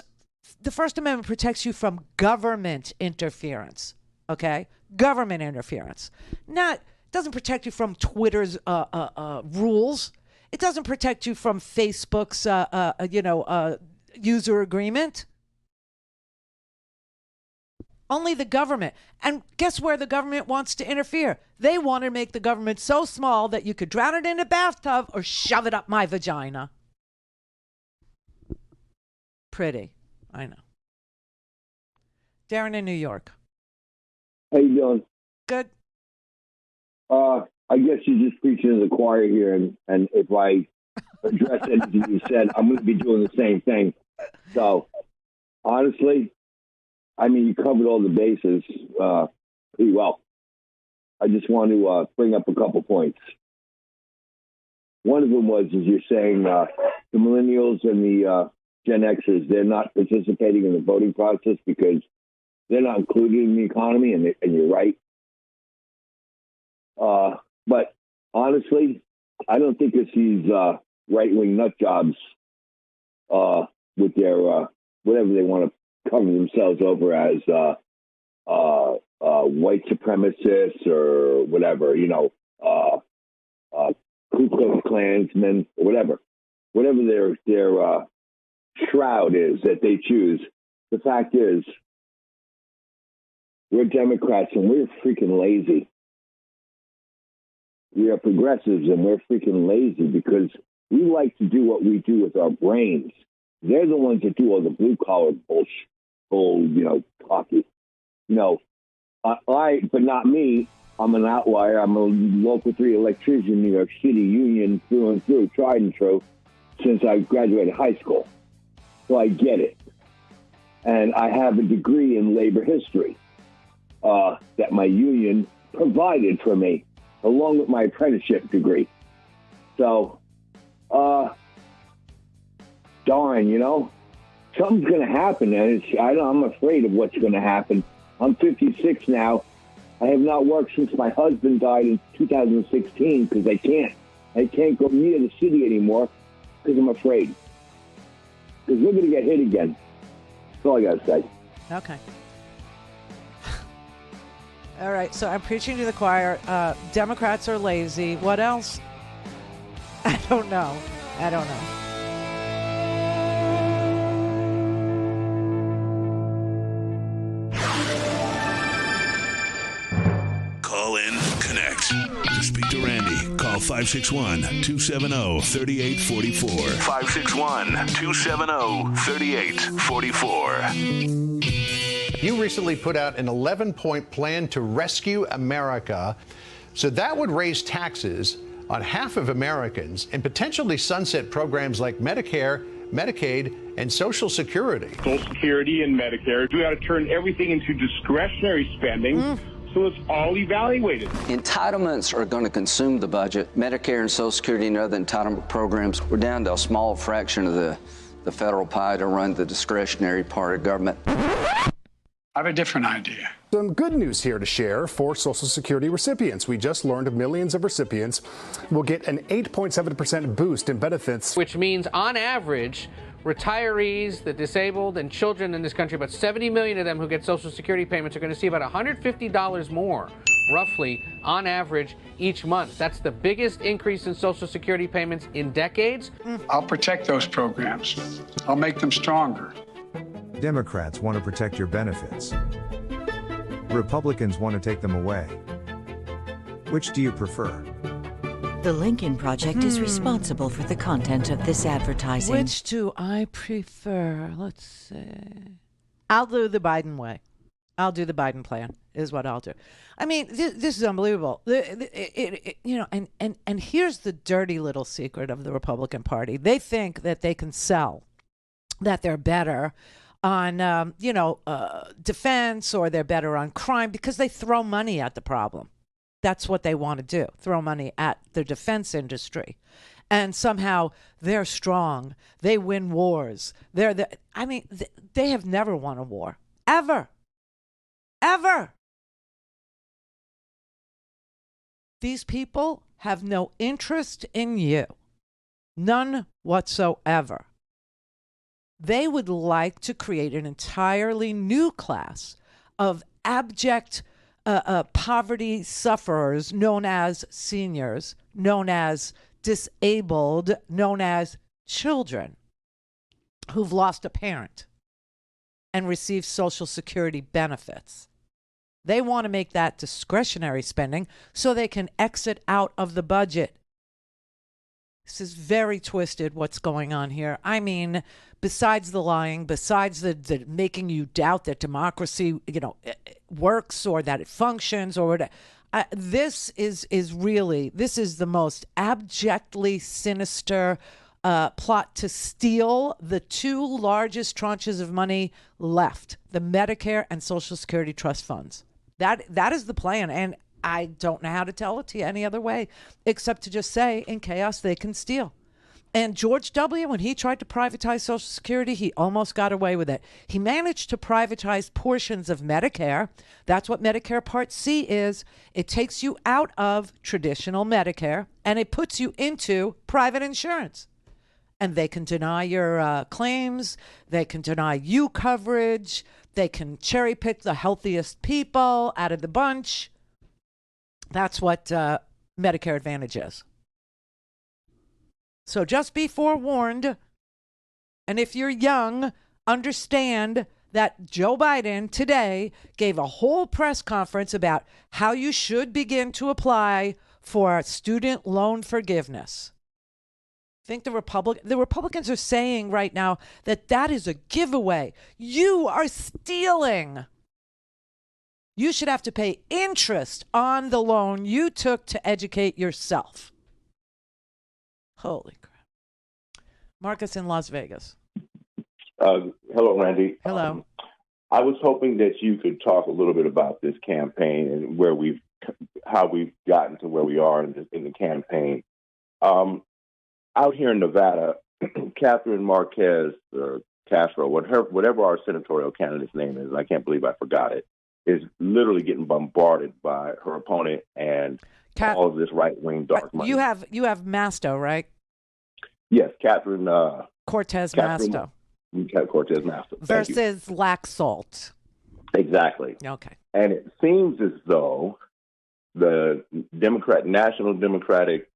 the First Amendment protects you from government interference. Okay, government interference. Doesn't protect you from Twitter's rules. It doesn't protect you from Facebook's, user agreement. Only the government. And guess where the government wants to interfere? They want to make the government so small that you could drown it in a bathtub or shove it up my vagina. Pretty. I know. Darren in New York. How you doing? Good. I guess you're just preaching to the choir here, and if I address anything you said, I'm going to be doing the same thing. So, honestly, I mean, you covered all the bases pretty well. I just want to bring up a couple points. One of them is you're saying the millennials and the Gen Xers, they're not participating in the voting process because they're not included in the economy, and you're right. But honestly, I don't think it's these right-wing nut jobs with their whatever they want to cover themselves over as white supremacists or whatever, Ku Klux Klansmen or whatever their shroud is that they choose. The fact is, we're Democrats and we're freaking lazy. We are progressives and we're freaking lazy because we like to do what we do with our brains. They're the ones that do all the blue collar bullshit, talking. But not me. I'm an outlier. I'm a local 3 electrician in New York City union through and through, tried and true, since I graduated high school. So I get it. And I have a degree in labor history that my union provided for me, along with my apprenticeship degree. So, darn, something's going to happen, and I'm afraid of what's going to happen. I'm 56 now. I have not worked since my husband died in 2016 because I can't go near the city anymore because I'm afraid. Because we're going to get hit again. That's all I got to say. Okay. All right, so I'm preaching to the choir. Democrats are lazy. What else? I don't know. Call in, connect. To speak to Randi, call 561-270-3844. 561-270-3844. You recently put out an 11-point plan to rescue America. So that would raise taxes on half of Americans and potentially sunset programs like Medicare, Medicaid, and Social Security. Social Security and Medicare, we got to turn everything into discretionary spending. So it's all evaluated. Entitlements are going to consume the budget. Medicare and Social Security and other entitlement programs, we're down to a small fraction of the federal pie to run the discretionary part of government. I have a different idea. Some good news here to share for Social Security recipients. We just learned millions of recipients will get an 8.7% boost in benefits. Which means, on average, retirees, the disabled, and children in this country, about 70 million of them who get Social Security payments are going to see about $150 more, roughly, on average, each month. That's the biggest increase in Social Security payments in decades. I'll protect those programs. I'll make them stronger. Democrats want to protect your benefits. Republicans want to take them away. Which do you prefer? The Lincoln Project is responsible for the content of this advertising. Which do I prefer? Let's see. I'll do the Biden way. I'll do the Biden plan, is what I'll do. I mean, this is unbelievable. And here's the dirty little secret of the Republican Party. They think that they can sell that they're better on, defense, or they're better on crime because they throw money at the problem. That's what they want to do, throw money at the defense industry. and somehow they're strong. They win wars. They have never won a war. Ever. Ever. These people have no interest in you. None whatsoever. They would like to create an entirely new class of abject poverty sufferers known as seniors, known as disabled, known as children who've lost a parent and receive Social Security benefits. They want to make that discretionary spending so they can exit out of the budget. This is very twisted what's going on here. I mean, besides the lying, besides the making you doubt that democracy, works or that it functions or whatever, this is the most abjectly sinister plot to steal the two largest tranches of money left, the Medicare and Social Security trust funds. That is the plan, and I don't know how to tell it to you any other way except to just say, in chaos, they can steal. And George W., when he tried to privatize Social Security, he almost got away with it. He managed to privatize portions of Medicare. That's what Medicare Part C is. It takes you out of traditional Medicare, and it puts you into private insurance. And they can deny your claims. They can deny you coverage. They can cherry pick the healthiest people out of the bunch. That's what Medicare Advantage is. So just be forewarned. And if you're young, understand that Joe Biden today gave a whole press conference about how you should begin to apply for student loan forgiveness. I think the Republicans are saying right now that is a giveaway. You are stealing. You should have to pay interest on the loan you took to educate yourself. Holy crap. Marcus in Las Vegas. Hello, Randy. Hello. I was hoping that you could talk a little bit about this campaign and how we've gotten to where we are in the campaign. Out here in Nevada, Catherine Marquez or Castro, whatever our senatorial candidate's name is, I can't believe I forgot it, is literally getting bombarded by her opponent and all of this right-wing dark money. You have Masto, right? Yes, Catherine Cortez Masto. Cortez Masto. Versus Laxalt. Exactly. Okay. And it seems as though the National Democratic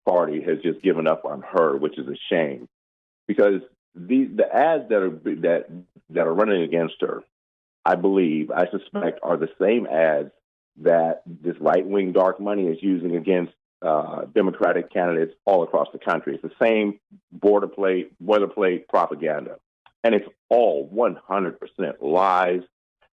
Party has just given up on her, which is a shame, because the ads that are running against her, I suspect, are the same ads that this right-wing dark money is using against Democratic candidates all across the country. It's the same boilerplate propaganda. And it's all 100% lies,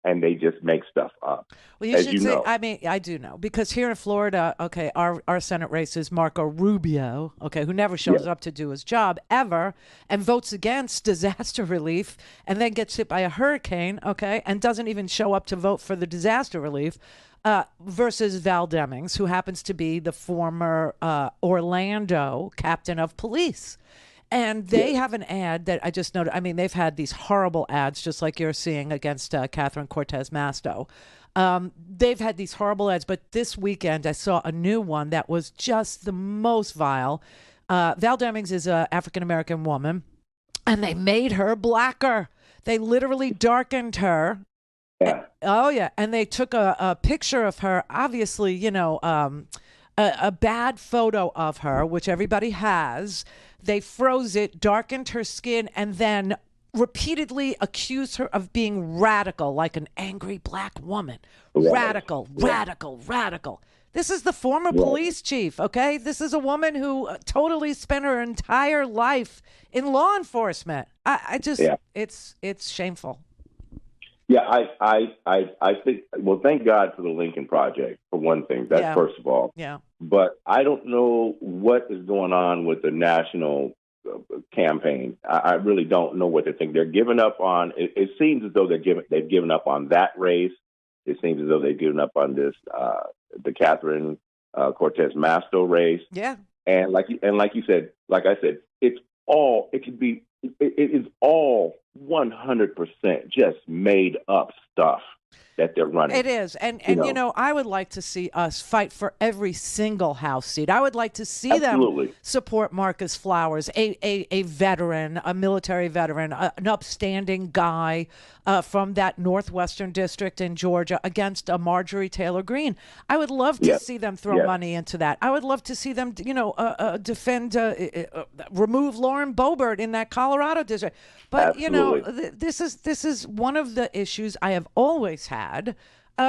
and they just make stuff up. Well, you should say, I mean, I do know, because here in Florida, okay, our Senate race is Marco Rubio, okay, who never shows up to do his job ever and votes against disaster relief and then gets hit by a hurricane, okay, and doesn't even show up to vote for the disaster relief, versus Val Demings, who happens to be the former Orlando captain of police. And they have an ad that I just noted. I mean, they've had these horrible ads, just like you're seeing against Catherine Cortez Masto. They've had these horrible ads, but this weekend I saw a new one that was just the most vile. Val Demings is an African-American woman, and they made her blacker. They literally darkened her. Yeah. Oh, yeah. And they took a picture of her, obviously, a bad photo of her, which everybody has. They froze it, darkened her skin, and then repeatedly accused her of being radical, like an angry black woman. Radical. This is the former police chief, okay? This is a woman who totally spent her entire life in law enforcement. It's shameful. Yeah, I think, well, thank God for the Lincoln Project, for one thing. That's first of all. Yeah. But I don't know what is going on with the national campaign. I really don't know what they think. They're giving up on, it seems as though they've given up on that race. It seems as though they've given up on this, the Catherine Cortez Masto race. Yeah. And like you said, like I said, it is all 100% just made up stuff that they're running. It is. And I would like to see us fight for every single House seat. I would like to see them support Marcus Flowers, a veteran, a military veteran, an upstanding guy from that Northwestern district in Georgia against Marjorie Taylor Greene. I would love to see them throw money into that. I would love to see them, defend, remove Lauren Boebert in that Colorado district. But, this is one of the issues I have always had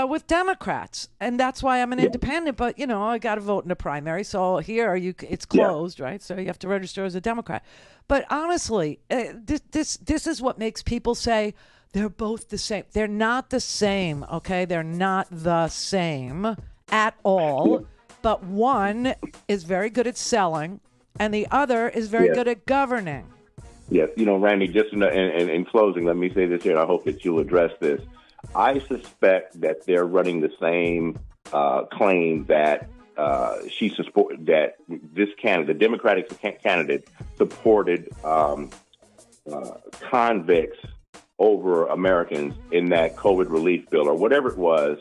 with Democrats, and that's why I'm an independent. But I got to vote in the primary, so here it's closed, right? So you have to register as a Democrat. But honestly, this is what makes people say they're both the same. They're not the same, okay? They're not the same at all. But one is very good at selling, and the other is very good at governing. Yes, Randy, just in closing, let me say this here, and I hope that you'll address this. I suspect that they're running the same claim that that this candidate, the Democratic candidate, supported convicts over Americans in that COVID relief bill or whatever it was,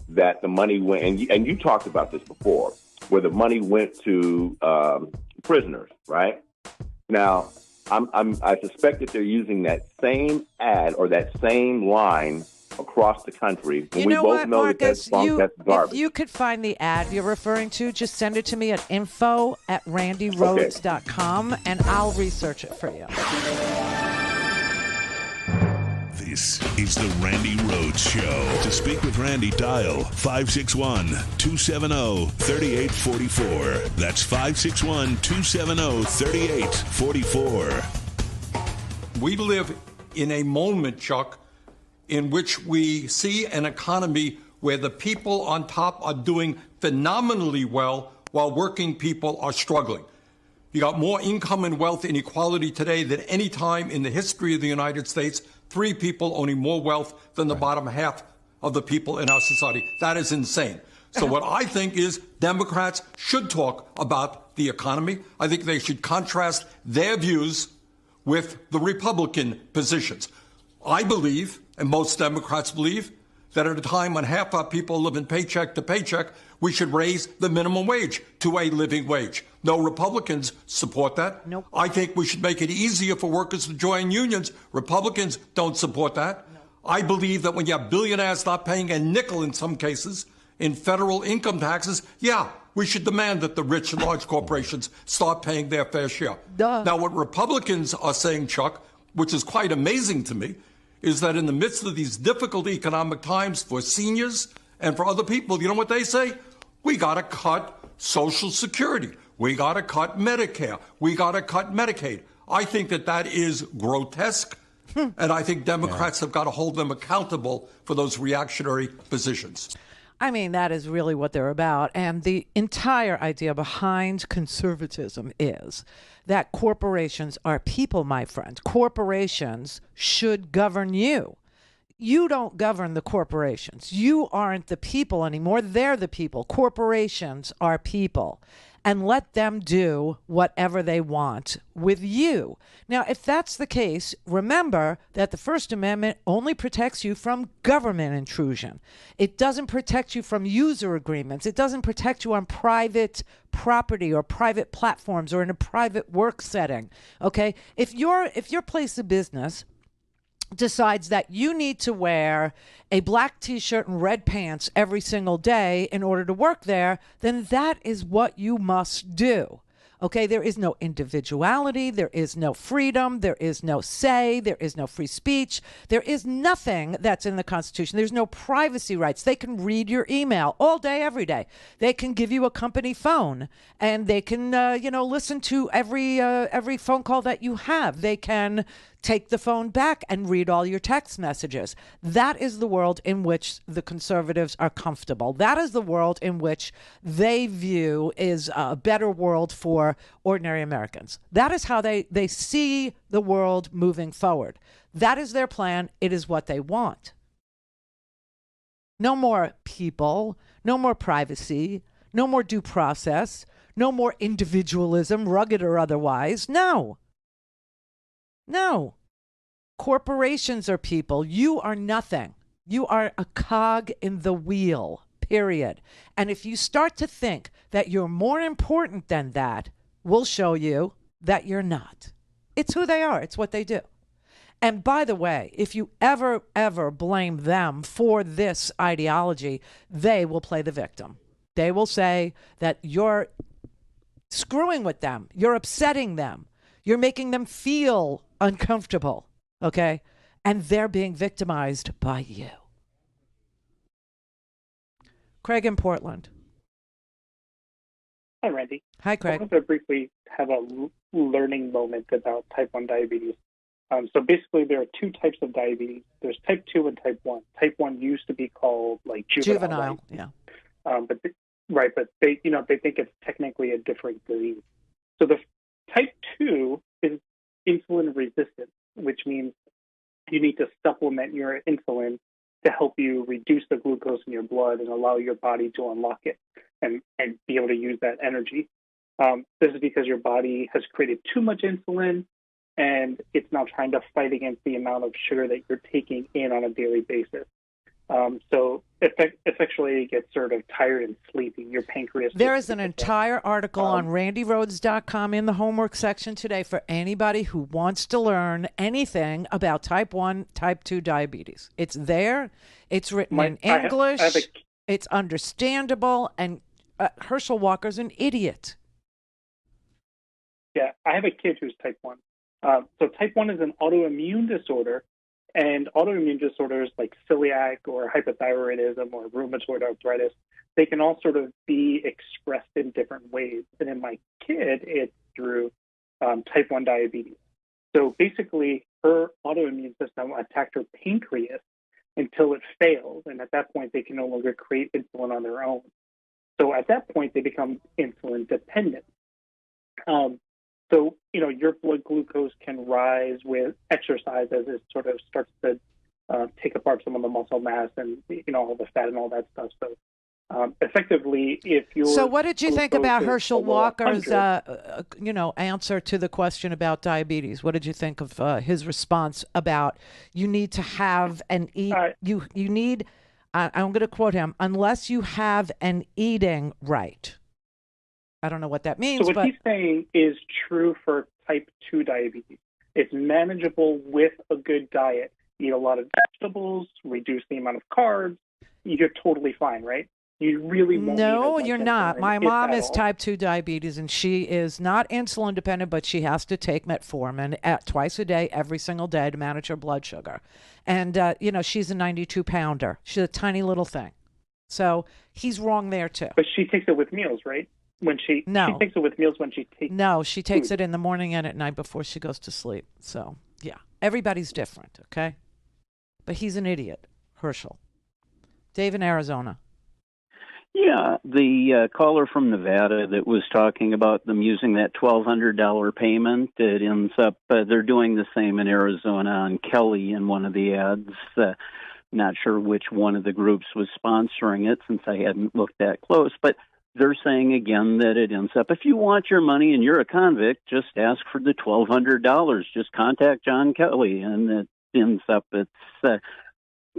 that the money went, and you talked about this before, where the money went to prisoners, right? Now, I suspect that they're using that same ad or that same line across the country. You know what, Marcus? If you could find the ad you're referring to, just send it to me at info@randirhodes.com, and I'll research it for you. This is the Randi Rhodes Show. To speak with Randi, dial 561-270-3844. That's 561-270-3844. We live in a moment, Chuck, in which we see an economy where the people on top are doing phenomenally well while working people are struggling. You got more income and wealth inequality today than any time in the history of the United States. 3 people owning more wealth than the bottom half of the people in our society. That is insane. So what I think is Democrats should talk about the economy. I think they should contrast their views with the Republican positions. I believe, and most Democrats believe, that at a time when half our people live in paycheck to paycheck, we should raise the minimum wage to a living wage. No Republicans support that. Nope. I think we should make it easier for workers to join unions. Republicans don't support that. No. I believe that when you have billionaires not paying a nickel in some cases in federal income taxes, we should demand that the rich and large corporations start paying their fair share. Duh. Now, what Republicans are saying, Chuck, which is quite amazing to me, is that in the midst of these difficult economic times for seniors and for other people, you know what they say? We got to cut Social Security. We got to cut Medicare. We got to cut Medicaid. I think that is grotesque, and I think Democrats have got to hold them accountable for those reactionary positions. I mean, that is really what they're about. And the entire idea behind conservatism is that corporations are people, my friend. Corporations should govern you. You don't govern the corporations. You aren't the people anymore. They're the people. Corporations are people. And let them do whatever they want with you. Now, if that's the case, remember that the First Amendment only protects you from government intrusion. It doesn't protect you from user agreements. It doesn't protect you on private property or private platforms or in a private work setting. Okay? If your place of business decides that you need to wear a black t-shirt and red pants every single day in order to work there, then that is what you must do. Okay, there is no individuality, there is no freedom, there is no say, there is no free speech, there is nothing that's in the Constitution. There's no privacy rights. They can read your email all day, every day. They can give you a company phone, and they can, listen to every phone call that you have. They can take the phone back and read all your text messages. That is the world in which the conservatives are comfortable. That is the world in which they view is a better world for ordinary Americans. That is how they see the world moving forward. That is their plan. It is what they want. No more people, no more privacy, no more due process, No more individualism, rugged or otherwise. No. No. Corporations are people. You are nothing. You are a cog in the wheel, period. And if you start to think that you're more important than that, we'll show you that you're not. It's who they are. It's what they do. And by the way, if you ever blame them for this ideology, they will play the victim. They will say that you're screwing with them. You're upsetting them. You're making them feel uncomfortable. Okay? And they're being victimized by you. Craig in Portland. Hi, Randy. Hi, Craig. I want to briefly have a learning moment about type 1 diabetes. So basically, there are two types of diabetes. There's type 2 and type 1. Type 1 used to be called like juvenile. Yeah. But they think it's technically a different disease. So the type 2 is insulin resistant, which means you need to supplement your insulin to help you reduce the glucose in your blood and allow your body to unlock it and be able to use that energy. This is because your body has created too much insulin, and it's now trying to fight against the amount of sugar that you're taking in on a daily basis. So effectively, it gets sort of tired and sleepy. Your pancreas. There is an entire article on RandiRhodes.com in the homework section today for anybody who wants to learn anything about type 1, type 2 diabetes. It's there. It's written in English. It's understandable. And Herschel Walker's an idiot. Yeah, I have a kid who's type 1. So type 1 is an autoimmune disorder. And autoimmune disorders like celiac or hypothyroidism or rheumatoid arthritis, they can all sort of be expressed in different ways. And in my kid, it's through type 1 diabetes. So basically, her autoimmune system attacked her pancreas until it failed. And at that point, they can no longer create insulin on their own. So at that point, they become insulin dependent. So, your blood glucose can rise with exercise as it sort of starts to take apart some of the muscle mass and, all the fat and all that stuff. So effectively, if you're... So what did you think about Herschel Walker's, answer to the question about diabetes? What did you think of his response about you need to have an you need, I'm going to quote him, unless you have an eating right. I don't know what that means. So what he's saying is true for type 2 diabetes. It's manageable with a good diet. Eat a lot of vegetables, reduce the amount of carbs. You're totally fine, right? You really won't. No, you're not. My mom is type 2 diabetes, and she is not insulin dependent, but she has to take metformin twice a day, every single day, to manage her blood sugar. And, she's a 92-pounder. She's a tiny little thing. So he's wrong there, too. But she takes it with meals, right? She takes it with meals when she takes No, she takes food. it in the morning and at night before she goes to sleep. So, yeah, everybody's different, okay? But he's an idiot, Herschel. Dave in Arizona. Yeah, the caller from Nevada that was talking about them using that $1,200 payment, it ends up, they're doing the same in Arizona on Kelly in one of the ads. Not sure which one of the groups was sponsoring it since I hadn't looked that close, but they're saying again that it ends up, if you want your money and you're a convict, just ask for the $1,200. Just contact John Kelly, and it ends up it's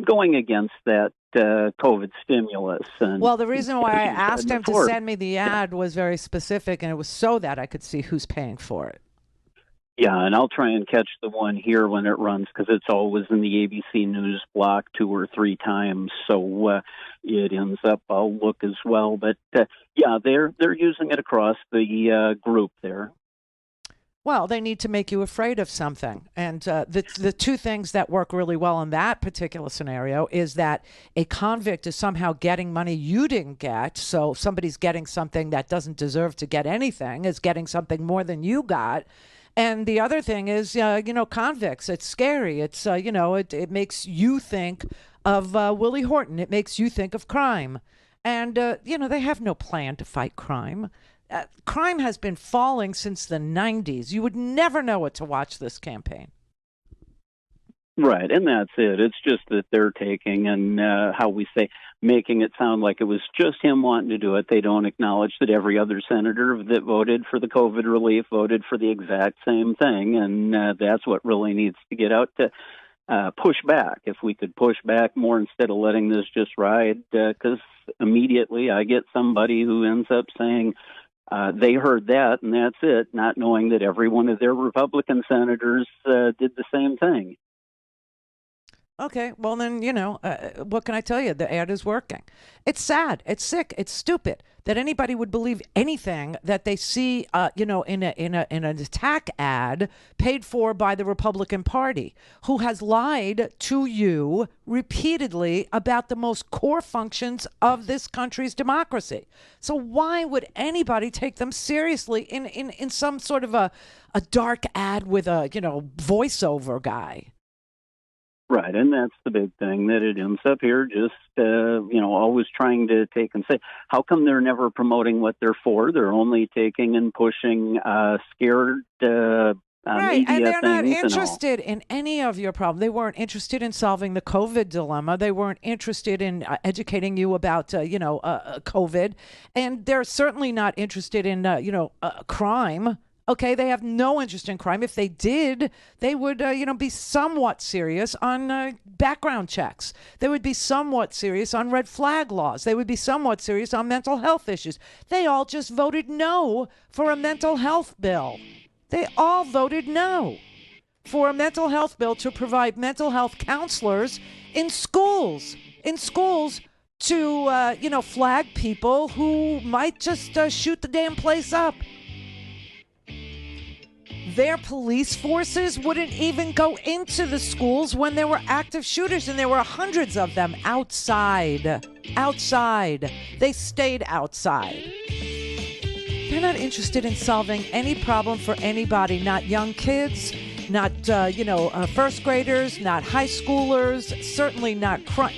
going against that COVID stimulus. And well, the reason why I asked him to send me the ad was very specific, and it was so that I could see who's paying for it. Yeah, and I'll try and catch the one here when it runs because it's always in the ABC News block 2 or 3 times. So it ends up, I'll look as well. But yeah, they're using it across the group there. Well, they need to make you afraid of something. And the two things that work really well in that particular scenario is that a convict is somehow getting money you didn't get. So somebody's getting something that doesn't deserve to get anything, is getting something more than you got. And the other thing is, convicts. It's scary. It's, it makes you think of Willie Horton. It makes you think of crime. And, they have no plan to fight crime. Crime has been falling since the 90s. You would never know it to watch this campaign. Right, and that's it. It's just that they're taking, and how we say, making it sound like it was just him wanting to do it. They don't acknowledge that every other senator that voted for the COVID relief voted for the exact same thing, and that's what really needs to get out to push back. If we could push back more instead of letting this just ride, because immediately I get somebody who ends up saying they heard that and that's it, not knowing that every one of their Republican senators did the same thing. Okay, well then, what can I tell you? The ad is working. It's sad. It's sick. It's stupid that anybody would believe anything that they see, in an attack ad paid for by the Republican Party, who has lied to you repeatedly about the most core functions of this country's democracy. So why would anybody take them seriously in some sort of a dark ad with a, voiceover guy? Right, and that's the big thing, that it ends up here just, always trying to take and say, how come they're never promoting what they're for? They're only taking and pushing scared right, media and they're not things interested in any of your problem. They weren't interested in solving the COVID dilemma. They weren't interested in educating you about, COVID. And they're certainly not interested in, crime. Okay, they have no interest in crime. If they did, they would, be somewhat serious on background checks. They would be somewhat serious on red flag laws. They would be somewhat serious on mental health issues. They all just voted no for a mental health bill. They all voted no for a mental health bill to provide mental health counselors in schools. To, flag people who might just shoot the damn place up. Their police forces wouldn't even go into the schools when there were active shooters, and there were hundreds of them outside. They stayed outside. They're not interested in solving any problem for anybody, not young kids, not, first graders, not high schoolers, certainly not crime.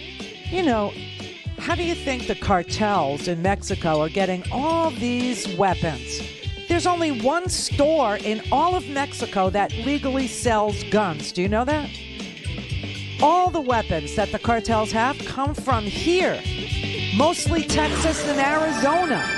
How do you think the cartels in Mexico are getting all these weapons? There's only one store in all of Mexico that legally sells guns. Do you know that? All the weapons that the cartels have come from here, mostly Texas and Arizona.